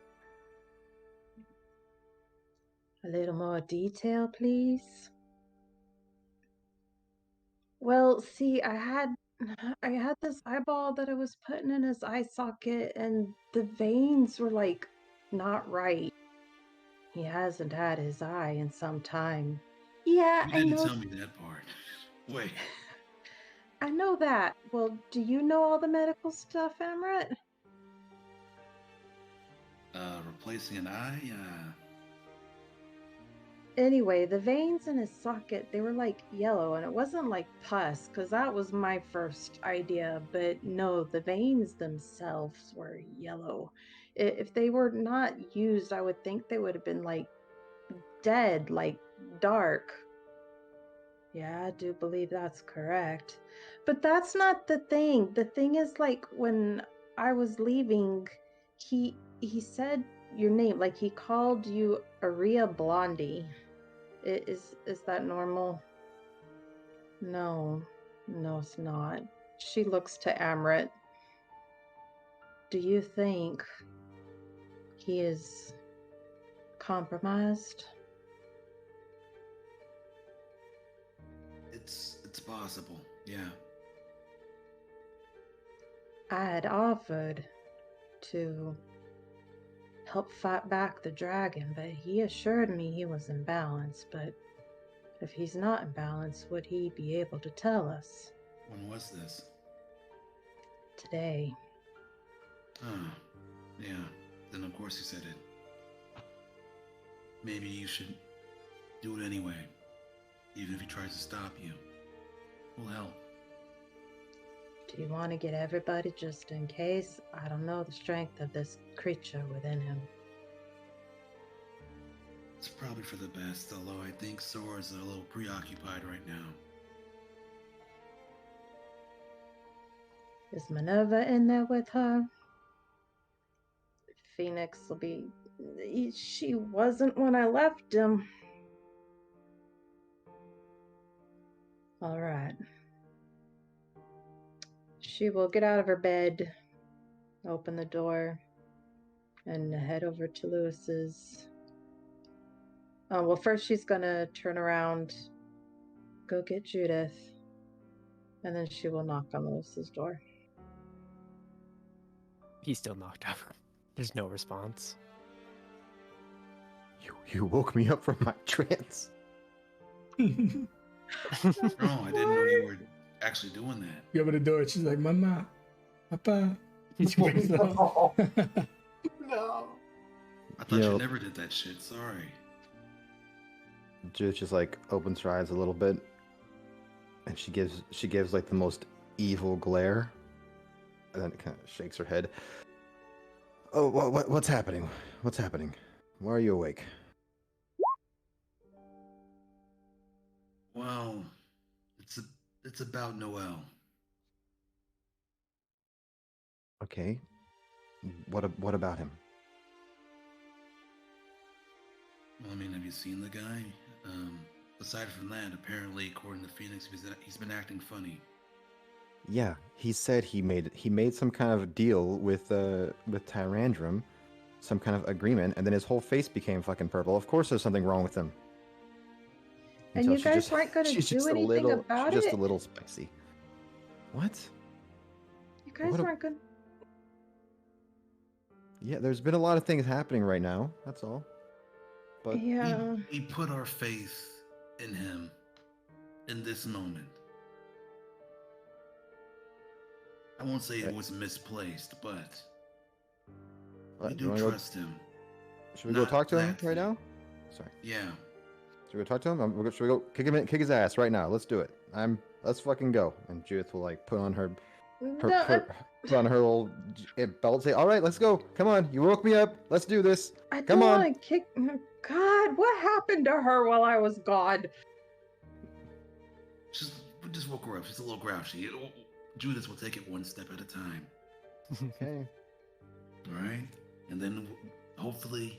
A little more detail, please. Well, see, I had this eyeball that I was putting in his eye socket and the veins were like not right. He hasn't had his eye in some time. Yeah, You I didn't know. tell me that part. Wait. I know that. Well, do you know all the medical stuff, Amrit? Replacing an eye? Anyway, the veins in his socket, they were like yellow, and it wasn't like pus, because that was my first idea, but no, the veins themselves were yellow. If they were not used, I would think they would have been like dead, like dark. Yeah, I do believe that's correct. But that's not the thing. The thing is, like, when I was leaving, he said your name, like he called you Aria Blondie. Is that normal? No, it's not. She looks to Amrit. Do you think he is compromised? It's possible. Yeah. I had offered to help fight back the dragon, but he assured me he was in balance. But if he's not in balance, would he be able to tell us? When was this? Today. Oh, yeah. Then of course he said it. Maybe you should do it anyway. Even if he tries to stop you. We'll help. Do you want to get everybody just in case? I don't know the strength of this creature within him. It's probably for the best, although I think Sora's a little preoccupied right now. Is Minerva in there with her? Phoenix will be... She wasn't when I left him. All right. She will get out of her bed, open the door, and head over to Lewis's. Well, first she's gonna turn around, go get Judith, and then she will knock on Lewis's door. He's still knocked out. There's no response. You woke me up from my trance. Oh, I didn't know you were actually doing that. You open the door, she's like, Mama, Papa. She wakes up. No. I thought You know- you never did that shit. Sorry. Judith just like opens her eyes a little bit, and she gives like the most evil glare, and then kind of shakes her head. Oh, what's happening? What's happening? Why are you awake? Well, it's about Noel. Okay. What about him? Well, I mean, have you seen the guy? Aside from that, apparently, according to Phoenix, he's been acting funny. Yeah, he said he made some kind of deal with Tyrandrum, some kind of agreement, and then his whole face became fucking purple. Of course, there's something wrong with him. And you guys weren't going to do anything about she's it? just a little spicy. What? You guys What a- weren't going. Yeah, there's been a lot of things happening right now. That's all. But Yeah. We put our faith in him in this moment. I won't say it was misplaced, but we you do wanna go- trust him. should we go Not talk to him that right thing. now? Sorry. Yeah. Should we go talk to him? Should we go kick his ass right now? Let's do it. Let's fucking go. And Judith will like put on her put on her little belt. Say, all right, let's go. Come on, you woke me up. Let's do this. I Come don't on. want to kick. God, what happened to her while I was gone? Just woke her up. She's a little grouchy. Judith will take it one step at a time. Okay. All right, and then hopefully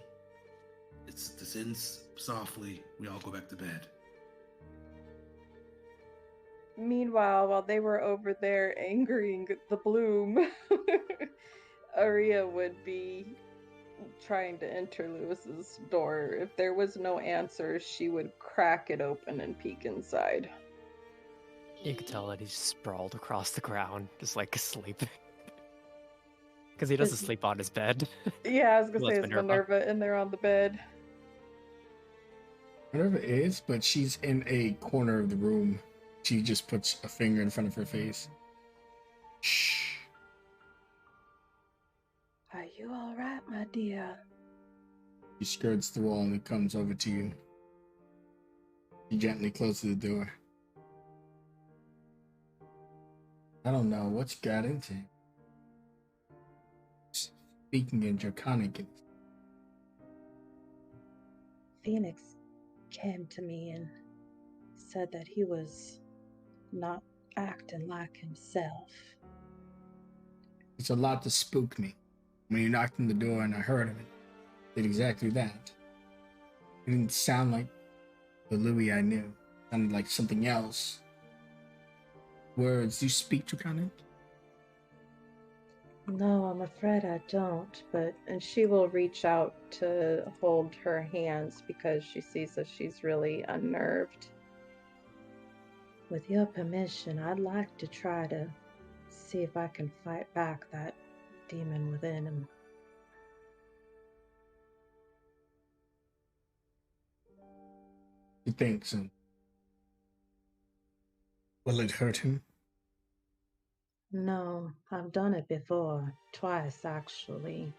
this ends softly. We all go back to bed. Meanwhile, while they were over there angering the Bloom, Aria would be trying to enter Lewis's door. If there was no answer, she would crack it open and peek inside. You could tell that he's sprawled across the ground, just like asleep. Because he doesn't sleep on his bed. Yeah, I was gonna Well, say it's it's Minerva in there on the bed. Whatever it is, but she's in a corner of the room. She just puts a finger in front of her face. Shh. Are you alright, my dear? She skirts the wall and it comes over to you. She gently closes the door. I don't know what's got into him. Speaking in Draconic. Phoenix came to me and said that he was not acting like himself. It's a lot to spook me. When you knocked on the door and I heard him, it did exactly that. It didn't sound like the Louis I knew. It sounded like something else. Words, do you speak Draconic? No, I'm afraid I don't, and she will reach out to hold her hands because she sees that she's really unnerved. With your permission, I'd like to try to see if I can fight back that demon within him. He thinks, will it hurt him? No, I've done it before, twice actually,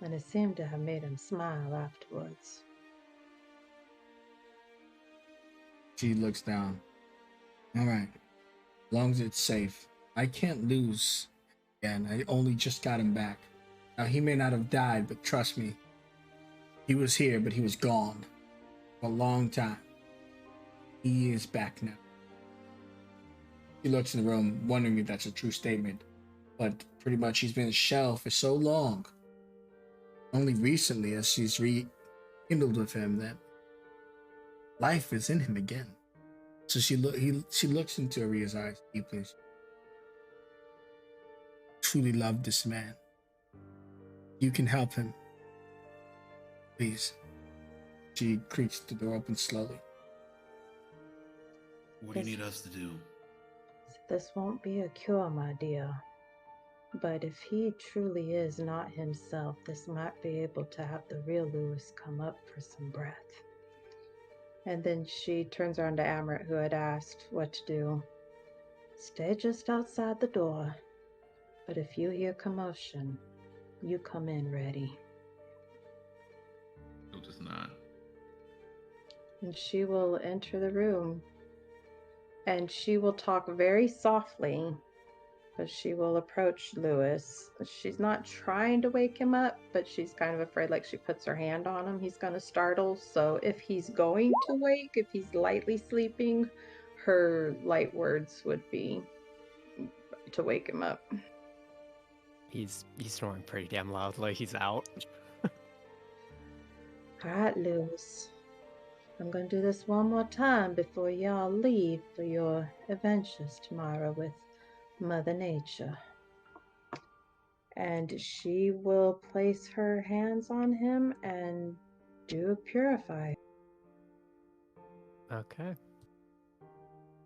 and it seemed to have made him smile afterwards. She looks down. All right, as long as it's safe. I can't lose again. I only just got him back. Now, he may not have died, but trust me, he was here, but he was gone for a long time. He is back now. He looks in the room, wondering if that's a true statement, but pretty much he's been a shell for so long. Only recently, as she's rekindled with him, that life is in him again. So she looks into Aria's eyes deeply. truly love this man. You can help him. Please. She creaks the door open slowly. What do you need us to do? This won't be a cure, my dear. But if he truly is not himself, this might be able to have the real Lewis come up for some breath. And then she turns around to Amrit, who had asked what to do. Stay just outside the door, but if you hear commotion, you come in ready. He'll just not. And she will enter the room, and she will talk very softly, but she will approach Lewis. She's not trying to wake him up, but she's kind of afraid, like she puts her hand on him, he's going to startle. So if he's going to wake, if he's lightly sleeping, her light words would be to wake him up. He's snoring pretty damn loudly. He's out. All right, Lewis. I'm going to do this one more time before y'all leave for your adventures tomorrow with Mother Nature. And she will place her hands on him and do a purify. Okay.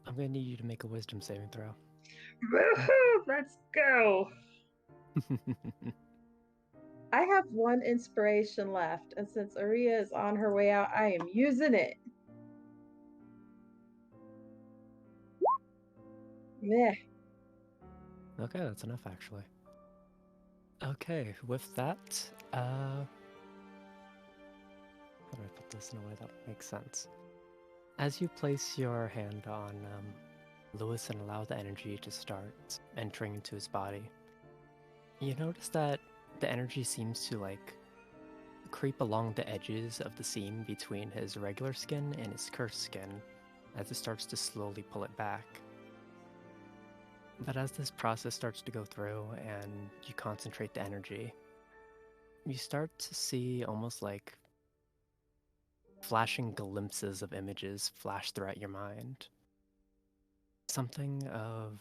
I'm gonna need you to make a wisdom saving throw. Woohoo! Let's go! I have one inspiration left, and since Aria is on her way out, I am using it. Yeah. Okay, that's enough actually. Okay, with that, how do I put this in a way that makes sense? As you place your hand on Lewis and allow the energy to start entering into his body, you notice that the energy seems to like creep along the edges of the seam between his regular skin and his cursed skin as it starts to slowly pull it back. But as this process starts to go through and you concentrate the energy, you start to see almost like flashing glimpses of images flash throughout your mind. Something of,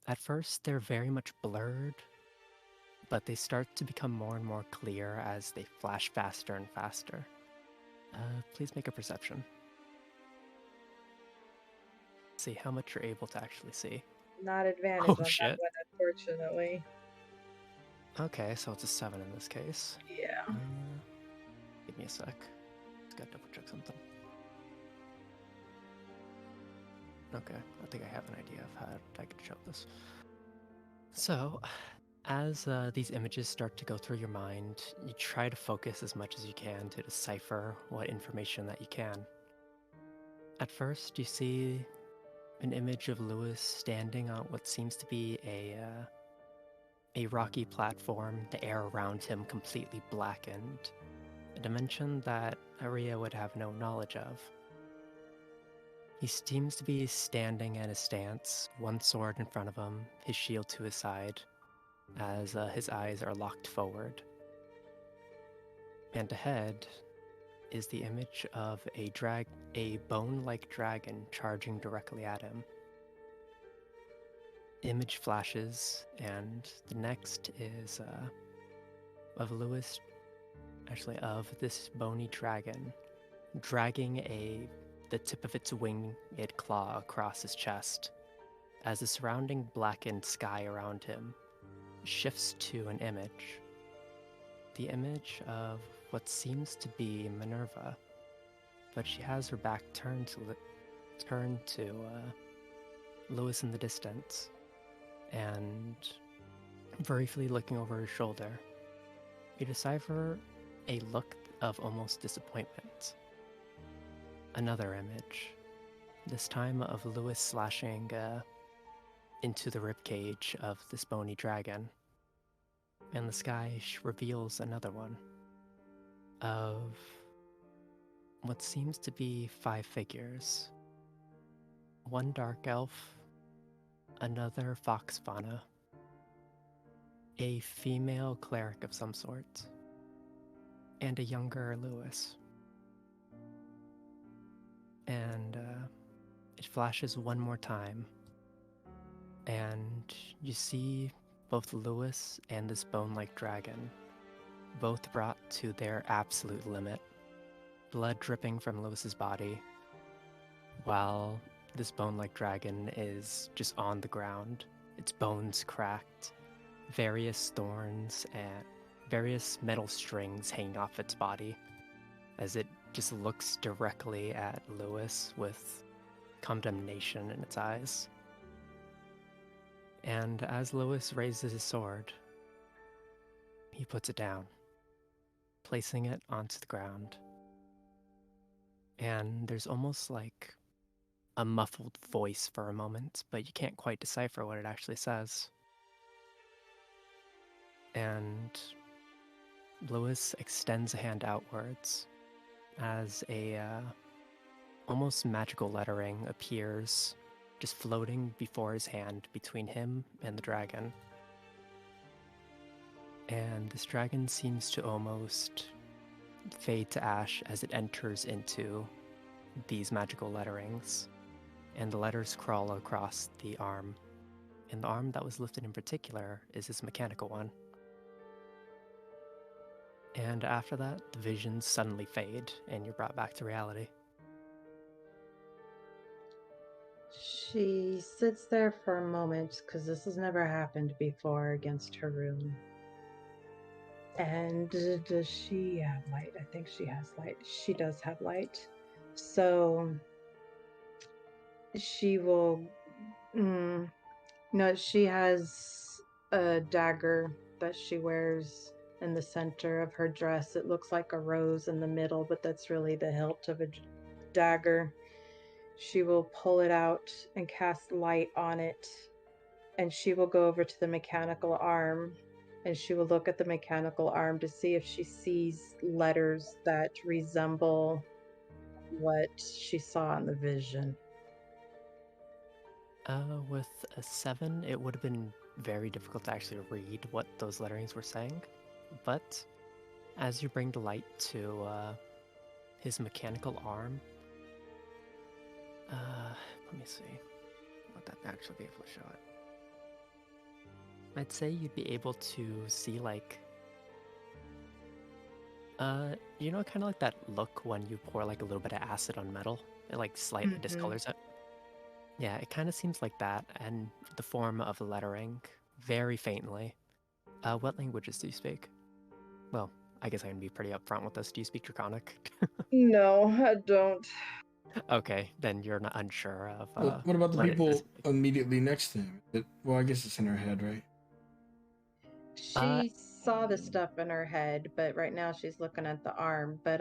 at first they're very much blurred, but they start to become more and more clear as they flash faster and faster. Please make a perception. See how much you're able to actually see. Not advantage Oh, on shit. that one, unfortunately. Okay, so it's a 7 in this case. Yeah. Give me a sec. Just gotta double check something. Okay, I think I have an idea of how I could show this. So, as these images start to go through your mind, you try to focus as much as you can to decipher what information that you can. At first, you see an image of Lewis standing on what seems to be a rocky platform, the air around him completely blackened, a dimension that Aria would have no knowledge of. He seems to be standing at a stance, one sword in front of him, his shield to his side, as his eyes are locked forward. And ahead is the image of a bone-like dragon charging directly at him. Image flashes, and the next is of Lewis, actually of this bony dragon, dragging the tip of its winged claw across his chest, as the surrounding blackened sky around him shifts to an image. The image of what seems to be Minerva, but she has her back turned to Lewis in the distance, and briefly looking over her shoulder, you decipher a look of almost disappointment. Another image, this time of Lewis slashing into the ribcage of this bony dragon, and the sky reveals another one of what seems to be 5 figures. One dark elf, another fox fauna, a female cleric of some sort, and a younger Lewis. And it flashes one more time, and you see both Lewis and this bone-like dragon, both brought to their absolute limit, blood dripping from Lewis's body, while this bone-like dragon is just on the ground, its bones cracked, various thorns and various metal strings hanging off its body, as it just looks directly at Lewis with condemnation in its eyes. And as Lewis raises his sword, he puts it down, placing it onto the ground. And there's almost like a muffled voice for a moment, but you can't quite decipher what it actually says. And Lewis extends a hand outwards as a almost magical lettering appears, just floating before his hand between him and the dragon. And this dragon seems to almost fade to ash as it enters into these magical letterings, and the letters crawl across the arm. And the arm that was lifted in particular is this mechanical one. And after that, the visions suddenly fade, and you're brought back to reality. She sits there for a moment, because this has never happened before against her room. And does she have light? I think she has light. She does have light. So she will... No, she has a dagger that she wears in the center of her dress. It looks like a rose in the middle, but that's really the hilt of a dagger. She will pull it out and cast light on it, and she will go over to the mechanical arm, and she will look at the mechanical arm to see if she sees letters that resemble what she saw in the vision. With a 7, it would have been very difficult to actually read what those letterings were saying, but as you bring the light to his mechanical arm, let me see what that actually be able to show it. I'd say you'd be able to see like, you know, kind of like that look when you pour like a little bit of acid on metal, it like slightly discolors it. Yeah, it kind of seems like that, and the form of the lettering, very faintly. What languages do you speak? Well, I guess I can be pretty upfront with this. Do you speak Draconic? No, I don't. Okay, then you're not unsure of What about the what it is. people immediately next to him? Well, I guess it's in her head, right? She saw the stuff in her head, but right now she's looking at the arm. But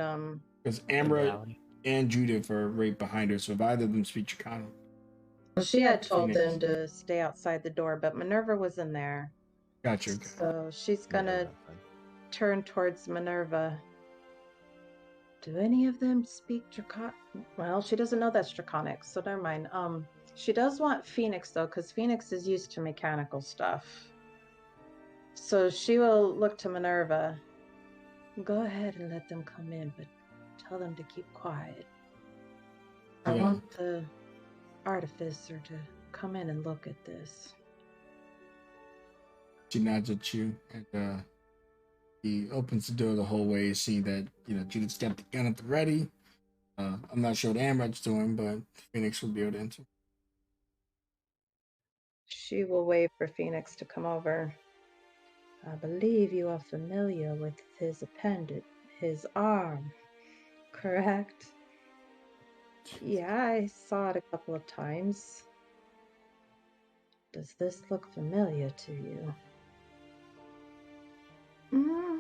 Because in Amra reality. and Judith are right behind her, so if either of them speak Chicano. she had told Phoenix. them to stay outside the door, but Minerva was in there. Gotcha. Okay. So she's gonna turn towards Minerva. Do any of them speak Draconic? Well, she doesn't know that's Draconic, so never mind. She does want Phoenix though, because Phoenix is used to mechanical stuff. So she will look to Minerva. Go ahead and let them come in, but tell them to keep quiet. I want the artificer to come in and look at this. She nods at you, and he opens the door the whole way, seeing that Judith's got the gun at the ready. I'm not sure what Amrat's doing, but Phoenix will be able to enter. She will wait for Phoenix to come over. I believe you are familiar with his appendage, his arm, correct? Yeah, I saw it a couple of times. Does this look familiar to you? I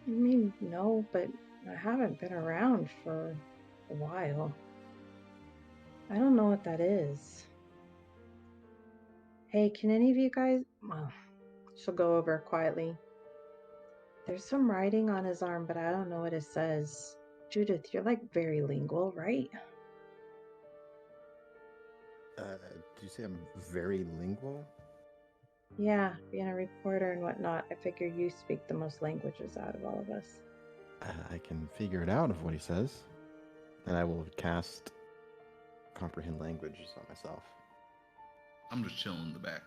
mean, no, but I haven't been around for a while. I don't know what that is. Hey, can any of you guys... Well, she'll go over quietly. There's some writing on his arm, but I don't know what it says. Judith, you're like very lingual, right? Did you say I'm very lingual? Yeah, being a reporter and whatnot, I figure you speak the most languages out of all of us. I can figure it out of what he says. And I will cast Comprehend Languages on myself. I'm just chilling in the back.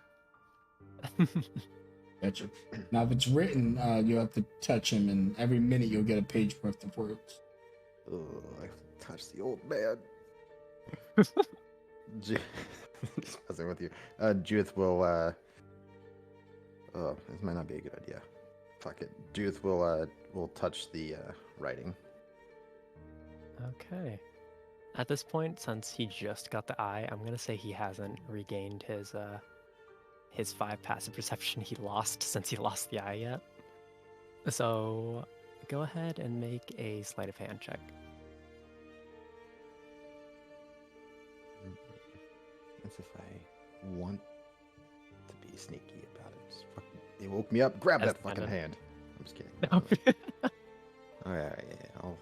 Gotcha. Now, if it's written, you have to touch him, and every minute you'll get a page worth of words. Oh, I touched the old man. Just messing with you. Judith will. Oh, this might not be a good idea. Fuck it. Judith will touch the writing. Okay. At this point, since he just got the eye, I'm gonna say he hasn't regained his 5 passive perception he lost since he lost the eye yet. So go ahead and make a sleight of hand check. That's if I want to be sneaky about it. Just fucking, he woke me up. Grab As that fucking defendant. hand. I'm just kidding. No. All right, I'll.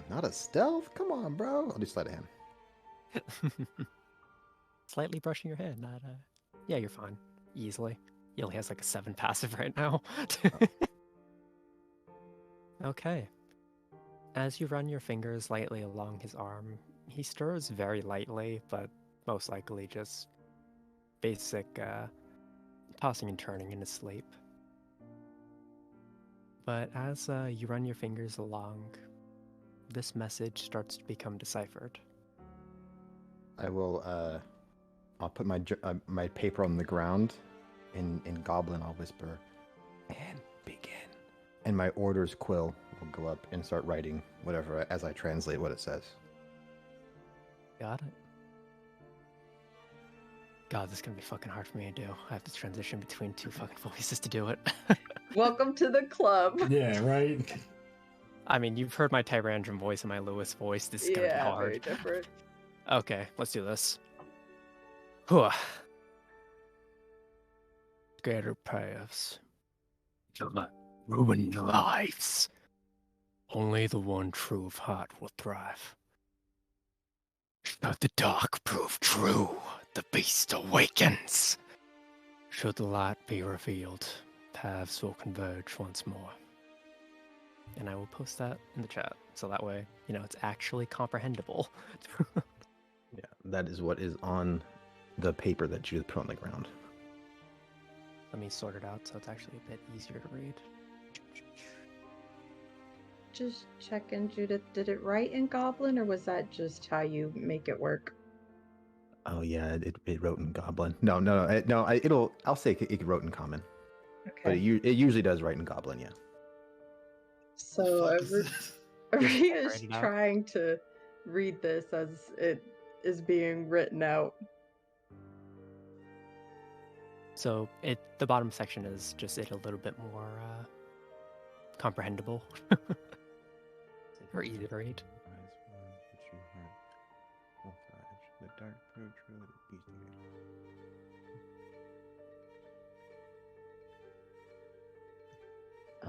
Not a stealth. Come on, bro. I'll do sleight of hand. Slightly brushing your hand, not yeah, you're fine. Easily. He only has like a 7 passive right now. Okay. As you run your fingers lightly along his arm, he stirs very lightly, but most likely just basic tossing and turning in his sleep. But as you run your fingers along, this message starts to become deciphered. I will. I'll put my paper on the ground. In Goblin, I'll whisper, "And begin." And my orders quill will go up and start writing whatever as I translate what it says. Got it. God, this is gonna be fucking hard for me to do. I have to transition between 2 fucking voices to do it. Welcome to the club. Yeah, right? I mean, you've heard my Tyrandrum voice and my Lewis voice. This is gonna be Yeah, hard. very different. Okay, let's do this. Whew. Scattered paths. Ruin lives. Only the one true of heart will thrive. Should the dark prove true, the beast awakens. Should the light be revealed, paths will converge once more. And I will post that in the chat, so that way, it's actually comprehensible. Yeah, that is what is on the paper that Judith put on the ground. Let me sort it out so it's actually a bit easier to read. Just checking, Judith. Did it write in Goblin, or was that just how you make it work? Oh yeah, it wrote in Goblin. No. I'll say it wrote in Common, but Okay. it usually does write in Goblin. Yeah. So The fuck is this? Maria is Write it out. trying to read this as it is being written out. So the bottom section is just a little bit more comprehensible or easy to read.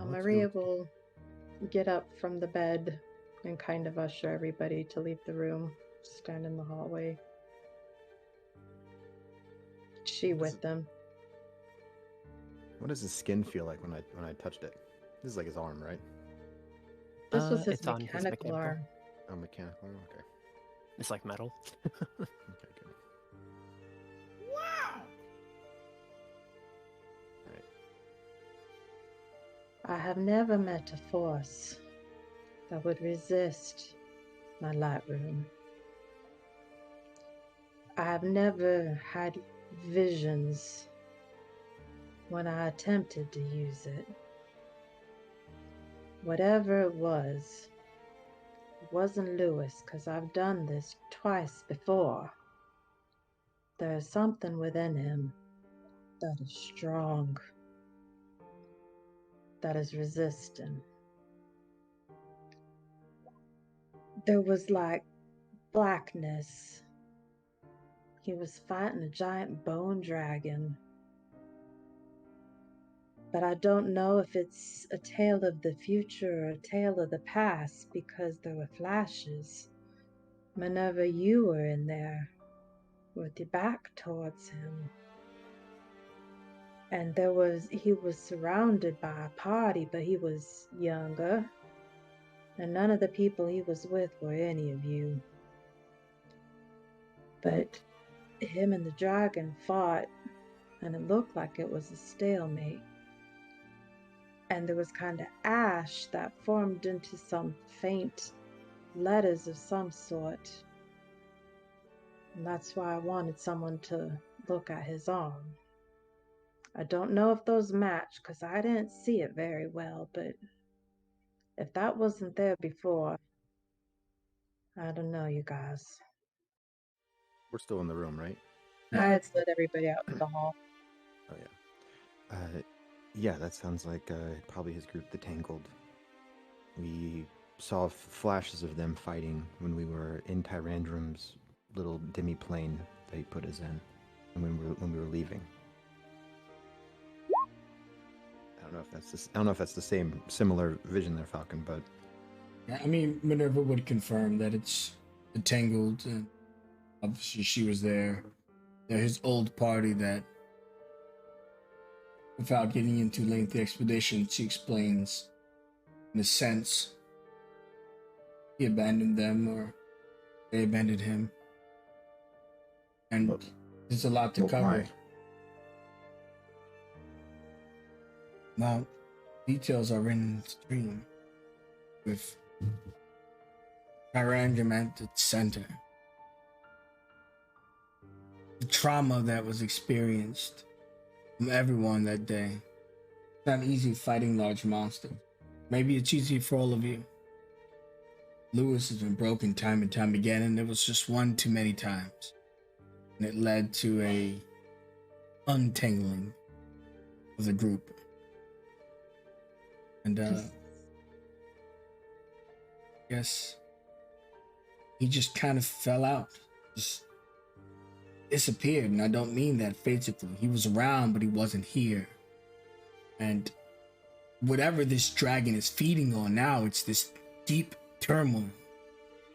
Maria will get up from the bed and kind of usher everybody to leave the room, stand in the hallway. She with them. What does his skin feel like when I touched it? This is like his arm, right? This was his it's on his mechanical mechanical. arm. Oh, mechanical arm. Okay. It's like metal. Okay, good. Wow. All right. I have never met a force that would resist my light room. I have never had visions when I attempted to use it. Whatever it wasn't Lewis, because I've done this twice before. There is something within him that is strong, that is resistant. There was like blackness. He was fighting a giant bone dragon. But I don't know if it's a tale of the future or a tale of the past, because there were flashes whenever you were in there with your back towards him. And he was surrounded by a party, but he was younger. And none of the people he was with were any of you. But him and the dragon fought, and it looked like it was a stalemate. And there was kind of ash that formed into some faint letters of some sort. And that's why I wanted someone to look at his arm. I don't know if those match, because I didn't see it very well, but if that wasn't there before, I don't know, you guys. We're still in the room, right? I had led everybody out to the hall. Oh yeah. Yeah, that sounds like probably his group, the Tangled. We saw flashes of them fighting when we were in Tyrandrum's little demi-plane that he put us in, and when we were leaving. I don't know if that's the same similar vision there, Falcon, but Yeah, I mean, Minerva would confirm that it's the Tangled, and obviously she was there. They're his old party that, without getting into lengthy explanation, she explains, in a sense, he abandoned them or they abandoned him. And But- there's a lot to but cover. why? Well, details are in the stream with Tyrandrum at the center. The trauma that was experienced from everyone that day. It's not easy fighting large monsters. Maybe it's easy for all of you. Lewis has been broken time and time again, and it was just one too many times. And it led to a untangling of the group. And yes, he just kind of fell out, just disappeared. And I don't mean that physically. He was around, but he wasn't here. And whatever this dragon is feeding on now, it's this deep turmoil,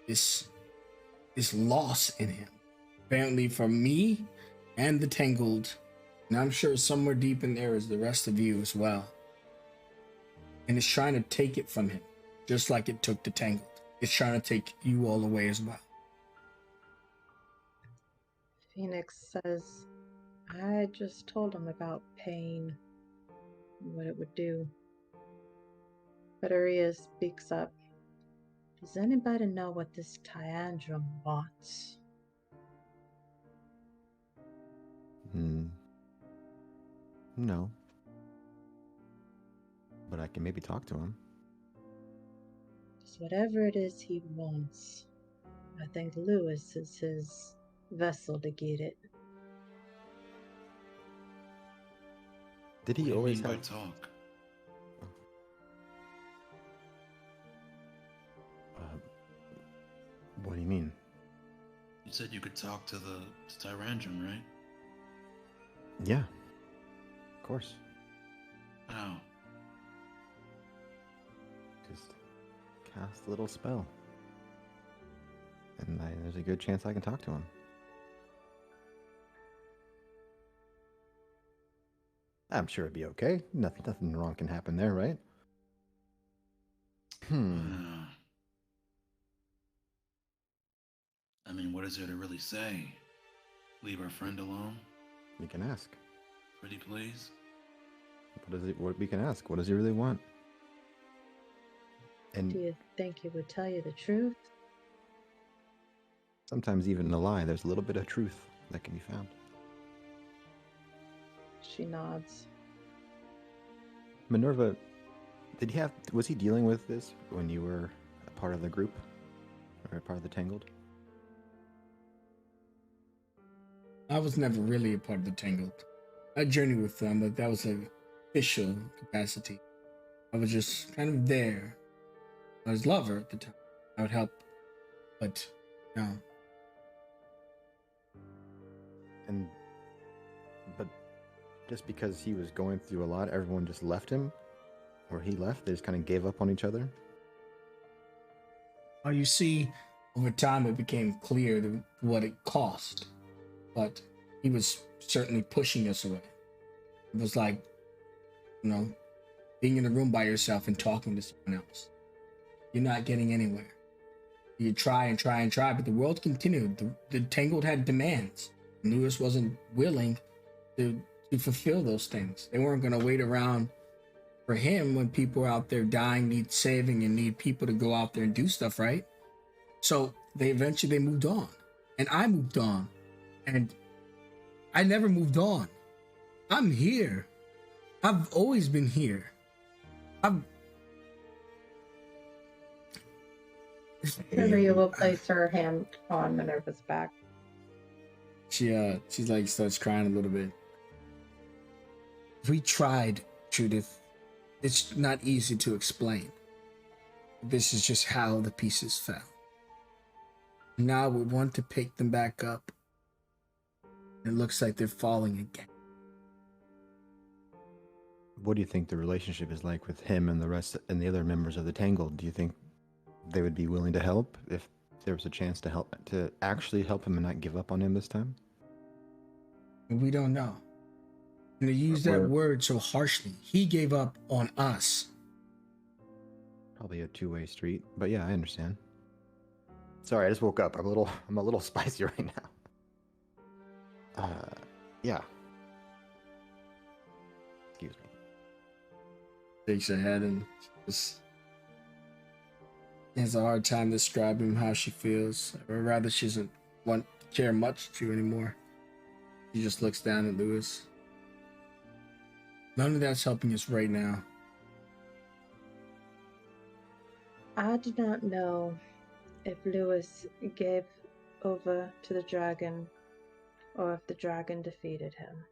this loss in him. Apparently for me and the Tangled, and I'm sure somewhere deep in there is the rest of you as well. And it's trying to take it from him, just like it took the Tangled. It's trying to take you all away as well. Phoenix says, I just told him about pain and what it would do. Beteria speaks up. Does anybody know what this Tyandrum wants? No. But I can maybe talk to him. Just whatever it is he wants. I think Lewis is his vessel to get it. Did What he do you always mean by have? talk? What do you mean? You said you could talk to the Tyrandrum, right? Yeah. Of course. How? Just cast a little spell. And there's a good chance I can talk to him. I'm sure it'd be okay. Nothing wrong can happen there, right? I mean, what is there to really say? Leave our friend alone? We can ask. Pretty please? What we can ask? What does he really want? And Do you think he would tell you the truth? sometimes even in a lie, there's a little bit of truth that can be found. She nods. Minerva, was he dealing with this when you were a part of the group? Or a part of the Tangled? I was never really a part of the Tangled. I journeyed with them, but that was an official capacity. I was just kind of there. I was lover at the time. I would help, but no. But just because he was going through a lot, everyone just left him? Or he left? They just kind of gave up on each other? Well, you see, over time it became clear what it cost. But he was certainly pushing us away. It was like, being in a room by yourself and talking to someone else. You're not getting anywhere. You try and try and try, but the world continued. The Tangled had demands. Lewis wasn't willing to fulfill those things. They weren't going to wait around for him when people out there dying, need saving, and need people to go out there and do stuff, right? So they eventually moved on, and I moved on, and I never moved on. I'm here. I've always been here. Maria will place her hand on Minerva's back. She's like starts crying a little bit. We tried, Judith. It's not easy to explain. This is just how the pieces fell. Now we want to pick them back up. It looks like they're falling again. What do you think the relationship is like with him and the rest and the other members of the Tangled? Do you think they would be willing to help if there was a chance to actually help him and not give up on him this time? We don't know. And to use that word so harshly, he gave up on us. Probably a two-way street, but yeah, I understand. Sorry, I just woke up. I'm a little spicy right now. Yeah. Excuse me. Shakes her head and just has a hard time describing how she feels, or rather, she doesn't care much to anymore. She just looks down at Lewis. None of that's helping us right now. I do not know if Lewis gave over to the dragon or if the dragon defeated him.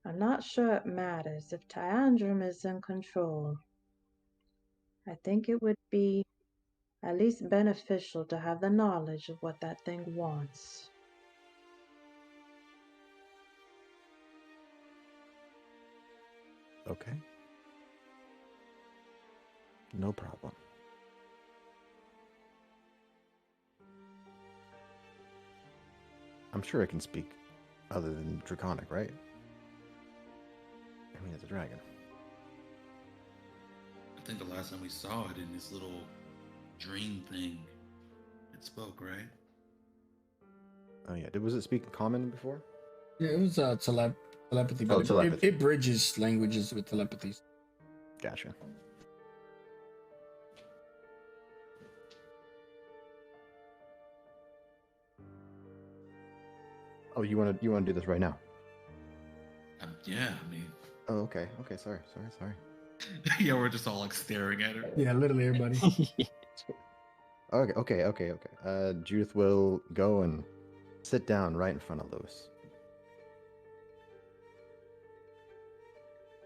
I'm not sure it matters if Tyandrum is in control. I think it would be at least beneficial to have the knowledge of what that thing wants. Okay. No problem. I'm sure it can speak other than Draconic, right? I mean, it's a dragon. I think the last time we saw it in this little dream thing, it spoke, right? Oh yeah. Was it speaking common before? Yeah, it was telepathy, but telepathy. It bridges languages with telepathy. Gotcha. Oh, you want to do this right now? Yeah, I mean. Oh, okay. Sorry. Yeah, we're just all like staring at her. Yeah, literally everybody. Okay. Judith will go and sit down right in front of Lewis.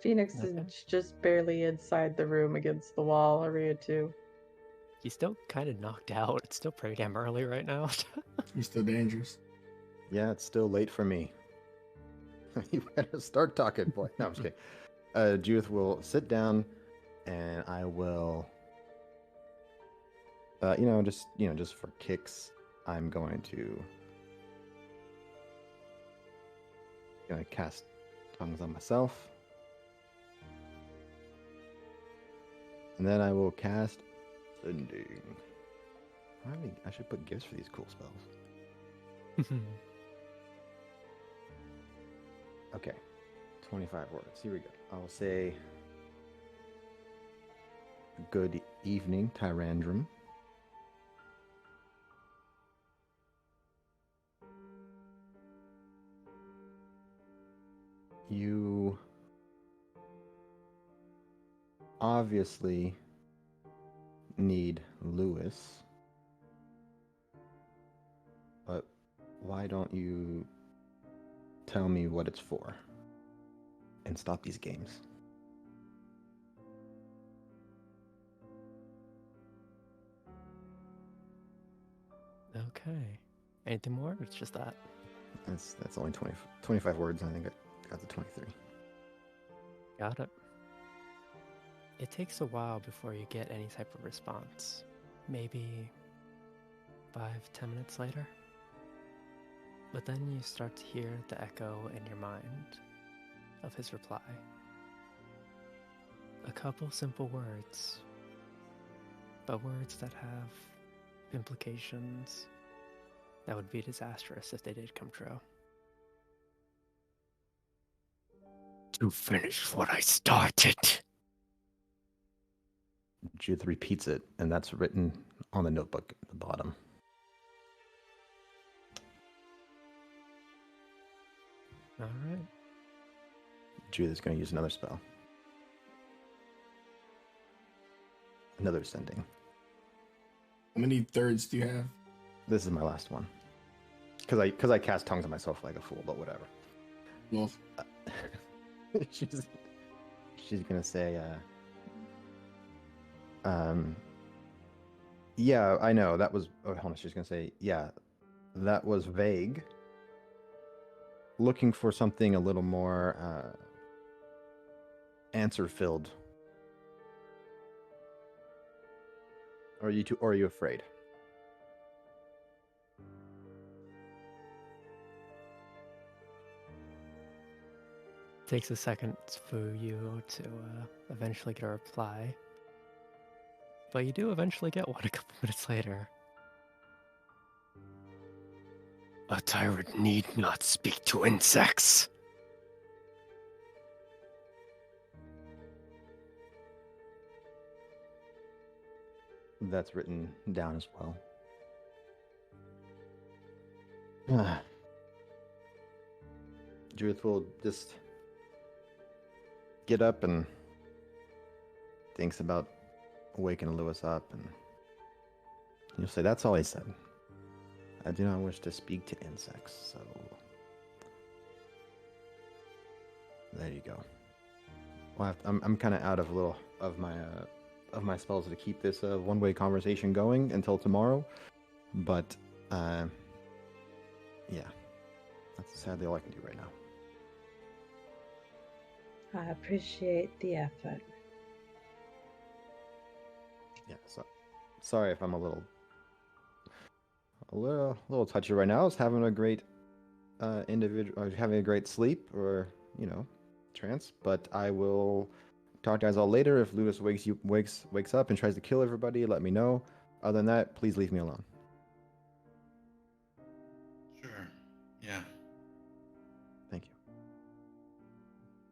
Phoenix is just barely inside the room against the wall, Aria too. He's still kind of knocked out. It's still pretty damn early right now. He's still dangerous. Yeah, it's still late for me. You better start talking, boy. No, I'm just kidding. Judith will sit down, and I will, just for kicks, I'm going to cast tongues on myself, and then I will cast sending. I should put gifts for these cool spells. Okay, 25 words. Here we go. I'll say, good evening, Tyrandrum. You obviously need Lewis, but why don't you tell me what it's for and stop these games? Okay. Anything more? Or it's just that. That's only 25 words, and I think I got the 23. Got it. It takes a while before you get any type of response. Maybe 5-10 minutes later. But then you start to hear the echo in your mind of his reply. A couple simple words, but words that have implications That would be disastrous if they did come true. To finish what I started. Judith repeats it, and that's written on the notebook at the bottom. All right. Judith's going to use another spell. Another sending. How many thirds do you have? This is my last one. Because I cast tongues on myself like a fool, but whatever. Well, she's gonna say, yeah, I know that was. Oh, hold on. She's gonna say, yeah, that was vague. Looking for something a little more answer filled. Or are you afraid? Takes a second for you to eventually get a reply. But you do eventually get one a couple minutes later. A tyrant need not speak to insects. That's written down as well. Judith will just get up and thinks about waking Lewis up, and you'll say, that's all he said. I do not wish to speak to insects, so there you go. Well, I'm kind of out of my spells to keep this one-way conversation going until tomorrow, but yeah, that's sadly all I can do right now. I appreciate the effort. Yeah, so sorry if I'm a little touchy right now. I was having a great having a great sleep, or trance. But I will talk to you guys all later. If Lewis wakes up and tries to kill everybody, let me know. Other than that, please leave me alone. Sure. Yeah. Thank you.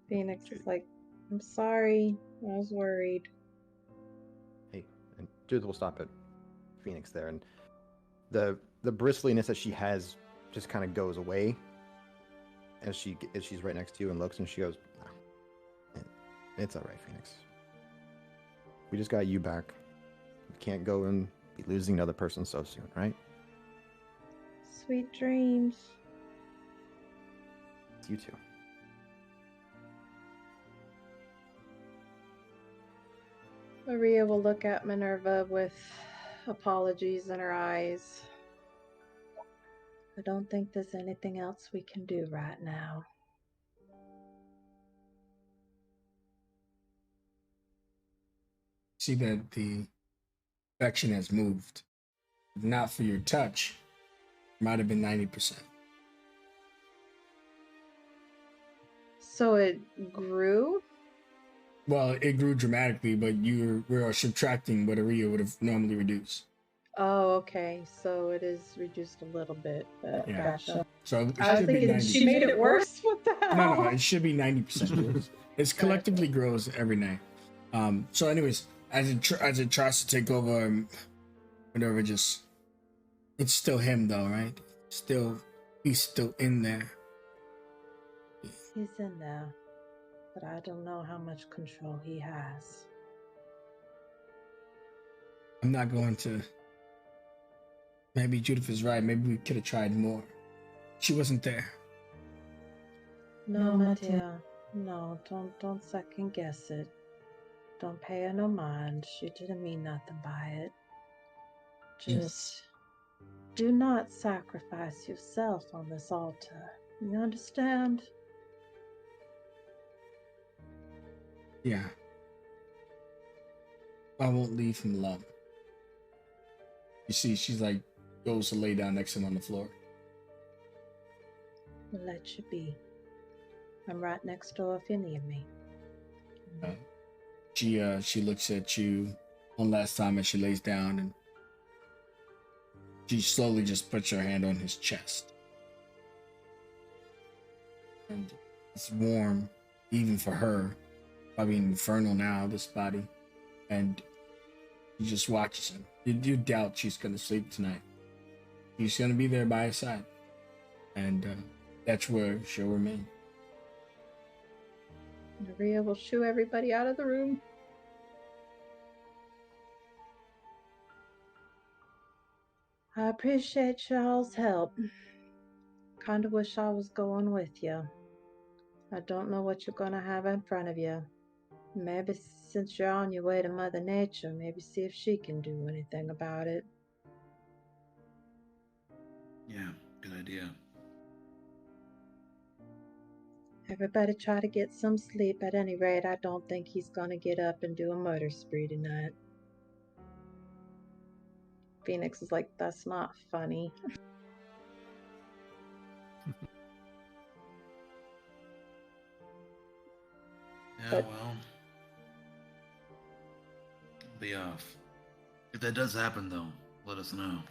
Phoenix is like, I'm sorry. I was worried. Hey, and Judith will stop at Phoenix there, and the bristliness that she has just kind of goes away as she's right next to you and looks, and she goes, "No, it's all right, Phoenix. We just got you back. We can't go and be losing another person so soon, right? Sweet dreams. It's you too." Maria will look at Minerva with apologies in her eyes. I don't think there's anything else we can do right now. see that the affection has moved. If not for your touch, it might have been 90%. So it grew? Well, it grew dramatically, but we are subtracting what Aria would have normally reduced. Oh, okay. So it is reduced a little bit, but Yeah. gotcha. So it I was should be thinking 90. she made it worse. What the hell? No, it should be 90%. It's collectively grows every night. So anyways, as it tries to take over, whatever, it's still him though, right? He's still in there. He's in there, but I don't know how much control he has. I'm not going to. Maybe Judith is right. Maybe we could have tried more. She wasn't there. No, Mattia. No, don't second guess it. Don't pay her no mind. She didn't mean nothing by it. Just do not sacrifice yourself on this altar. You understand? Yeah. I won't leave him alone. You see, she's like, goes to lay down next to him on the floor. I'll let you be. I'm right next door if you need me. She looks at you one last time as she lays down, and She slowly just puts her hand on his chest. And it's warm, even for her. Probably infernal now, this body. And he just watches him. You doubt she's going to sleep tonight. He's going to be there by his side. And that's where she'll remain. Maria will shoo everybody out of the room. I appreciate y'all's help. Kinda wish I was going with you. I don't know what you're gonna have in front of you. Maybe since you're on your way to Mother Nature, maybe see if she can do anything about it. Yeah, good idea. Everybody try to get some sleep. At any rate, I don't think he's gonna get up and do a murder spree tonight. Phoenix is like, that's not funny. Yeah, But- well, I'll be off. If that does happen, though, let us know.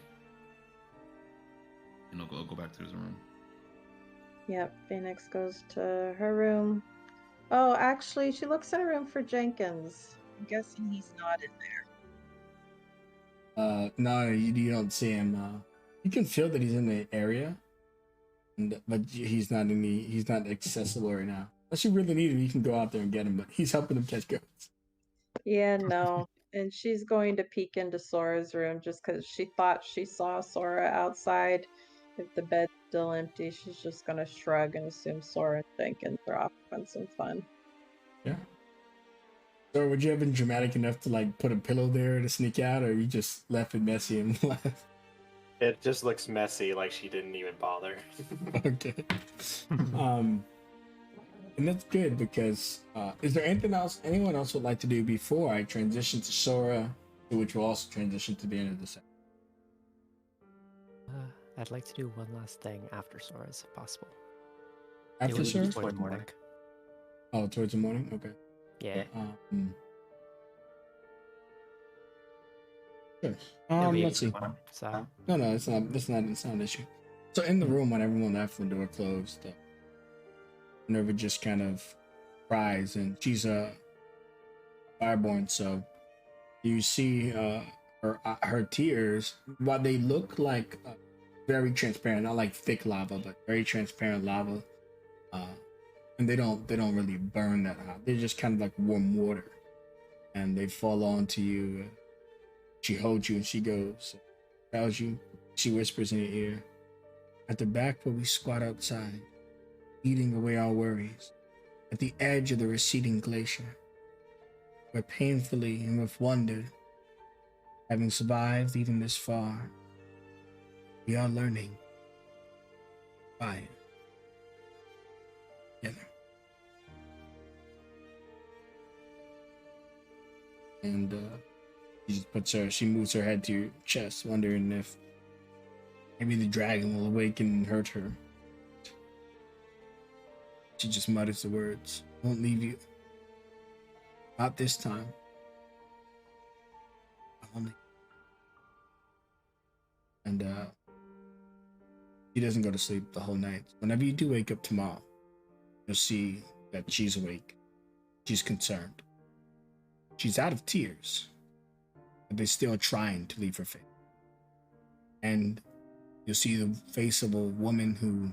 And I'll go back to his room. Yep, Phoenix goes to her room. Oh, actually, she looks in her room for Jenkins. I'm guessing he's not in there. No, you don't see him. You can feel that he's in the area, but he's not accessible right now. Unless you really need him, you can go out there and get him. But he's helping him catch ghosts. Yeah, no. And she's going to peek into Sora's room just because she thought she saw Sora outside. If the bed's still empty, she's just going to shrug and assume Sora and Jenkins are off on some fun. Yeah. So would you have been dramatic enough to like put a pillow there to sneak out, or you just left it messy and left? It just looks messy, like she didn't even bother. Okay. And that's good because is there anything else anyone else would like to do before I transition to Sora, which will also transition to the end of the set? I'd like to do one last thing after Sora's, if possible. After It would be Sora? toward the morning. Oh, towards the morning. Okay. Yeah. Sure. It'll be Let's see. So No, it's not. It's not an issue. So in the room, when everyone left, the door closed. Minerva just kind of cries, and she's a fireborn. So you see her tears, while they look like very transparent, not like thick lava, but very transparent lava. And they don't really burn that hot. They're just kind of like warm water, and they fall onto you. She holds you and she goes, tells you, she whispers in your ear, at the back where we squat outside, eating away our worries, at the edge of the receding glacier, where painfully and with wonder, having survived even this far, we are learning fire together. And she moves her head to your chest, wondering if maybe the dragon will awaken and hurt her. She just mutters the words, won't leave you. Not this time. Only. And she doesn't go to sleep the whole night. Whenever you do wake up tomorrow, you'll see that she's awake. She's concerned. She's out of tears, but they're still trying to leave her face. And you'll see the face of a woman who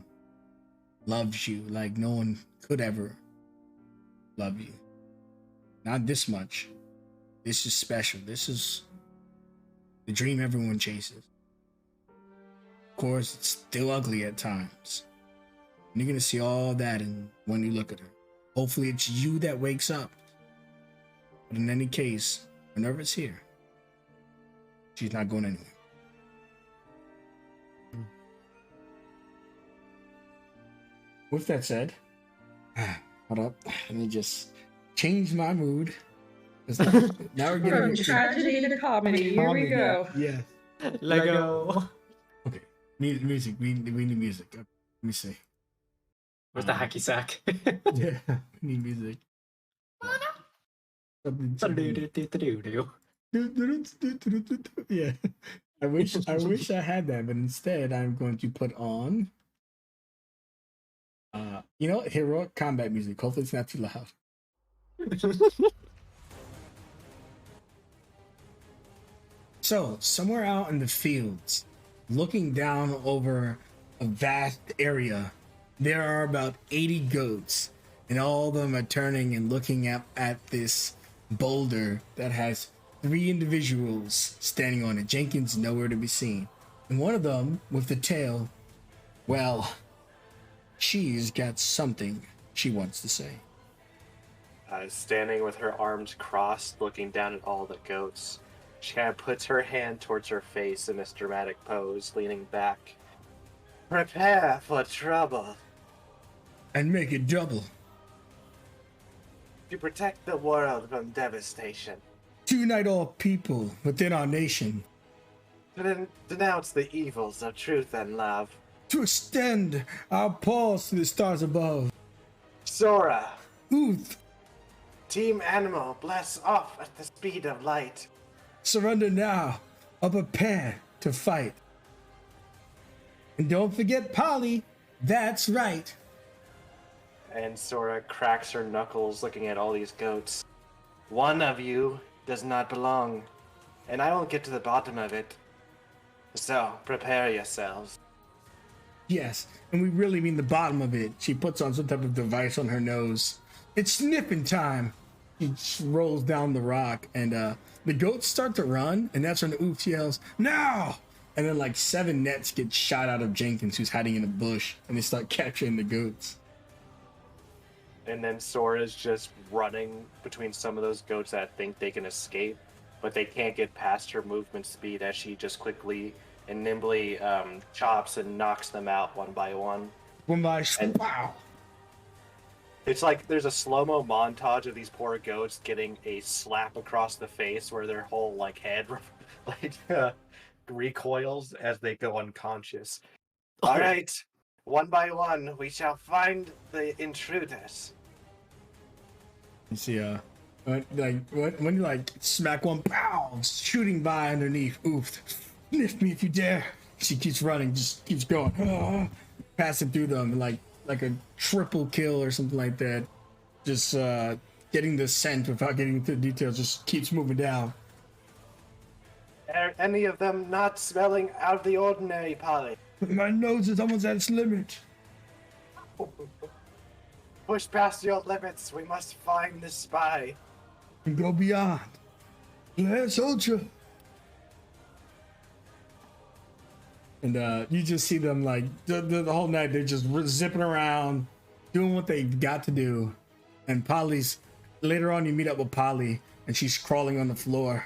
loves you like no one could ever love you. Not this much. This is special. This is the dream everyone chases. Of course, it's still ugly at times. And you're going to see all that when you look at her. Hopefully it's you that wakes up. But in any case, Minerva's here. She's not going anywhere. With that said, hold up. Let me just change my mood. Now we're getting From into tragedy to comedy. Here we go. Yeah. Lego. Okay. Music. We need music. Let me see. Where's the hacky sack? Yeah. We need music. Something. Yeah. I wish I had that, but instead I'm going to put on heroic combat music. Hopefully it's not too loud. So, somewhere out in the fields, looking down over a vast area, there are about 80 goats, and all of them are turning and looking at this boulder that has 3 individuals standing on it. Jenkins nowhere to be seen. And one of them, with the tail, well, she's got something she wants to say. Standing with her arms crossed, looking down at all the goats. She kind of puts her hand towards her face in this dramatic pose, leaning back. Prepare for trouble. And make it double. To protect the world from devastation. To unite all people within our nation. To denounce the evils of truth and love. To extend our paws to the stars above. Sora. Uth. Team Animal, bless off at the speed of light. Surrender now, or prepare to fight. And don't forget Polly, that's right. And Sora cracks her knuckles looking at all these goats. One of you does not belong, and I will get to the bottom of it. So, prepare yourselves. Yes, and we really mean the bottom of it. She puts on some type of device on her nose. It's sniffing time. She rolls down the rock, and the goats start to run, and that's when the Oops yells, "Now!" And then like 7 nets get shot out of Jenkins, who's hiding in a bush, and they start capturing the goats. And then Sora's just running between some of those goats that think they can escape, but they can't get past her movement speed as she just quickly and nimbly chops and knocks them out one by one. Wow. It's like there's a slow-mo montage of these poor goats getting a slap across the face where their whole head recoils as they go unconscious. All right, one by one, we shall find the intruders. You see, when you smack one, pow, shooting by underneath. Oof, sniff me if you dare. She keeps running, just keeps going, passing through them like a triple kill or something like that. Just getting the scent without getting into the details. Just keeps moving down. Are any of them not smelling out of the ordinary, Polly? My nose is almost at its limit. Push past your limits. We must find the spy. And go beyond. Yeah, soldier. And you just see them the whole night. They're just zipping around, doing what they've got to do. And Polly's later on. You meet up with Polly, and she's crawling on the floor.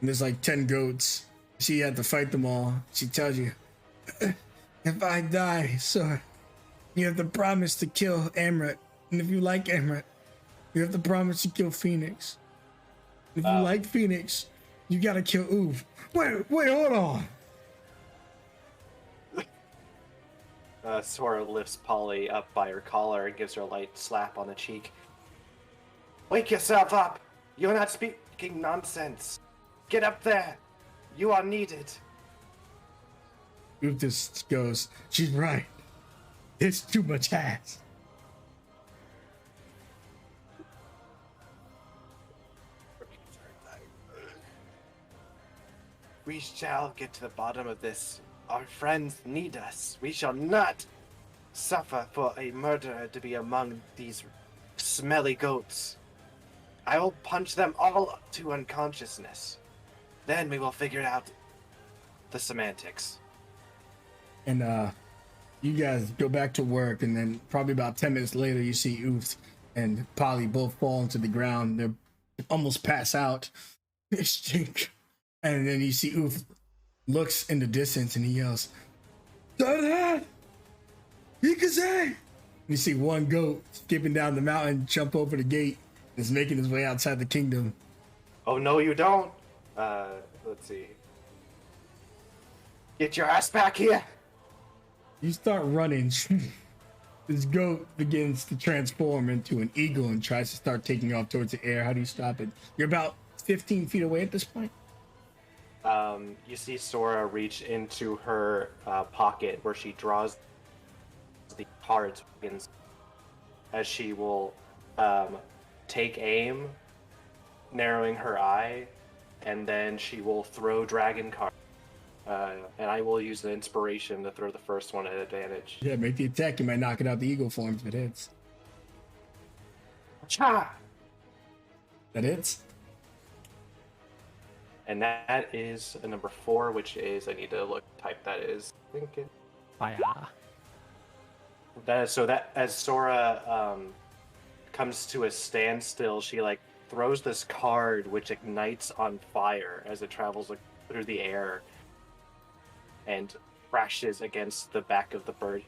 And there's 10 goats. She had to fight them all. She tells you, "If I die, sir, you have to promise to kill Amrit. And if you like Amrit, you have to promise to kill Phoenix. If you like Phoenix, you gotta kill Oof." Wait, hold on. Sora lifts Polly up by her collar and gives her a light slap on the cheek. Wake yourself up! You're not speaking nonsense. Get up there! You are needed. Oof just goes, "She's right. It's too much ass." We shall get to the bottom of this. Our friends need us. We shall not suffer for a murderer to be among these smelly goats. I will punch them all to unconsciousness. Then we will figure out the semantics. And you guys go back to work, and then probably about 10 minutes later, you see Oof and Polly both fall into the ground. They're almost pass out. And then you see Oof looks in the distance and he yells, "Dad! Ikaze!" You see one goat skipping down the mountain, jump over the gate, and is making his way outside the kingdom. Oh, no, you don't. Let's see. Get your ass back here! You start running. This goat begins to transform into an eagle and tries to start taking off towards the air. How do you stop it? You're about 15 feet away at this point. you see Sora reach into her pocket where she draws the cards as she will take aim, narrowing her eye, and then she will throw dragon cards. And I will use an inspiration to throw the first one at advantage. Yeah, make the attack. You might knock it out the eagle form if it hits. Cha! That hits. And that is a number 4, which is, I need to look, type that is. Thinking. Fire. That is, so that as Sora comes to a standstill, she like throws this card which ignites on fire as it travels like, through the air and crashes against the back of the bird.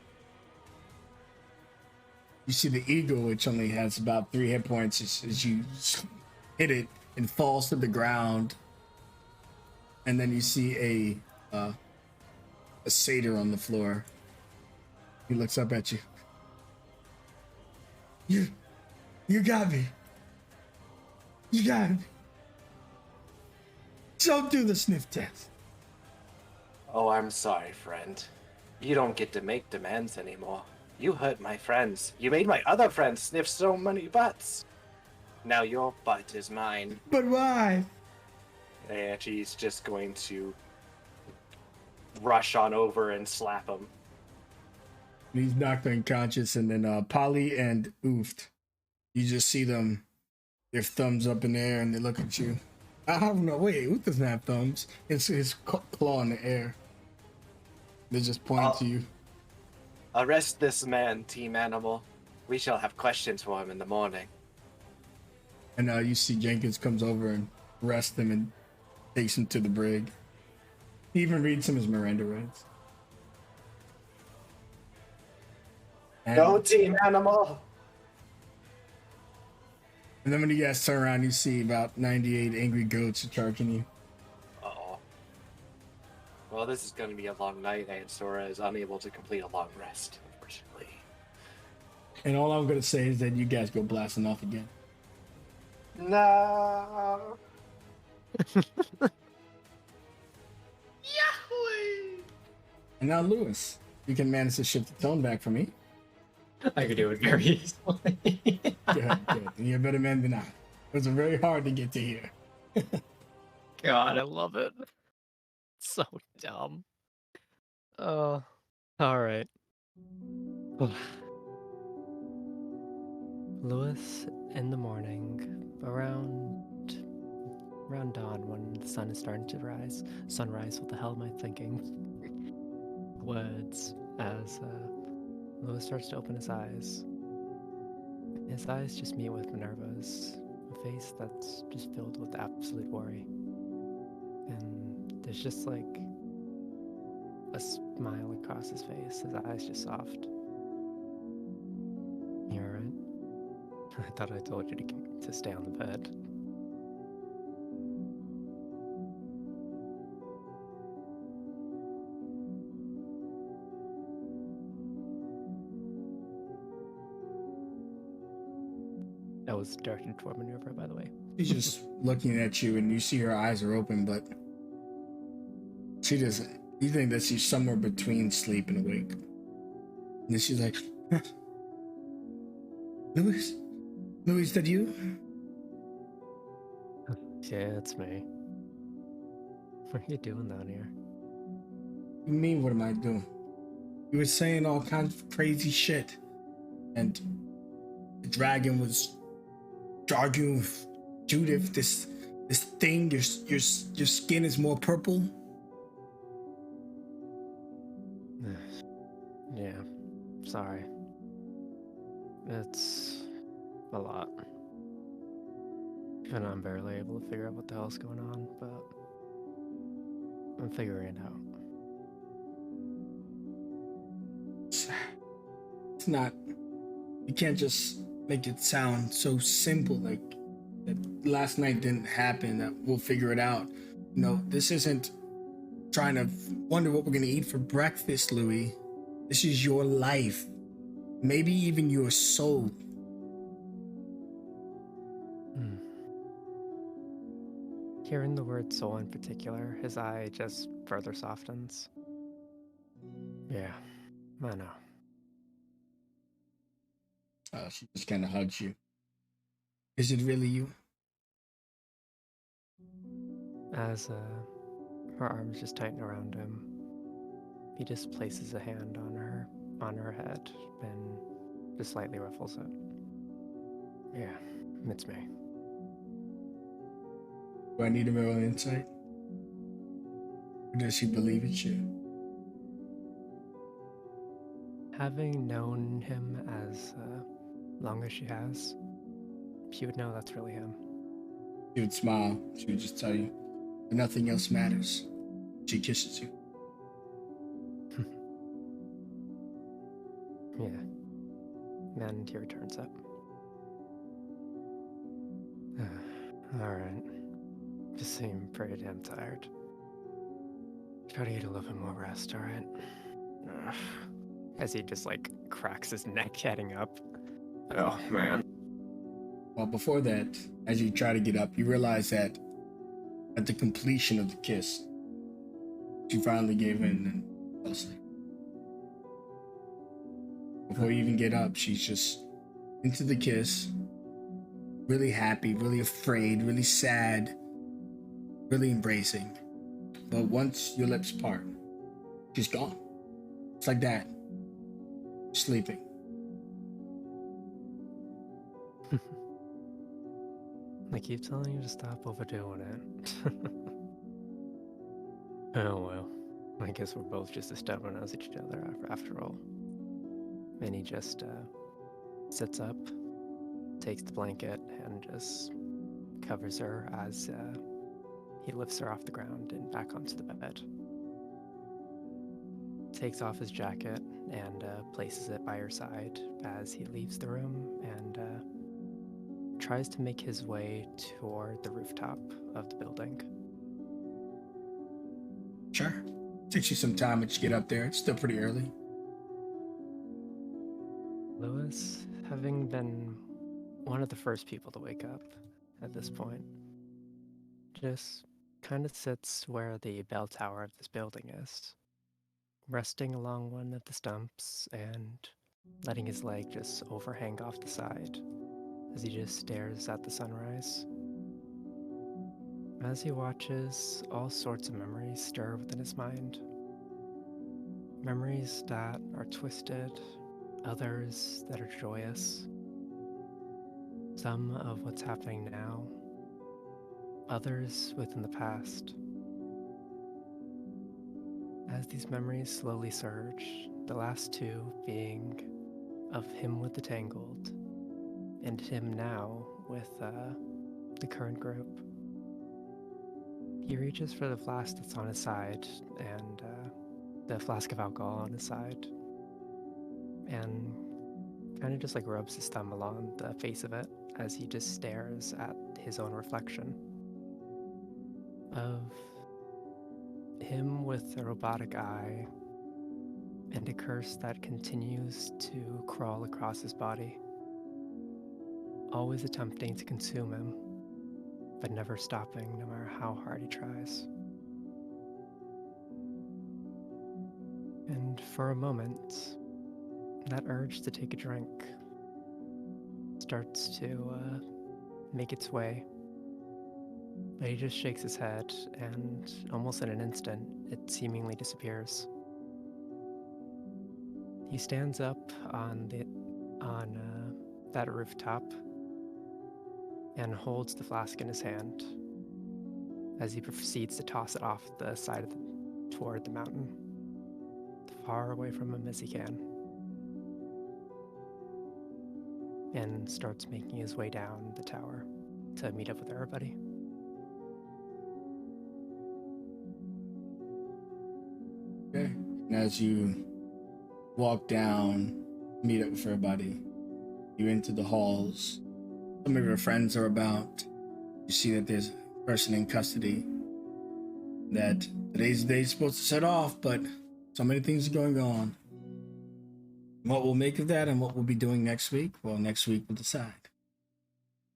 You see the eagle, which only has about 3 hit points, as you hit it and falls to the ground. And then you see a satyr on the floor. He looks up at you. You got me. You got me. Don't do the sniff test. Oh, I'm sorry, friend. You don't get to make demands anymore. You hurt my friends. You made my other friends sniff so many butts. Now your butt is mine. But why? And she's just going to rush on over and slap him. He's knocked unconscious, and then Polly and Ooft, you just see them, their thumbs up in the air, and they look at you. I don't know. Wait, Ooft doesn't have thumbs. It's his claw in the air. They're just pointing to you. Arrest this man, team animal. We shall have questions for him in the morning. And you see Jenkins comes over and arrests him and takes him to the brig. He even reads him his Miranda rights. No, team animal! And then when you guys turn around, you see about 98 angry goats charging you. Uh-oh. Well, this is going to be a long night, and Sora is unable to complete a long rest, unfortunately. And all I'm going to say is that you guys go blasting off again. No! And now, Lewis, you can manage to shift the tone back for me. I could do it very easily. Good. And you're a better man than I. It was very hard to get to here. God, I love it. So dumb. Oh, all right. Lewis, in the morning, around dawn, when the sun is starting to rise. Sunrise, what the hell am I thinking? Words as Lewis starts to open his eyes. His eyes just meet with Minerva's, a face that's just filled with absolute worry. And there's just like a smile across his face, his eyes just soft. You alright? I thought I told you to stay on the bed. I was darting toward Minerva, by the way. She's just looking at you, and you see her eyes are open, but she doesn't. You think that she's somewhere between sleep and awake. And then she's like, huh? Louis, is that you? Yeah, it's me. What are you doing down here? What do you mean, what am I doing? You were saying all kinds of crazy shit. And the dragon was arguing with Judith, this thing, your skin is more purple. Yeah, sorry. It's a lot. Even I'm barely able to figure out what the hell's going on, but I'm figuring it out. It's not, you can't just make it sound so simple, like that last night didn't happen, that we'll figure it out. You know, this isn't trying to wonder what we're gonna eat for breakfast, Louis. This is your life. Maybe even your soul. Hearing the word soul in particular, his eye just further softens. Yeah, I know. She just kind of hugs you. Is it really you? As her arms just tighten around him, he just places a hand on her head, and just slightly ruffles it. Yeah, it's me. Do I need a real insight? Or does she believe it's you? Having known him as long as she has, she would know that's really him. She would smile. She would just tell you that nothing else matters. She kisses you. Yeah. And he returns it. Alright. Just seem pretty damn tired. Try to get a little bit more rest, alright? As he just like cracks his neck heading up. Oh man. Well, before that, as you try to get up, you realize that at the completion of the kiss, she finally gave in and fell asleep. Before you even get up, she's just into the kiss, really happy, really afraid, really sad, really embracing. But once your lips part, she's gone. It's like that. Sleeping. I keep telling you to stop overdoing it. Oh well. I guess we're both just as stubborn as each other after all. And he just sits up, takes the blanket, and just covers her as he lifts her off the ground and back onto the bed. Takes off his jacket and places it by her side as he leaves the room and tries to make his way toward the rooftop of the building. Sure. Takes you some time to get up there. It's still pretty early. Lewis, having been one of the first people to wake up at this point, just kind of sits where the bell tower of this building is, resting along one of the stumps and letting his leg just overhang off the side as he just stares at the sunrise. As he watches, all sorts of memories stir within his mind. Memories that are twisted, others that are joyous. Some of what's happening now, others within the past. As these memories slowly surge, the last two being of him with the Tangled and him now with the current group. He reaches for the flask that's on his side and the flask of alcohol on his side and kind of just like rubs his thumb along the face of it as he just stares at his own reflection of him with a robotic eye and a curse that continues to crawl across his body, always attempting to consume him, but never stopping no matter how hard he tries. And for a moment, that urge to take a drink starts to make its way, but he just shakes his head, and almost in an instant, it seemingly disappears. He stands up on that rooftop and holds the flask in his hand as he proceeds to toss it off the side of toward the mountain, far away from him as he can, and starts making his way down the tower to meet up with everybody. Okay. And as you walk down, meet up with everybody, you enter the halls. Some of your friends are about. You see that there's a person in custody. That today's the day is supposed to set off, but so many things are going on. What we'll make of that and what we'll be doing next week, well, next week we'll decide.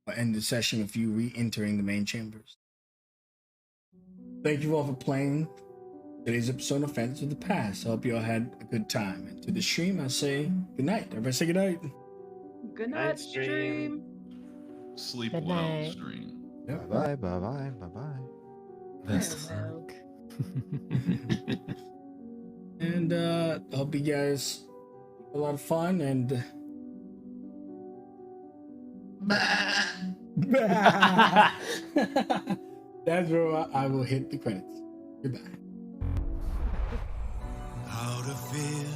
We'll end the session with you re-entering the main chambers. thank you all for playing today's episode of Phantoms of the Past. I hope you all had a good time. And to the stream, I say good night. Everybody say good night. Good Night, night, stream. stream. Sleep Good well, night. stream. Yep. Bye bye, bye bye, bye bye. Farewell. And I hope you guys have a lot of fun and that's where I will hit the credits. Goodbye. Out of fear,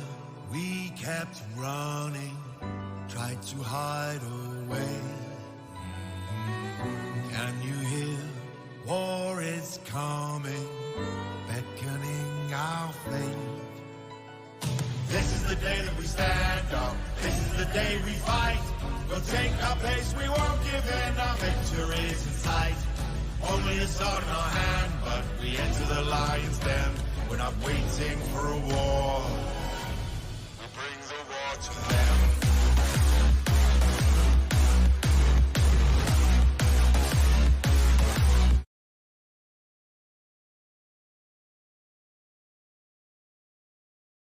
we kept running, tried to hide away. Can you hear? War is coming, beckoning our fate. This is the day that we stand up. This is the day we fight. We'll take our pace, we won't give in. Our victory is in sight. Only a sword in our hand, but we enter the lion's den. We're not waiting for a war. We bring the war to them.